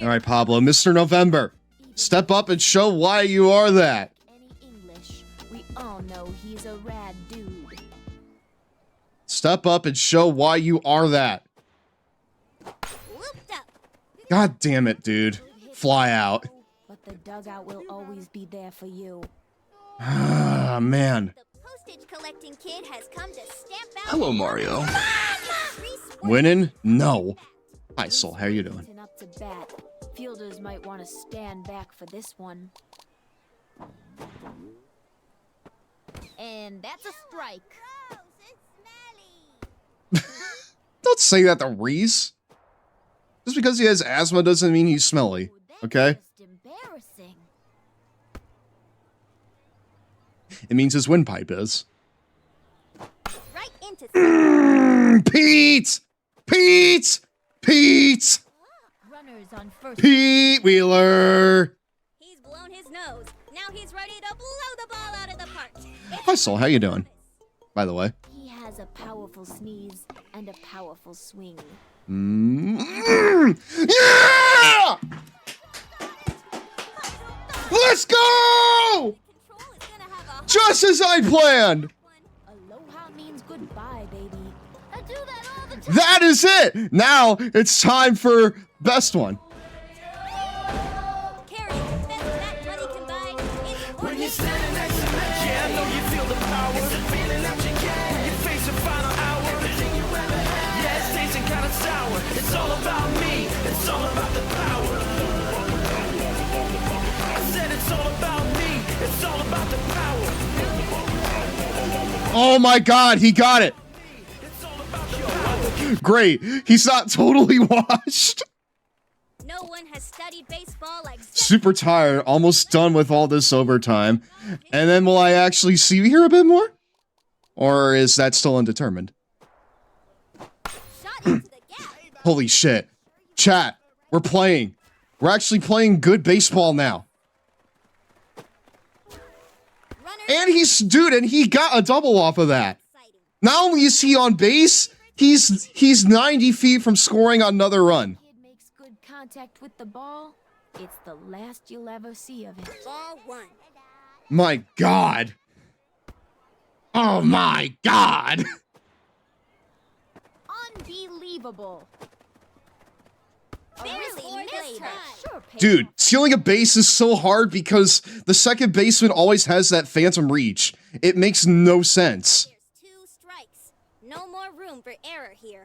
All right, Pablo, Mr. November, step up and show why you are that. We all know he's a rad dude. Step up and show why you are that. God damn it, dude. Fly out. But the dugout will always be there for you. Ah, man. Postage collecting kid has come to stamp out. Hello, Mario. Winning? No. Hi, Soul. How you doing? Up to bat. Fielders might want to stand back for this one. And that's a strike. Don't say that to Reese. Just because he has asthma doesn't mean he's smelly. Okay? Embarrassing. It means his windpipe is. Right into Pete! Pete! Pete! Runners on first. Pete Wheeler! He's blown his nose. Now he's ready to blow the ball out of the park. Hi, Soul. How you doing? By the way. He has a powerful sneeze and a powerful swing. Yeah! Let's go! Just as I planned! Aloha means goodbye, baby. I do that all the time. That is it! Now it's time for best one. When you're standing next to me, yeah, I know you feel the power. It's a feeling that you get. You face your final hour. Everything you ever had. Yeah, it's tasting kind of sour. It's all about me. It's all about the power. I said it's all about me. It's all about the power. Oh my god, he got it! Great, he's not totally washed. No one has studied baseball like Super tired, almost done with all this overtime. And then will I actually see you here a bit more? Or is that still undetermined? Holy shit. Chat, we're playing. We're actually playing good baseball now. And he got a double off of that. Not only is he on base, he's 90 feet from scoring another run. Makes good contact with the ball. It's the last you'll ever see of it. Ball one. My god. Oh my god. Unbelievable. Barely missed her. Dude, stealing a base is so hard because the second baseman always has that phantom reach. It makes no sense. Here's 2 strikes. No more room for error here.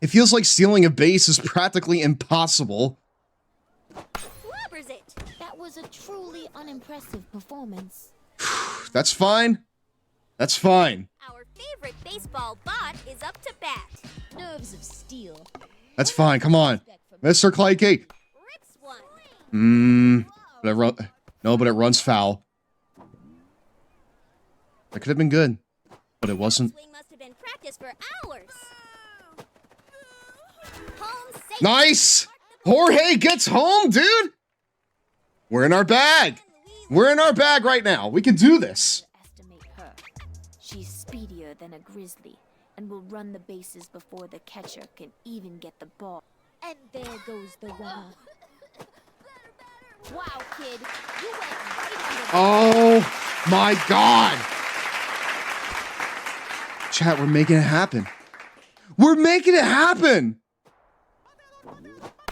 It feels like stealing a base is practically impossible. Slobbers it. That was a truly unimpressive performance. That's fine. That's fine. Our favorite baseball bot is up to bat. Nerves of steel. That's fine. Come on. Mr. Clayke. Rips one. But it runs foul. That could have been good, but it wasn't. Swing must have been practiced for hours. Home safe. Nice! Jorge gets home, dude! We're in our bag. We're in our bag right now. We can do this. Estimate her. She's speedier than a grizzly and will run the bases before the catcher can even get the ball. And there goes the runner. Wow, kid. You went right under Oh my god! Chat, we're making it happen. We're making it happen!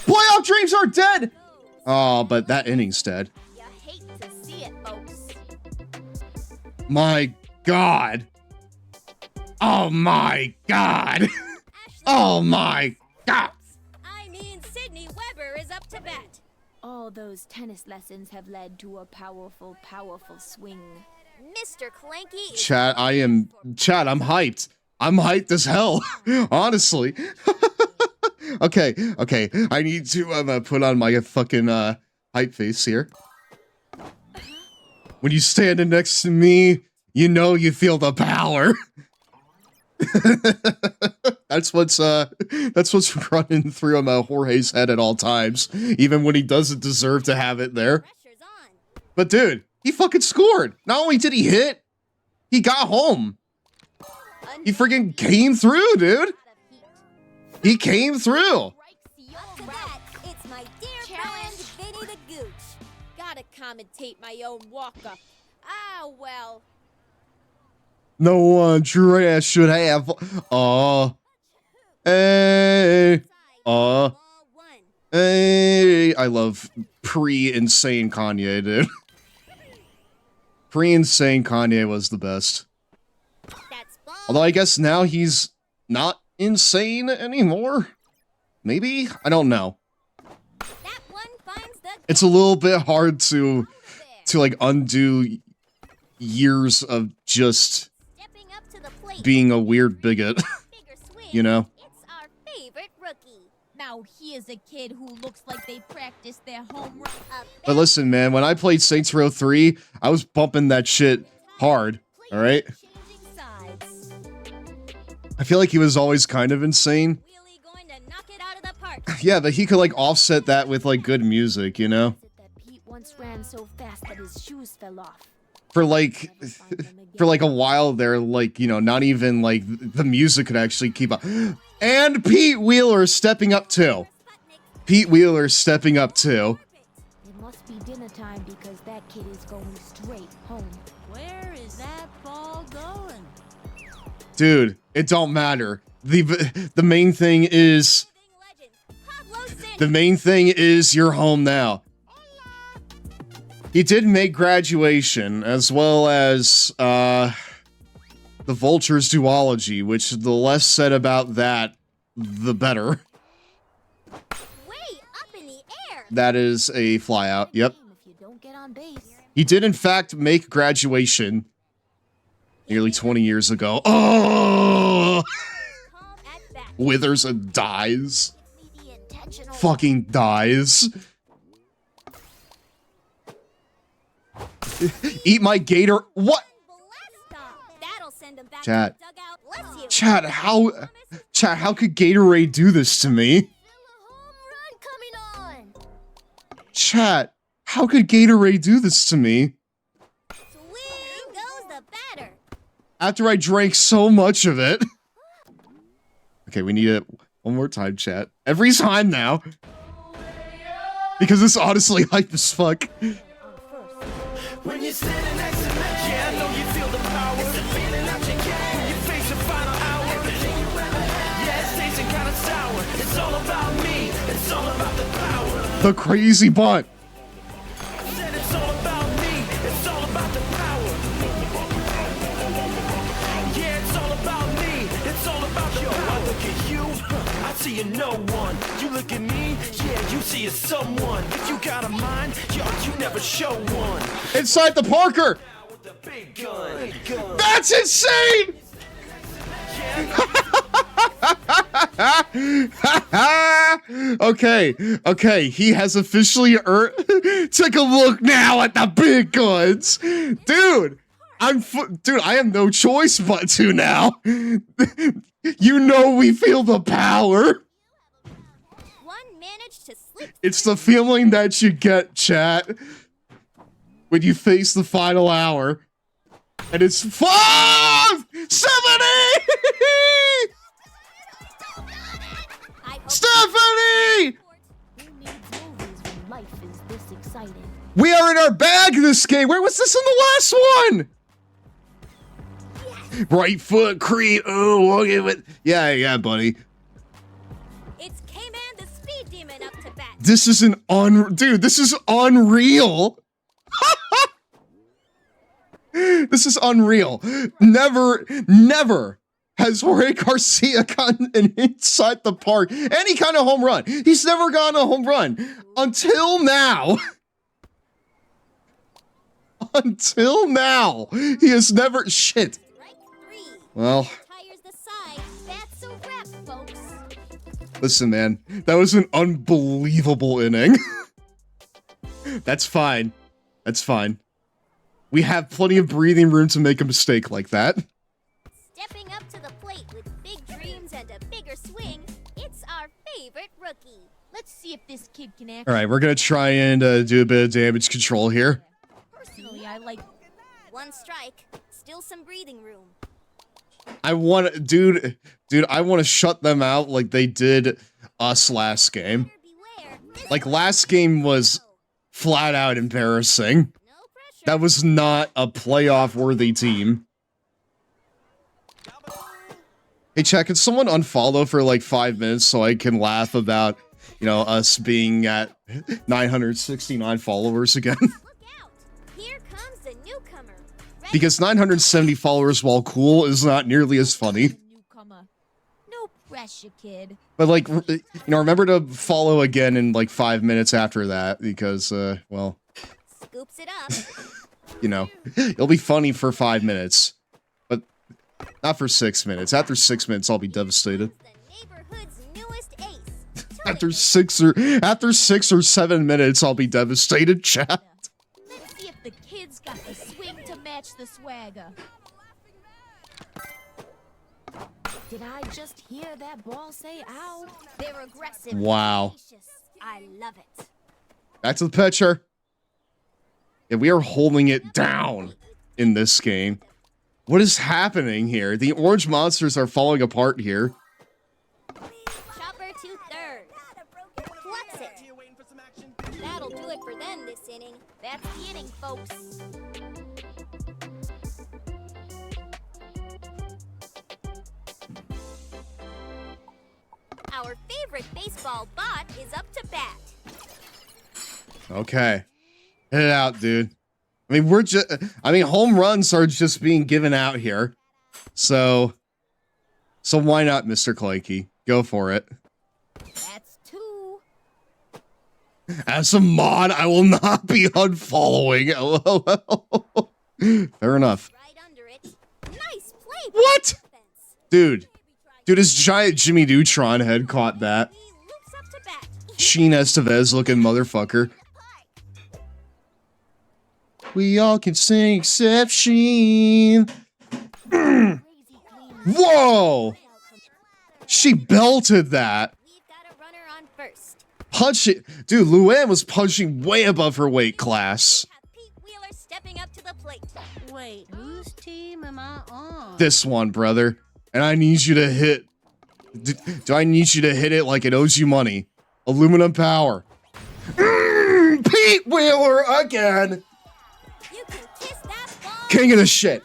Playoff dreams are dead! Oh, but that inning's dead. You hate to see it, folks. My God. Oh my God. Oh my God. I mean, Sydney Weber is up to bat. All those tennis lessons have led to a powerful, powerful swing. Mr. Clanky is Chat, I'm hyped. I'm hyped as hell. Honestly. Okay. I need to put on my fucking hype face here. When you standing next to me, you know you feel the power. That's what's running through Jorge's head at all times, even when he doesn't deserve to have it there. But dude, he fucking scored. Not only did he hit, he got home. He freaking came through, dude. He came through. it's my dear friend Vinny the Gooch. Gotta commentate my own walk-up. Ah, well. No one trash should have. Hey. Hey. I love pre-insane Kanye, dude. Pre-insane Kanye was the best. Although I guess now he's not insane anymore. Maybe? I don't know. It's a little bit hard to like undo years of just being a weird bigot. You know? It's our favorite rookie. Now here's a kid who looks like they practiced their home run. But listen, man, when I played Saints Row 3, I was bumping that shit hard, alright? I feel like he was always kind of insane. Yeah, but he could like offset that with like good music, you know? Pete once ran so fast that his shoes fell off. For like a while there, like, you know, not even like the music could actually keep up. And Pete Wheeler stepping up too. Pete Wheeler stepping up too. It must be dinner time because that kid is going straight home. Where is that ball going? Dude, it don't matter. The main thing is you're home now. He did make Graduation, as well as the Vulture's duology, which the less said about that, the better. That is a flyout. Yep. He did in fact make Graduation nearly 20 years ago. Oh! Withers and dies. Fucking dies. Eat my gator. What? Chat, how could Gatorade do this to me? Chat, how could Gatorade do this to me? After I drank so much of it. Okay, we need it one more time, chat. Every time now. Because it's honestly hype as fuck. When you're standing next to me, yeah, I know you feel the power. It's the feeling that you get when you face the final hour. Everything you ever had, yeah, it's tasting kind of sour. It's all about me, it's all about the power. The crazy butt. Said it's all about me, it's all about the power. Yeah, it's all about me, it's all about the power. I look at you, I see you no one. You look at me, yeah, you see a someone. If you got a mind, yo, you never show one. Inside the Parker! That's insane! Okay, he has officially take a look now at the big guns. Dude, I have no choice but to now. You know we feel the power. It's the feeling that you get, chat, when you face the final hour. And it's 570! Stephanie! Life is this exciting. We are in our bag this game. Where was this in the last one? Yes. Right foot creep. Oh, look at it. Yeah, buddy. It's K-Man the Speed Demon up to bat. This is dude, this is unreal. This is unreal. Never has Jorge Garcia gotten an inside the park, any kind of home run. He's never gotten a home run until now. Until now, he has never shit. Well, listen, man, that was an unbelievable inning. That's fine. That's fine. We have plenty of breathing room to make a mistake like that. Stepping up to the plate with big dreams and a bigger swing, it's our favorite rookie. Let's see if this kid can act. All right, we're gonna try and do a bit of damage control here. Personally, I like one strike, still some breathing room. I want, dude, I want to shut them out like they did us last game. Like last game was flat out embarrassing. That was not a playoff-worthy team. Hey, chat, can someone unfollow for like 5 minutes so I can laugh about, you know, us being at 969 followers again? Here comes the newcomer. Because 970 followers, while cool, is not nearly as funny. no pressure, kid. But like, you know, remember to follow again in like 5 minutes after that because, well... Scoops it up. You know, it'll be funny for 5 minutes, but not for 6 minutes. After 6 minutes, I'll be devastated. After 6 or 7 minutes, I'll be devastated, chat. Let's see if the kid's got the swing to match the swagger. Did I just hear that ball say ow? They're aggressive. Wow. I love it. Back to the pitcher. Yeah, we are holding it down in this game. What is happening here? The orange monsters are falling apart here. Chopper to third. Flex it. That'll do it for them this inning. That's the inning, folks. Our favorite baseball bot is up to bat. Okay. Hit it out, dude. I mean, home runs are just being given out here. So why not, Mr. Clanky? Go for it. That's 2. As a mod, I will not be unfollowing. LOL. Fair enough. Right under it. Nice play. What? Dude, his giant Jimmy Neutron head caught that. Sheen Estevez looking motherfucker. We all can sing except Sheen. Whoa! She belted that. Punch it. Dude, Luann was punching way above her weight class. Stepping up to the plate. Wait, whose team am I on? This one, brother. And I need you to hit. Do I need you to hit it like it owes you money? Aluminum power. Pete Wheeler again. King of the shit.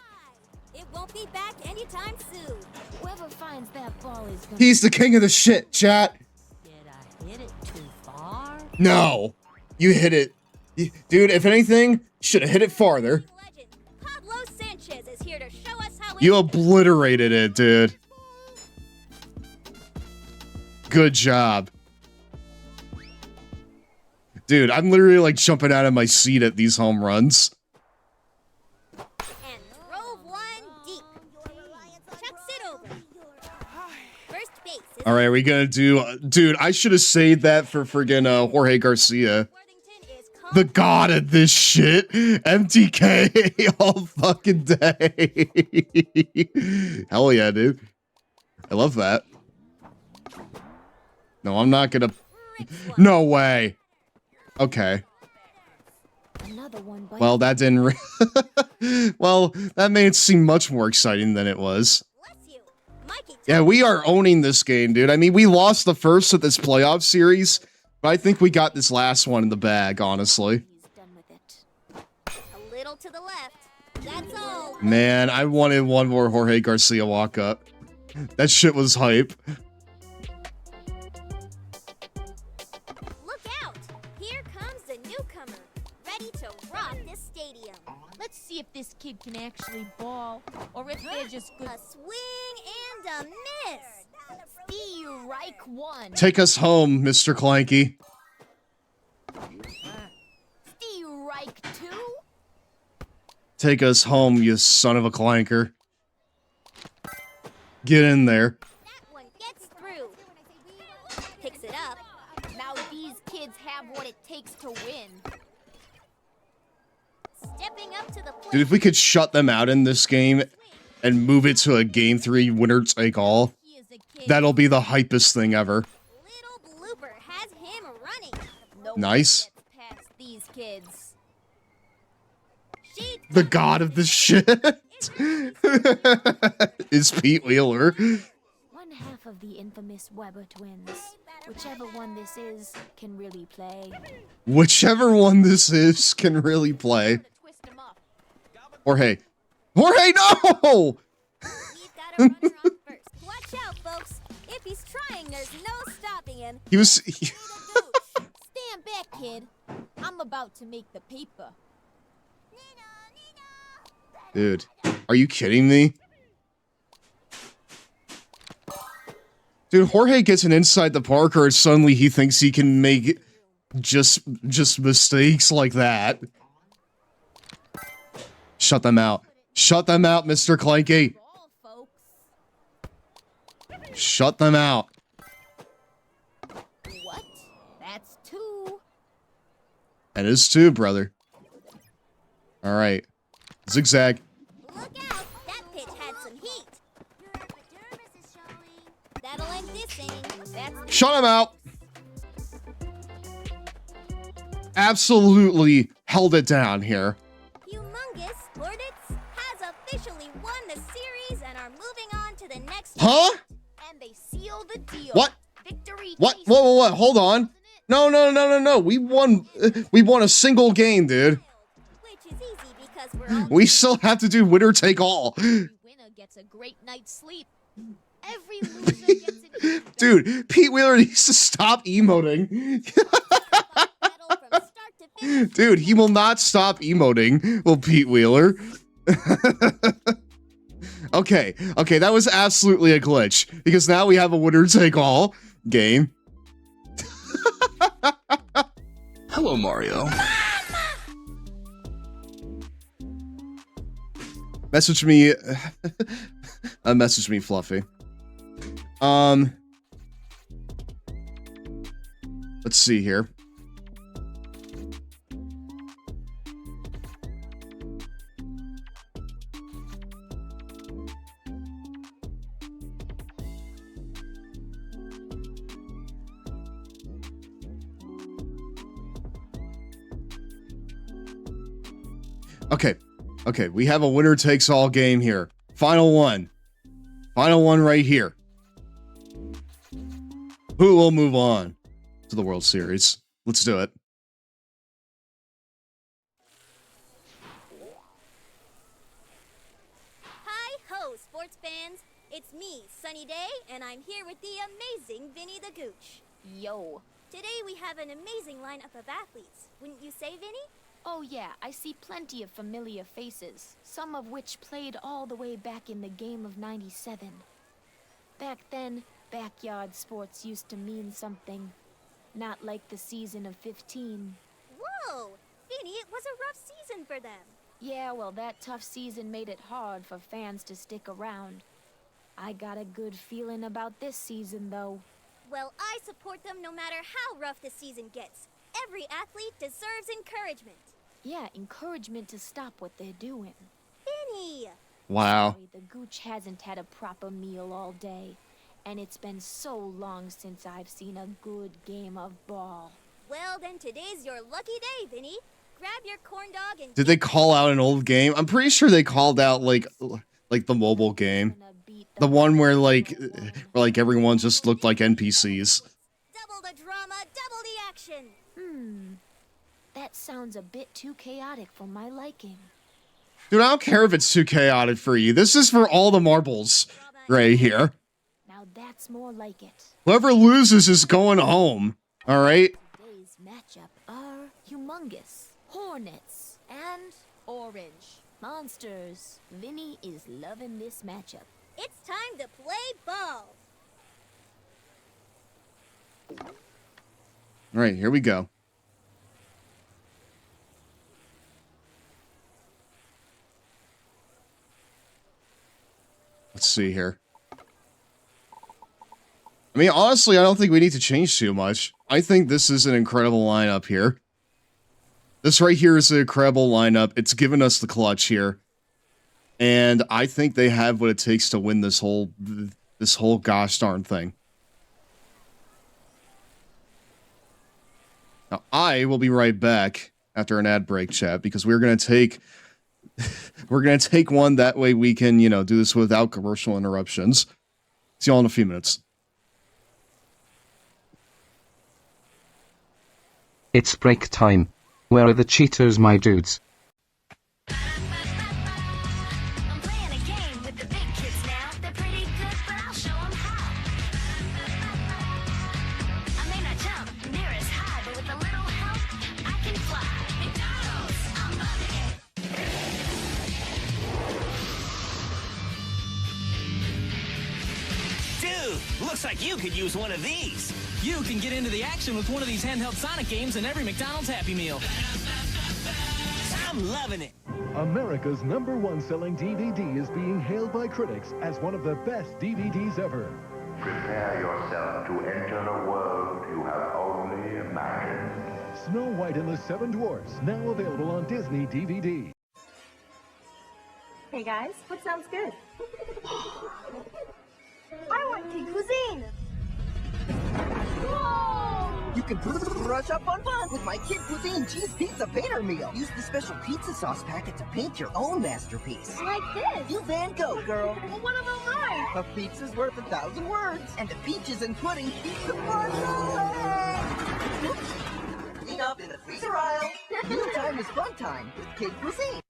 It won't be back anytime soon. Whoever finds that ball is gonna... He's the king of the shit, chat. Did I hit it too far? No. You hit it. Dude, if anything, should have hit it farther. Pablo Sanchez is here to show us how You obliterated it, dude. Good job. Dude, I'm literally like jumping out of my seat at these home runs. And drove one deep. Chucks it over. First base. All right, we gonna do... Dude, I should have saved that for friggin' Jorge Garcia. The god of this shit. MTK all fucking day. Hell yeah, dude. I love that. No, I'm not gonna... No way. Okay. Another one, well, that didn't... Well, that made it seem much more exciting than it was. Yeah, we are owning this game, dude. I mean, we lost the first of this playoff series, but I think we got this last one in the bag, honestly. A little to the left. That's all. Man, I wanted one more Jorge Garcia walk-up. That shit was hype. Look out. see if this kid can actually ball, or if they're just good. A swing and a miss. Steve Reich won. Take us home, Mr. Clanky. Steve Reich 2? Take us home, you son of a clanker. Get in there. That one gets through. Picks it up. Now these kids have what it takes to win. Stepping up to the plate. Dude, if we could shut them out in this game and move it to a game 3 winner take all, that'll be the hypest thing ever. Little blooper has him running. No Nice. one gets past these kids. The god of the shit is Pete Wheeler. One half of the infamous Weber twins. Whichever one this is can really play. Whichever one this is can really play. Jorge, no! We've got a runner on first. Watch out, folks. If he's trying, there's no stopping him. He was. Stand back, kid. I'm about to make the paper. Dude, are you kidding me? Dude, Jorge gets an inside the Parker and suddenly he thinks he can make just mistakes like that. Shut them out. Shut them out, Mr. Clanky. Shut them out. What? That's 2. That is 2, brother. All right. Zigzag. Look out! That pitch had some heat. That'll end this inning. That's Shut him out. Absolutely held it down here. Humongous Hornets has officially won the series and are moving on to the next. Huh? And they seal the deal. What? Victory. What? Whoa. Hold on. No. We won a single game, dude. Which is easy because we're all We still have to do winner take all. Winner gets a great night's sleep. Every loser gets an Dude, Pete Wheeler needs to stop emoting. Dude, he will not stop emoting. Well, Pete Wheeler. Okay, that was absolutely a glitch. Because now we have a winner take all game. Hello, Mario. Message me. Message me, Fluffy. Let's see here. Okay, we have a winner takes all game here. Final one right here. Who will move on to the World Series? Let's do it. Hi-ho, sports fans. It's me, Sunny Day, and I'm here with the amazing Vinny the Gooch. Yo. Today we have an amazing lineup of athletes. Wouldn't you say, Vinny? Oh yeah, I see plenty of familiar faces, some of which played all the way back in the game of '97. Back then, backyard sports used to mean something. Not like the season of '15. Whoa! Vinny, it was a rough season for them. Yeah, well, that tough season made it hard for fans to stick around. I got a good feeling about this season, though. Well, I support them no matter how rough the season gets. Every athlete deserves encouragement. Yeah, encouragement to stop what they're doing. Vinny! Wow. Sorry, the Gooch hasn't had a proper meal all day. And it's been so long since I've seen a good game of ball. Well, then today's your lucky day, Vinny. Grab your corn dog and... Did they call out an old game? I'm pretty sure they called out like the mobile game. The one where like everyone just looked like NPCs. Double the drama, double the action. That sounds a bit too chaotic for my liking. Dude, I don't care if it's too chaotic for you. This is for all the marbles right here. Now that's more like it. Whoever loses is going home. All right? Today's matchup are humongous, Hornets, and Orange. Monsters. Vinny is loving this matchup. It's time to play ball. All right, here we go. Let's see here. I mean, honestly, I don't think we need to change too much. I think this is an incredible lineup here. This right here is an incredible lineup. It's given us the clutch here. And I think they have what it takes to win this whole gosh darn thing. Now, I will be right back after an ad break, chat, because we're going to take one, that way we can, do this without commercial interruptions. See y'all in a few minutes. It's break time. Where are the Cheetos, my dudes? Looks like you could use one of these. You can get into the action with one of these handheld Sonic games in every McDonald's Happy Meal. I'm loving it. America's #1 selling DVD is being hailed by critics as one of the best DVDs ever. Prepare yourself to enter a world you have only imagined. Snow White and the Seven Dwarfs, now available on Disney DVD. Hey guys, what sounds good? I want kid cuisine! Whoa! You can brush up on fun with my Kid Cuisine Cheese Pizza Painter Meal. Use the special pizza sauce packet to paint your own masterpiece. Like this? You Van Gogh, girl. Well, what about mine? A pizza's worth 1,000 words, and the peaches and pudding keep the fun going. Clean up in the freezer aisle. Mealtime is fun time with Kid Cuisine.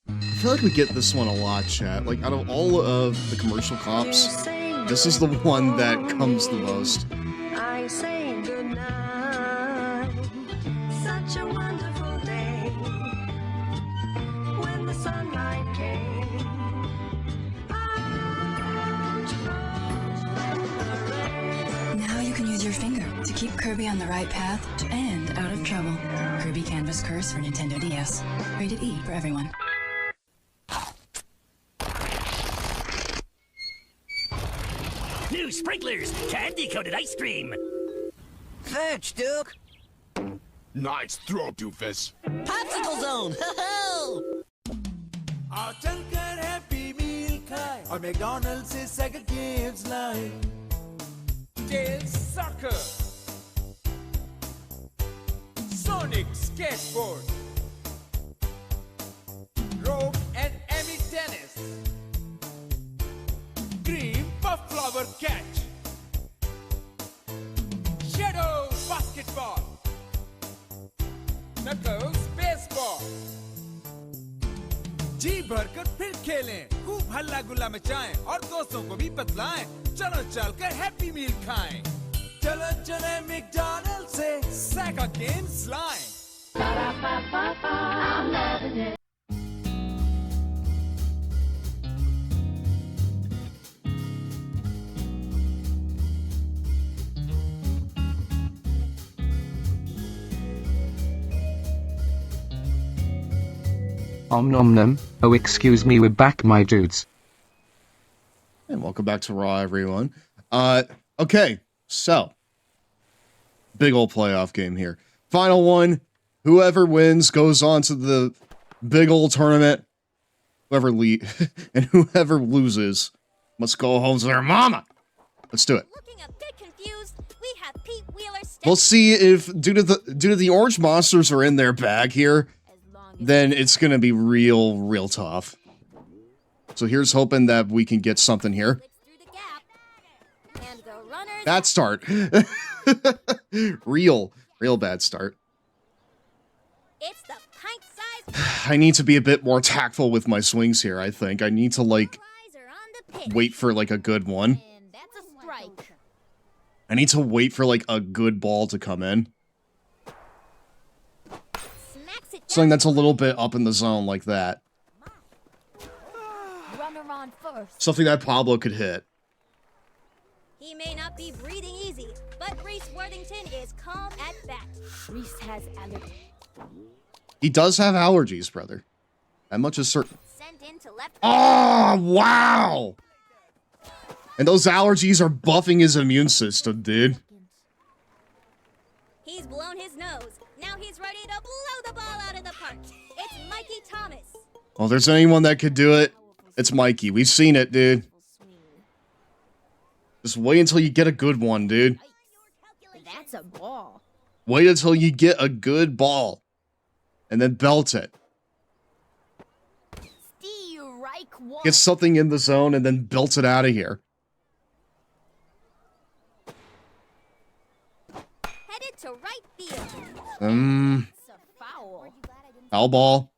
I feel like we get this one a lot, chat. Like, out of all of the commercial comps, this is the one that comes the most. I say goodnight. Such a wonderful day when the sunlight came. Now you can use your finger to keep Kirby on the right path and out of trouble. Kirby Canvas Curse for Nintendo DS. Rated E for everyone. New sprinklers, candy-coated ice cream. Fetch, Duke. Nice throw, doofus. Popsicle zone. Ho-ho! और चलकर happy मील खाए और McDonald से Sega games लाए tail soccer Sonic skateboard rope and Amy tennis green puff flower catch Shadow basketball Knuckles baseball जी भरकर फिर खेलें, खूब हल्ला गुल्ला मचाएं और दोस्तों को भी बतलाएं। चलो चलकर हैप्पी मील खाएं। चलो चले मैकडॉनल्ड से सेगा गेम्स लाएं। I'm loving it. Om nom nom. Oh, excuse me, we're back, my dudes. And welcome back to Raw, everyone. Okay, so big old playoff game here. Final one. Whoever wins goes on to the big old tournament. Whoever and whoever loses must go home to their mama. Let's do it. Looking a bit confused, we have Pete Wheeler. We'll see if due to the orange monsters are in their bag here, then it's gonna be real tough. So here's hoping that we can get something here. Bad start. real bad start. It's the pint-sized. I need to be a bit more tactful with my swings here, I think. I need to, like, wait for, like, a good one. That's a strike. I need to wait for, like, a good ball to come in. Something that's a little bit up in the zone like that. on first. Something that Pablo could hit. He may not be breathing easy, but Reese Worthington is calm at bat. Reese has allergies. He does have allergies, brother. That much is certain. Sent into left. Oh, wow! And those allergies are buffing his immune system, dude. He's blown his nose. Now he's ready to blow the ball out of the park. It's Mikey Thomas. Well, if there's anyone that could do it, it's Mikey. We've seen it, dude. Just wait until you get a good one, dude. That's a ball. Wait until you get a good ball. And then belt it. Get something in the zone and then belt it out of here. Headed to right field. Foul ball.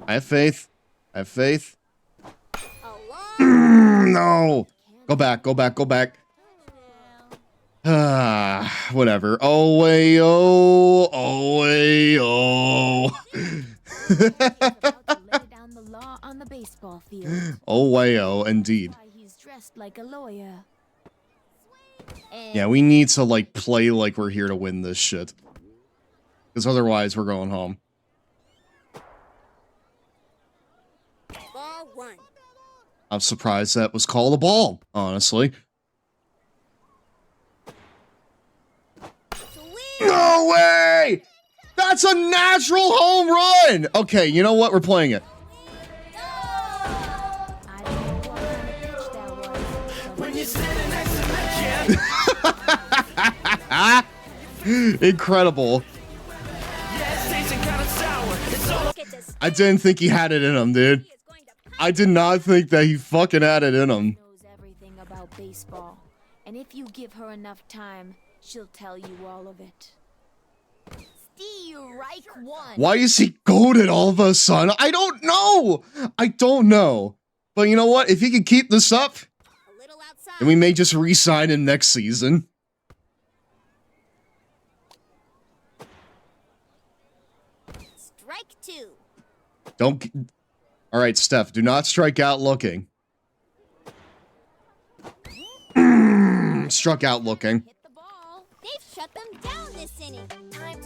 I have faith. I have faith. No. Go back, go back, go back. Whatever. Oh, way, oh, oh, way, oh. On the baseball field. Oh, way, oh, indeed. He's dressed like a lawyer. Yeah, we need to, like, play like we're here to win this shit. Because otherwise, we're going home. Ball one. I'm surprised that was called a ball, honestly. No way! That's a natural home run! Okay, you know what? We're playing it. Incredible. I didn't think he had it in him, dude. I did not think that he fucking had it in him. Knows everything about baseball, and if you give her enough time, she'll tell you all of it. Strike one. Why is he goated all of a sudden? I don't know. I don't know. But you know what? If he can keep this up, then we may just re-sign him next season. Strike two. Don't. All right, Steph, do not strike out looking. Struck out looking. They've shut them down this inning.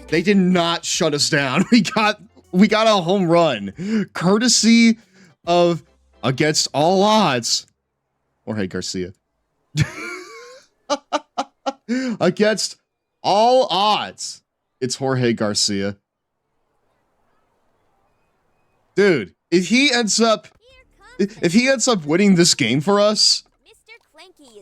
They did not shut us down. We got a home run, courtesy of against all odds. Jorge Garcia. Against all odds, it's Jorge Garcia. Dude, if he ends up winning this game for us,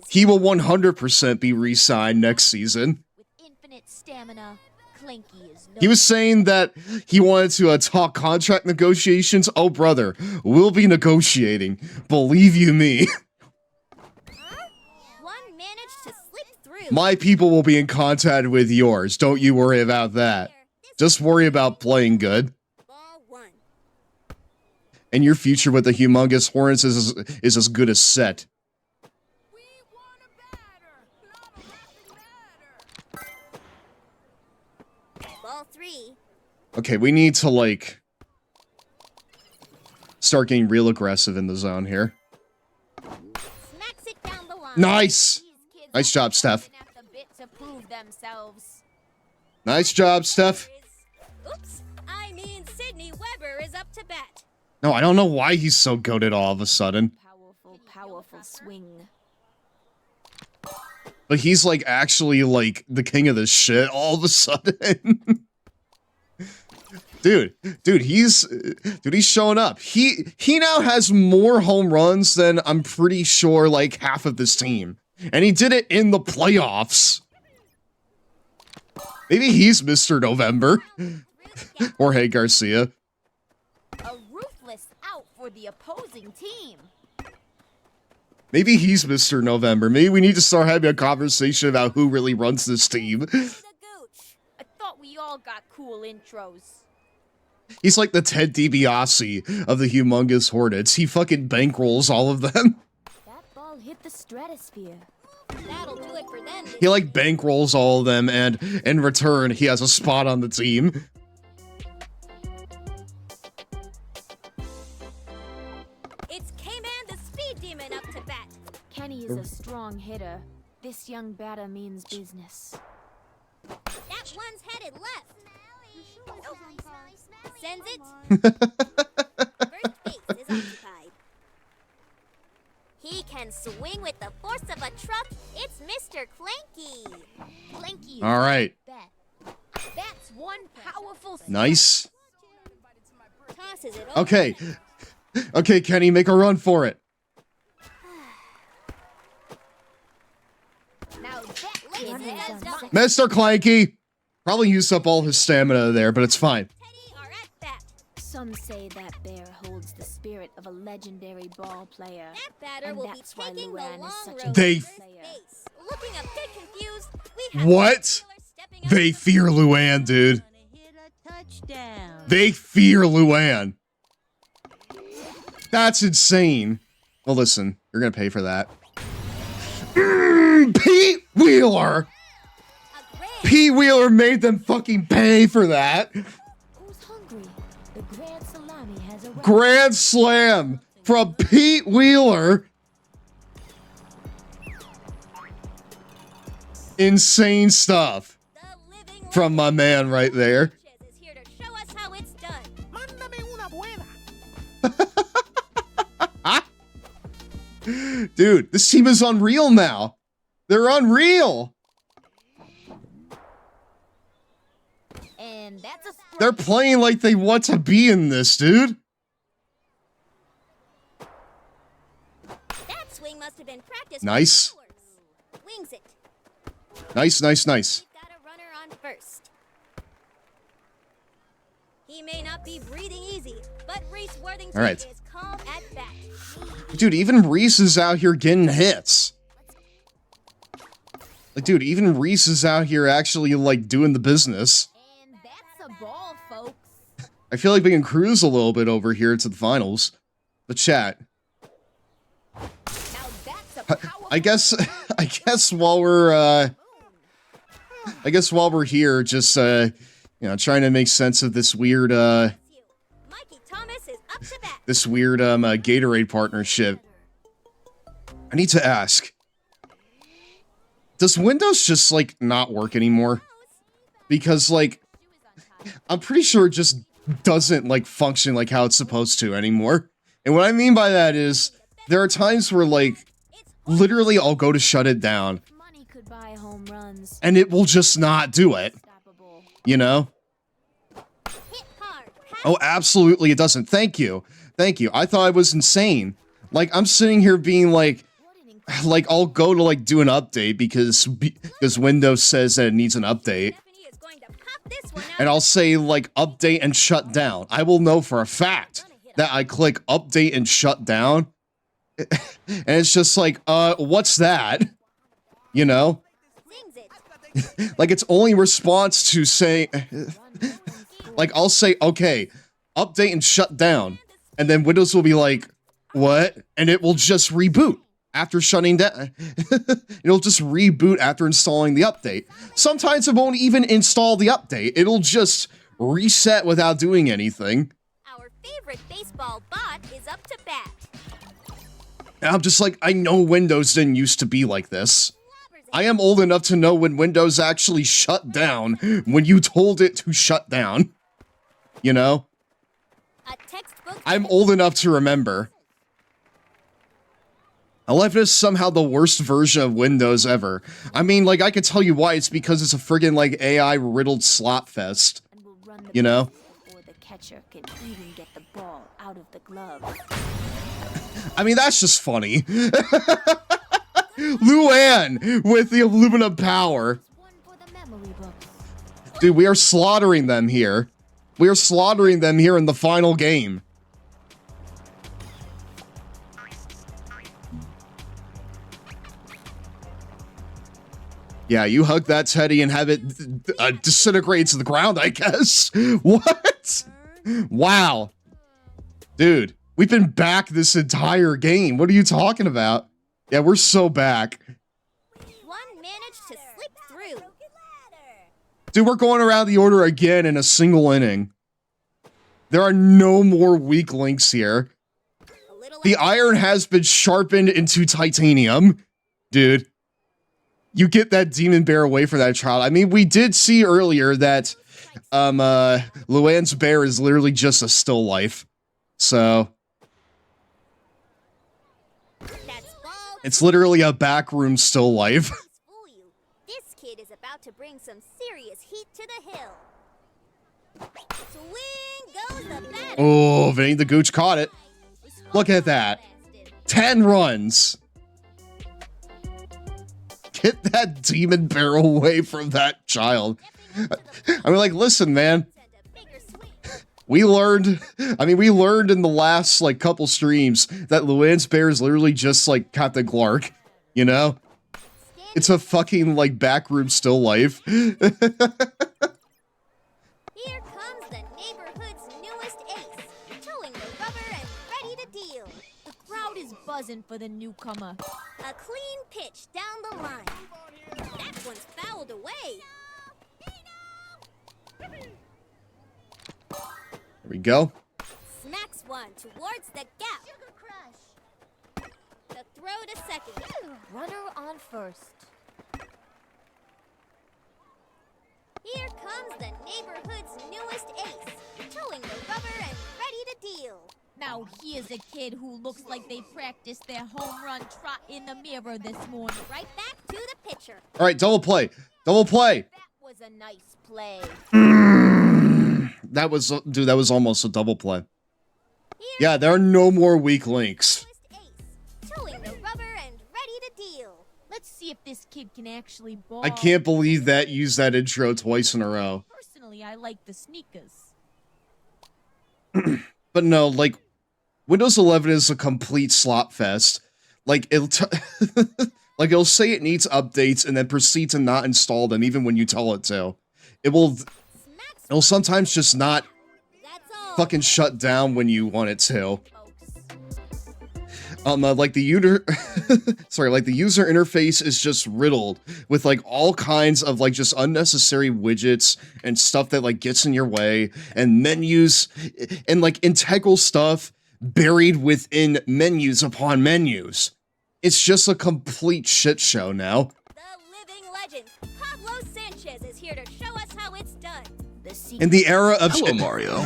he will 100% be re-signed next season. With infinite stamina, Clanky is He was saying that he wanted to talk contract negotiations. Oh, brother, we'll be negotiating. Believe you me. One managed to slip through. My people will be in contact with yours. Don't you worry about that. Just worry about playing good. And your future with the humongous Hornets is as good as set. Ball three. Okay, we need to, like, start getting real aggressive in the zone here. Smacks it down the line. Nice! Nice job, Steph. Nice job, Steph. Oops, I mean Sydney Weber is up to bat. No, I don't know why he's so goated all of a sudden. Powerful swing. But he's, like, actually, like, the king of this shit all of a sudden. Dude, he's showing up. He now has more home runs than I'm pretty sure, like, half of this team. And he did it in the playoffs. Maybe he's Mr. November. Jorge Garcia. A ruthless out for the opposing team. Maybe he's Mr. November. Maybe we need to start having a conversation about who really runs this team. I thought we all got cool intros. He's like the Ted DiBiase of the humongous Hornets. He fucking bankrolls all of them. That ball hit the stratosphere. That'll do it for them. He like bankrolls all of them, and in return, he has a spot on the team. It's K-Man the hitter. This young batter means business. That one's headed left. Nope. Sends it. First base is occupied. He can swing with the force of a truck. It's Mr. Clanky. Clanky. All right. That's one powerful. Nice. Tosses it over. Okay. Okay, Kenny, make a run for it. Now that Mr. Clanky. Probably used up all his stamina there, but it's fine. Some say that bear holds the spirit of a legendary ball player. That batter and will be that's why taking the Luann long is such a road They- to space. Looking a bit confused, we have What? They fear Luann, dude. Touchdown. They fear Luann. That's insane. Well, listen, you're gonna pay for that. Pete Wheeler! Pete Wheeler made them fucking pay for that. Who's hungry? The Grand Salami has arrived. Grand Slam from Pete Wheeler. Insane stuff from my man right there. is here to show us how it's done. Dude, this team is unreal now. They're unreal. And that's a strike. They're playing like they want to be in this, dude. That swing must have been practiced. Nice. For hours. Wings it. Nice, nice, nice. Got a runner on first. He may not be breathing easy, but Reese Worthington All right. is calm at bat. Dude, even Reese is out here getting hits. Like, dude, even Reese is out here actually, like, doing the business. And that's a ball, folks. I feel like we can cruise a little bit over here to the finals. But chat. Now that's a powerful. I guess while we're here, just you know, trying to make sense of this weird Mikey Thomas is up to bat. this weird Gatorade partnership. I need to ask. Does Windows just like not work anymore? Because like I'm pretty sure it just doesn't like function like how it's supposed to anymore. And what I mean by that is there are times where like literally I'll go to shut it down Money could buy home runs. and it will just not do it. You know? Hit hard. Oh, absolutely it doesn't. Thank you. Thank you. I thought I was insane. Like I'm sitting here being like I'll go to like do an update because Windows says that it needs an update. Stephanie is going to pop this one out. And I'll say like update and shut down. I will know for a fact that I click update and shut down. And it's just like, what's that? You know? Sings it. Like its only response to say, like I'll say, okay, update and shut down. And then Windows will be like, what? And it will just reboot after shutting down. It'll just reboot after installing the update. Sometimes it won't even install the update. It'll just reset without doing anything. Our favorite baseball bot is up to bat. And I'm just like, I know Windows didn't used to be like this. I am old enough to know when Windows actually shut down when you told it to shut down. You know? A textbook. I'm old enough to remember. 11 is somehow the worst version of Windows ever. I mean, like, I could tell you why. It's because it's a friggin' like AI-riddled slot fest. And will run the You know? before the catcher can even get the ball out of the glove. I mean, that's just funny. Luann with the aluminum power. One for the memory books. Dude, we are slaughtering them here. We are slaughtering them here in the final game. Yeah, you hug that Teddy and have it disintegrate to the ground, I guess. What? Wow. Dude, we've been back this entire game. What are you talking about? Yeah, we're so back. One managed to slip through. Dude, we're going around the order again in a single inning. There are no more weak links here. The iron has been sharpened into titanium. Dude, you get that demon bear away from that child. I mean, we did see earlier that Luann's bear is literally just a still life. So it's literally a backroom still life. This kid is about to bring some serious heat to the hill. Swing goes the bat. Oh, Vinny the Gooch caught it. Look at that. 10 runs. Get that demon bear away from that child. I mean, like, listen, man. We learned in the last, like, couple streams that Luann's bear is literally just, like, Captain Clark. You know? It's a fucking, like, backroom still life. Here comes the neighborhood's newest ace, towing the rubber and ready to deal. The crowd is buzzing for the newcomer. A clean pitch down the line. That one's fouled away. There we go. Smacks one towards the gap. The throw to second. Runner on first. Here comes the neighborhood's newest ace, towing the rubber and ready to deal. Now here's a kid who looks like they practiced their home run trot in the mirror this morning. Right back to the pitcher. All right, double play. Double play. That was a nice play. That was almost a double play. Yeah, there are no more weak links. Towing the rubber and ready to deal. Let's see if this kid can actually ball. I can't believe that used that intro twice in a row. Personally, I like the sneakers. But no, like, Windows 11 is a complete slop fest. Like, it'll say it needs updates and then proceed to not install them even when you tell it to. It'll sometimes just not fucking shut down when you want it to. Like the user interface is just riddled with like all kinds of like just unnecessary widgets and stuff that like gets in your way, and menus and like integral stuff buried within menus upon menus. It's just a complete shit show now. The living legend, Pablo Sanchez, is here to show us how it's done. In the era of Hello, Mario.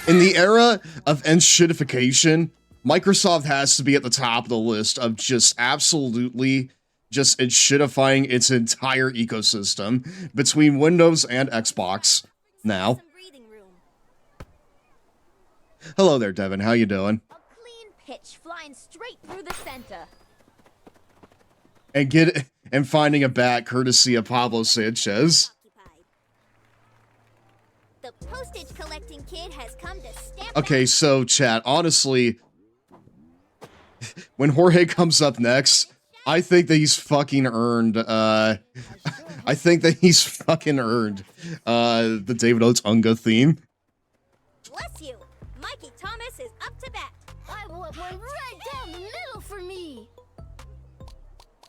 In the era of enshitification, Microsoft has to be at the top of the list of just absolutely just enshittifying its entire ecosystem between Windows and Xbox now. Hello there, Devin. How you doing? A clean pitch flying straight through the center. And finding a bat courtesy of Pablo Sanchez. The postage collecting kid has come to stamp. Okay, so chat, honestly, when Jorge comes up next, I think that he's fucking earned, the David Oates Unga theme. Bless you. Mikey Thomas is up to bat. I want one right down the middle for me.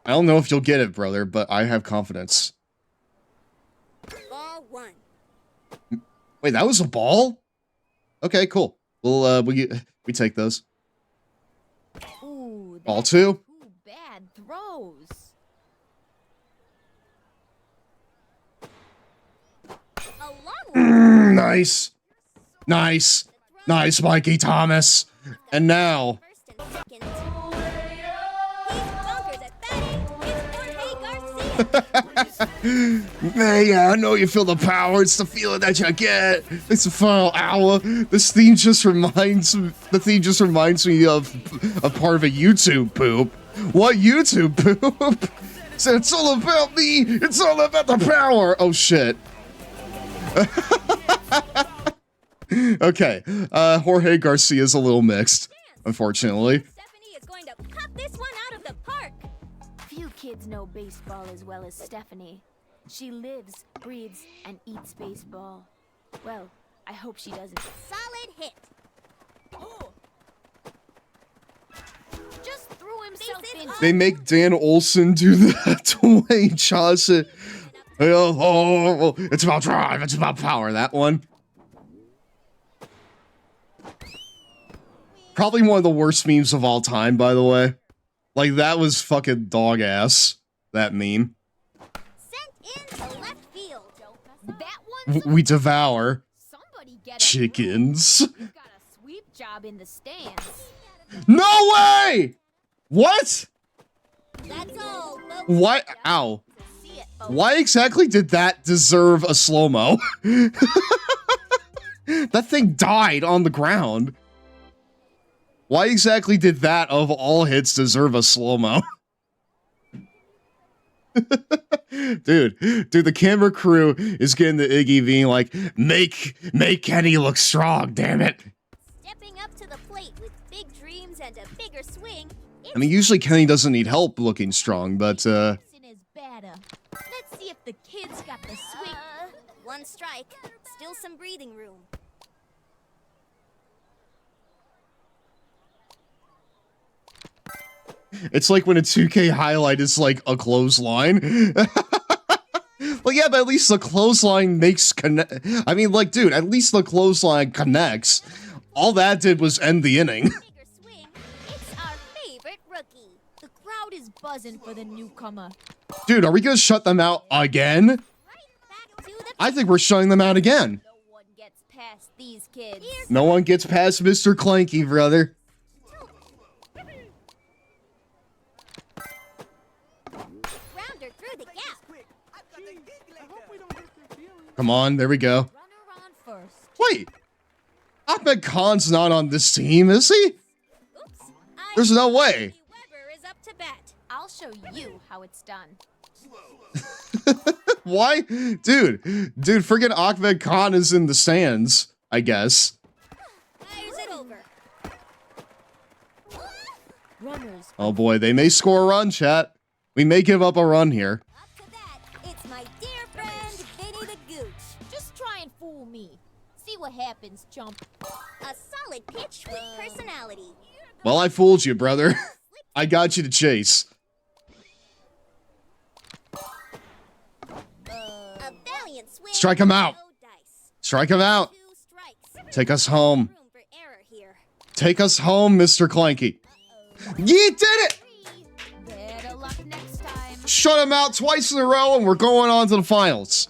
I don't know if you'll get it, brother, but I have confidence. Ball one. Wait, that was a ball? Okay, cool. Well, we take those. Ooh, Ball two. Bad throws. Nice. Nice. Nice, Mikey Thomas. And now. Man, yeah, I know you feel the power. It's the feeling that you get. It's the final hour. This theme just reminds me of a part of a YouTube poop. What YouTube poop? So it's all about me. It's all about the power. Oh shit. Okay. Jorge Garcia's a little mixed, unfortunately. Stephanie is going to pop this one out of the park. Few kids know baseball as well as Stephanie. She lives, breathes, and eats baseball. Well, I hope she doesn't. Solid hit. Just threw himself in. They make Dan Olsen do that to Wayne Johnson. Oh, it's about drive. It's about power. That one. Probably one of the worst memes of all time, by the way. Like, that was fucking dog ass, that meme. into left field. That We devour somebody get chickens. You've got a sweep job in the stands. No way! What? That's all, folks. Why? Ow. Why exactly did that deserve a slow-mo? That thing died on the ground. Why exactly did that, of all hits, deserve a slow-mo? Dude, the camera crew is getting the Iggy being like, make Kenny look strong, damn it. Stepping up to the plate with big dreams and a bigger swing. I mean, usually Kenny doesn't need help looking strong, but, Is better. Let's see if the kids got the swing. One strike. Still some breathing room. it's like when a 2K highlight is like a clothesline. Well, yeah, but at least the clothesline makes I mean, like, dude, at least the clothesline connects. All that did was end the inning. It's our favorite rookie. The crowd is buzzing for the newcomer. Dude, are we gonna shut them out again? I think we're shutting them out again. No one gets past these kids. No one gets past Mr. Clanky, brother. Rounder through the gap. Come on, there we go. Wait, Ahmed Khan's not on this team, is he? There's no way. Weber is up to bat. I'll show you how it's done. Why? Dude, friggin' Ahmed Khan is in the stands, I guess. Fires it over. Runners. Oh boy, they may score a run, chat. We may give up a run here. Up to that, it's my dear friend, Vinny the Gooch. Just try and fool me. See what happens, chump. A solid pitch with personality. Well, I fooled you, brother. I got you to chase. A valiant swing. Strike him out. Strike him out. Take us home. Take us home, Mr. Clanky. You did it! Better luck next time. Shut him out twice in a row, and we're going on to the finals.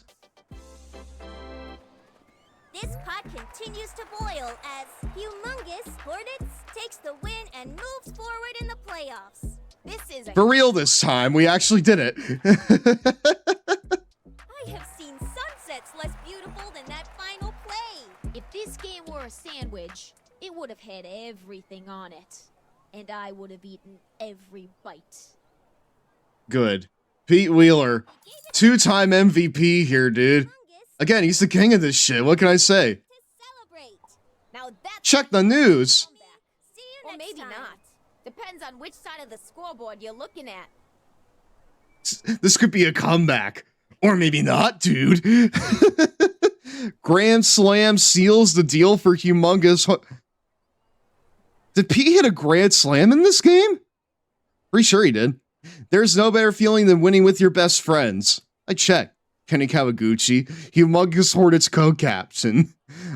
This pot continues to boil as Humongous Hornets takes the win and moves forward in the playoffs. This is a For real this time, we actually did it. I have seen sunsets less beautiful than that final play. If this game were a sandwich, it would have had everything on it. And I would have eaten every bite. Good. Pete Wheeler, 2-time MVP here, dude. Again, he's the king of this shit. What can I say? Now that's Check the news. Or maybe not. Depends on which side of the scoreboard you're looking at. This could be a comeback. Or maybe not, dude. Grand Slam seals the deal for Humongous. Did Pete hit a Grand Slam in this game? Pretty sure he did. There's no better feeling than winning with your best friends. I checked. Kenny Kawaguchi, Humongous Hornets co-captain.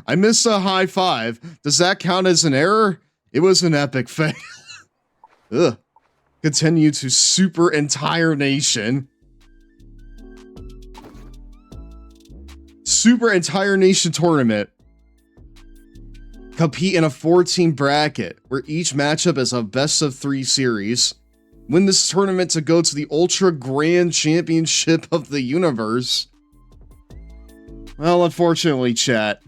I missed a high five. Does that count as an error? It was an epic fail. Ugh. Continue to Super Entire Nation. Super Entire Nation Tournament. Compete in a 4-team bracket, where each matchup is a best-of-3 series. Win this tournament to go to the Ultra Grand Championship of the Universe. Well, unfortunately, chat,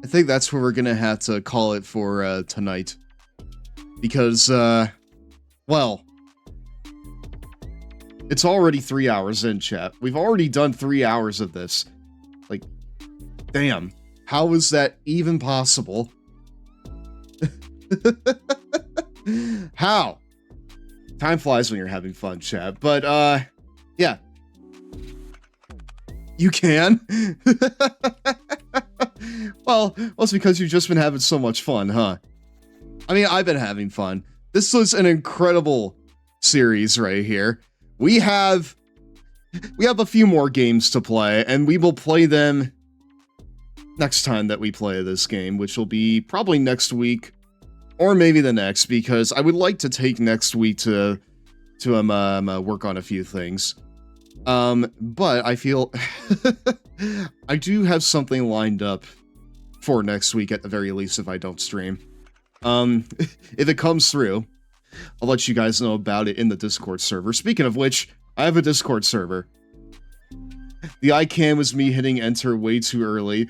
I think that's where we're gonna have to call it for tonight. Because, well, it's already 3 hours in, chat. We've already done 3 hours of this. Like, damn. How is that even possible? How? Time flies when you're having fun, chat. But, yeah. You can? Well, it's because you've just been having so much fun, huh? I mean, I've been having fun. This was an incredible series right here. We have a few more games to play, and we will play them next time that we play this game, which will be probably next week, or maybe the next, because I would like to take next week to work on a few things. But I feel I do have something lined up for next week at the very least if I don't stream. If it comes through, I'll let you guys know about it in the Discord server. Speaking of which, I have a Discord server. The ICANN was me hitting enter way too early.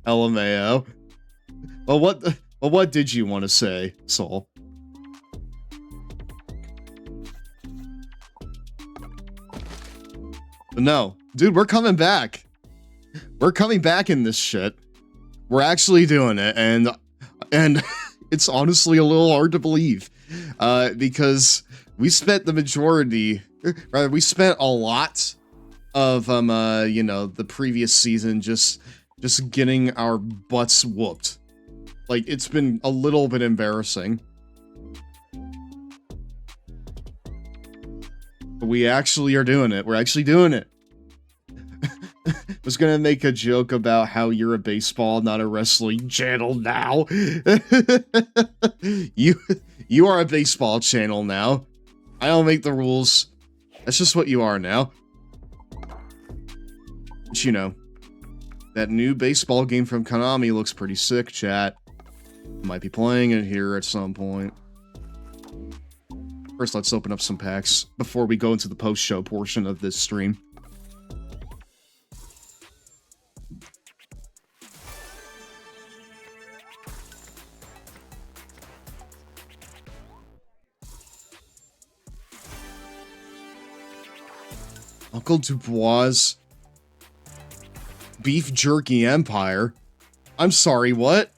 LMAO. Well, what did you want to say, Soul? No, dude, we're coming back. We're coming back in this shit. We're actually doing it, and it's honestly a little hard to believe, because we spent the majority, rather, we spent a lot of you know, the previous season just getting our butts whooped. Like, it's been a little bit embarrassing. But we actually are doing it. We're actually doing it. I was gonna make a joke about how you're a baseball, not a wrestling channel now. You are a baseball channel now. I don't make the rules. That's just what you are now. But you know, that new baseball game from Konami looks pretty sick, chat. Might be playing it here at some point. First, let's open up some packs before we go into the post-show portion of this stream. Uncle Dubois' Beef Jerky Empire. I'm sorry, what?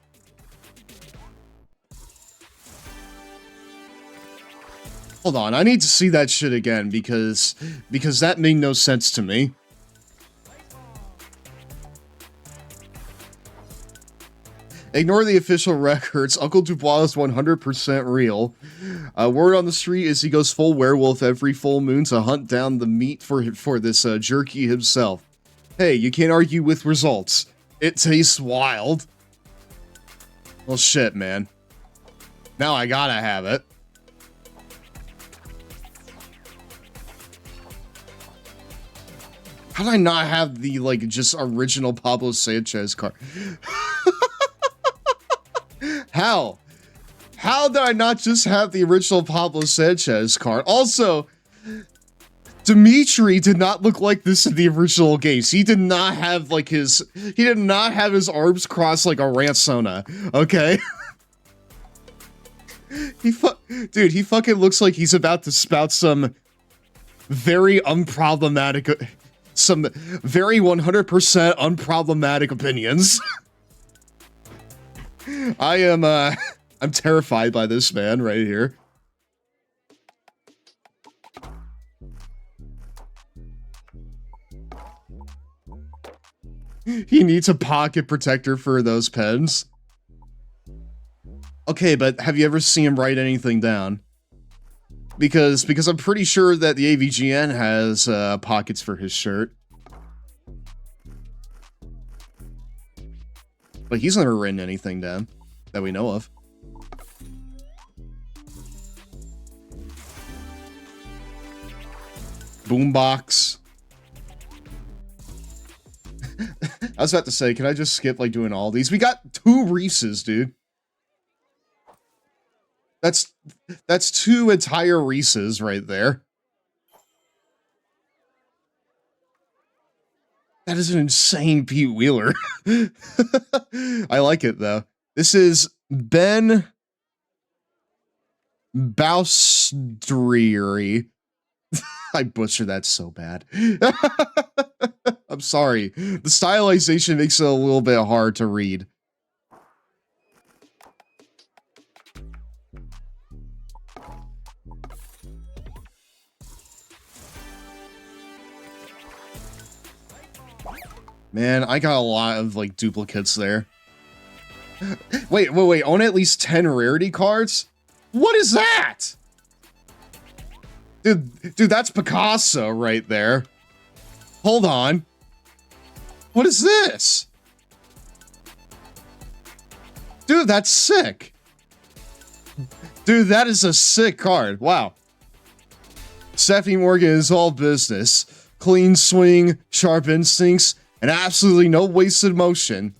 Hold on, I need to see that shit again because that made no sense to me. Ignore the official records. Uncle Dubois is 100% real. Word on the street is he goes full werewolf every full moon to hunt down the meat for this jerky himself. Hey, you can't argue with results. It tastes wild. Well, shit, man. Now I gotta have it. How did I not have the, like, just original Pablo Sanchez card? How? How did I not just have the original Pablo Sanchez card? Also, Dimitri did not look like this in the original games. He did not have, like, he did not have his arms crossed like a Ransona, okay? Dude, he fucking looks like he's about to spout some very unproblematic, some very 100% unproblematic opinions. I'm terrified by this man right here. He needs a pocket protector for those pens. Okay, but have you ever seen him write anything down? Because I'm pretty sure that the AVGN has pockets for his shirt. But he's never written anything down that we know of. Boombox. I was about to say, can I just skip like doing all these? We got 2 Reese's, dude. That's 2 entire Reese's right there. That is an insane Pete Wheeler. I like it though. This is Ben Boustreary. I butchered that so bad. I'm sorry. The stylization makes it a little bit hard to read. Man, I got a lot of, like, duplicates there. Wait. Own at least 10 rarity cards? What is that? Dude, that's Picasso right there. Hold on. What is this? Dude, that's sick. Dude, that is a sick card. Wow. Stephanie Morgan is all business. Clean swing, sharp instincts, and absolutely no wasted motion.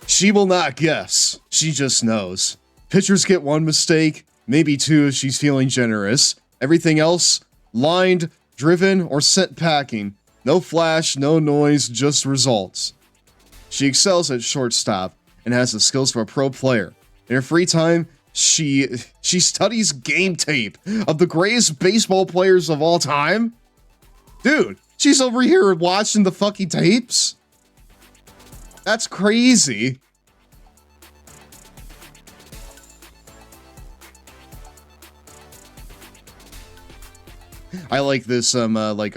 She will not guess. She just knows. Pitchers get one mistake, maybe two if she's feeling generous. Everything else, lined, driven, or sent packing. No flash, no noise, just results. She excels at shortstop and has the skills for a pro player. In her free time, she studies game tape of the greatest baseball players of all time. Dude, she's over here watching the fucking tapes. That's crazy. I like this, Angela Del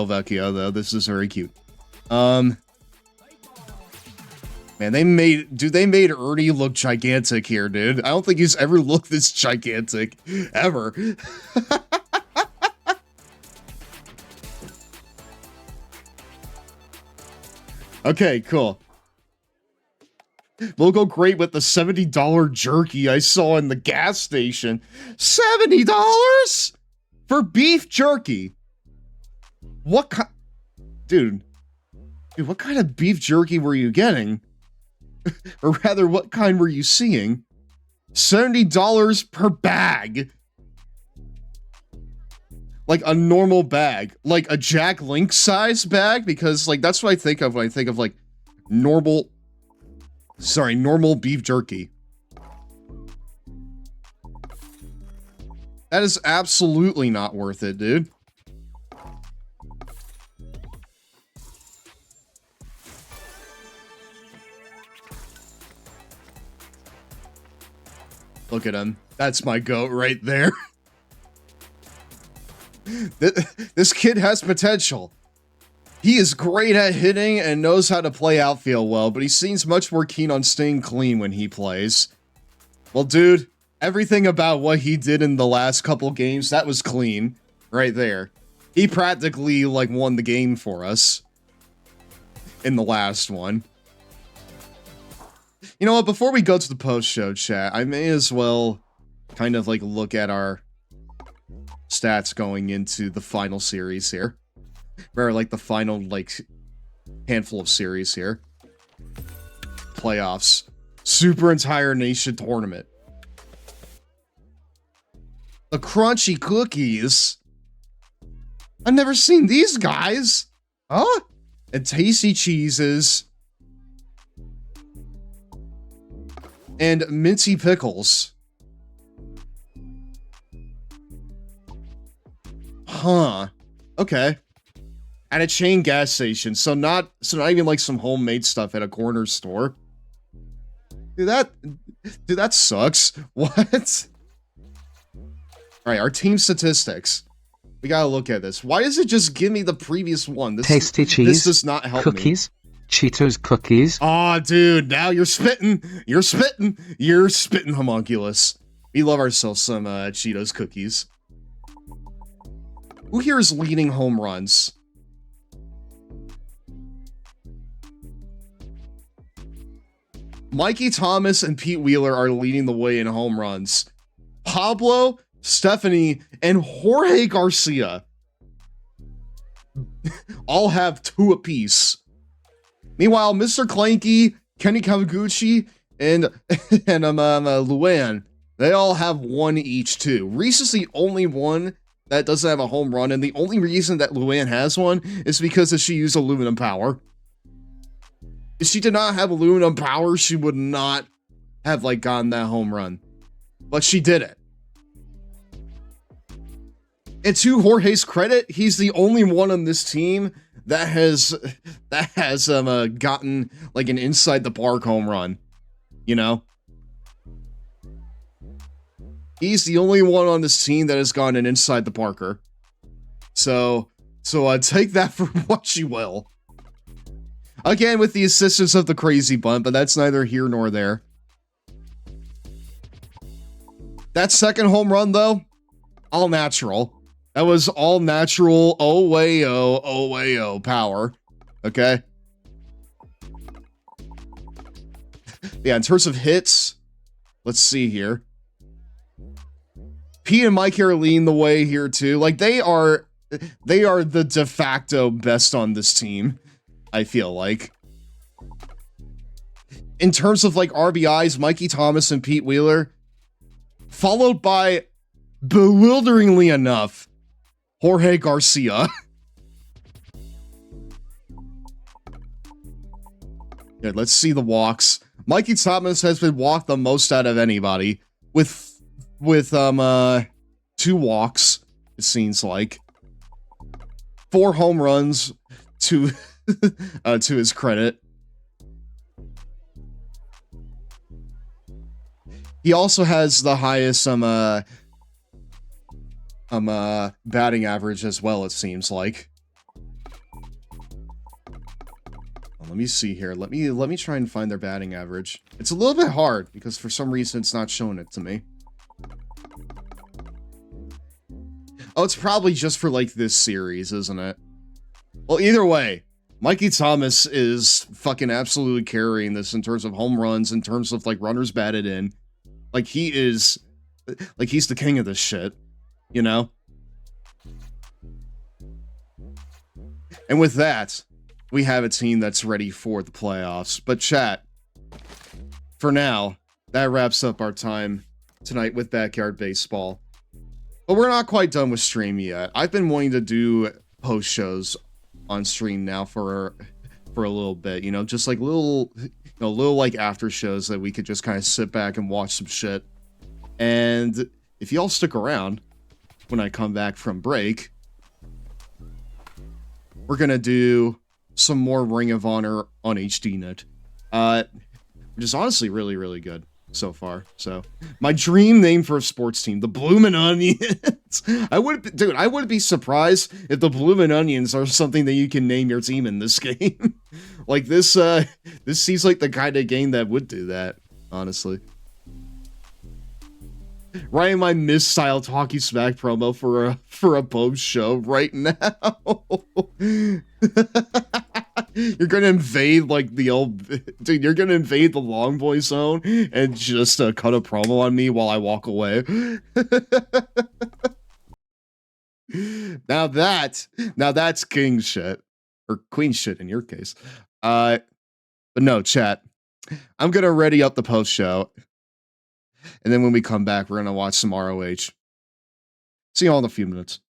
Vecchio, though. This is very cute. Man, they made Ernie look gigantic here, dude. I don't think he's ever looked this gigantic, ever. Okay, cool. We'll go great with the $70 jerky I saw in the gas station. $70 for beef jerky. What kind? Dude, what kind of beef jerky were you getting? Or rather, what kind were you seeing? $70 per bag. Like a normal bag. Like a Jack Link size bag? Because, like, that's what I think of when I think of, like, normal beef jerky. That is absolutely not worth it, dude. Look at him. That's my goat right there. This kid has potential. He is great at hitting and knows how to play outfield well, but he seems much more keen on staying clean when he plays. Well, dude, everything about what he did in the last couple games, that was clean. Right there. He practically, like, won the game for us. In the last one. You know what, before we go to the post-show chat, I may as well kind of, like, look at our stats going into the final series here. Or, like, the final, like, handful of series here. Playoffs. Super Entire Nation Tournament. The Crunchy Cookies. I've never seen these guys. Huh? And Tasty Cheeses. And Minty Pickles. Huh. Okay. At a chain gas station, so not even like some homemade stuff at a corner store. Dude, that sucks. What? Alright, our team statistics. We gotta look at this. Why does it just give me the previous one? Tasty cheese. This does not help cookies, me. Cheetos cookies. Aw, dude, now you're spitting. You're spitting. You're spitting, homunculus. We love ourselves some Cheetos cookies. Who here is leading home runs? Mikey Thomas and Pete Wheeler are leading the way in home runs. Pablo, Stephanie, and Jorge Garcia all have 2 apiece. Meanwhile, Mr. Clanky, Kenny Kawaguchi, and Luann, they all have 1 each too. Reese is the only one that doesn't have a home run, and the only reason that Luann has one is because she used aluminum power. If she did not have aluminum power, she would not have, like, gotten that home run. But she did it. And to Jorge's credit, he's the only one on this team that has gotten, like, an inside the park home run. You know? He's the only one on this team that has gotten an inside the parker. So take that for what you will. Again, with the assistance of the crazy bunt, but that's neither here nor there. That second home run, though, all natural. That was all natural, oh-way-oh power. Okay? Yeah, in terms of hits, let's see here. Pete and Mike are leading the way here too. Like they are the de facto best on this team, I feel like. In terms of like RBIs, Mikey Thomas and Pete Wheeler, followed by, bewilderingly enough, Jorge Garcia. Yeah, let's see the walks. Mikey Thomas has been walked the most out of anybody with 2 walks, it seems like. 4 home runs to to his credit. He also has the highest batting average as well, it seems like. Well, let me see here. Let me try and find their batting average. It's a little bit hard because for some reason it's not showing it to me. Oh, it's probably just for like this series, isn't it? Well, either way, Mikey Thomas is fucking absolutely carrying this in terms of home runs, in terms of like runners batted in. Like he's the king of this shit, you know? And with that, we have a team that's ready for the playoffs. But chat, for now, that wraps up our time tonight with Backyard Baseball. But we're not quite done with stream yet. I've been wanting to do post shows on stream now for a little bit, you know, just like little like after shows that we could just kind of sit back and watch some shit. And if y'all stick around when I come back from break, we're gonna do some more Ring of Honor on HDNet, which is honestly really, really good so far. So my dream name for a sports team, the Bloomin' Onions. I wouldn't be surprised if the Bloomin' Onions are something that you can name your team in this game. Like this seems like the kind of game that would do that, honestly. Writing my misstyle Talkie Smack promo for a post show right now. You're gonna invade like the old dude. You're gonna invade the Long Boy zone and just cut a promo on me while I walk away. Now that's king shit, or queen shit in your case. But no, chat. I'm gonna ready up the post show, and then when we come back, we're gonna watch some ROH. See y'all in a few minutes.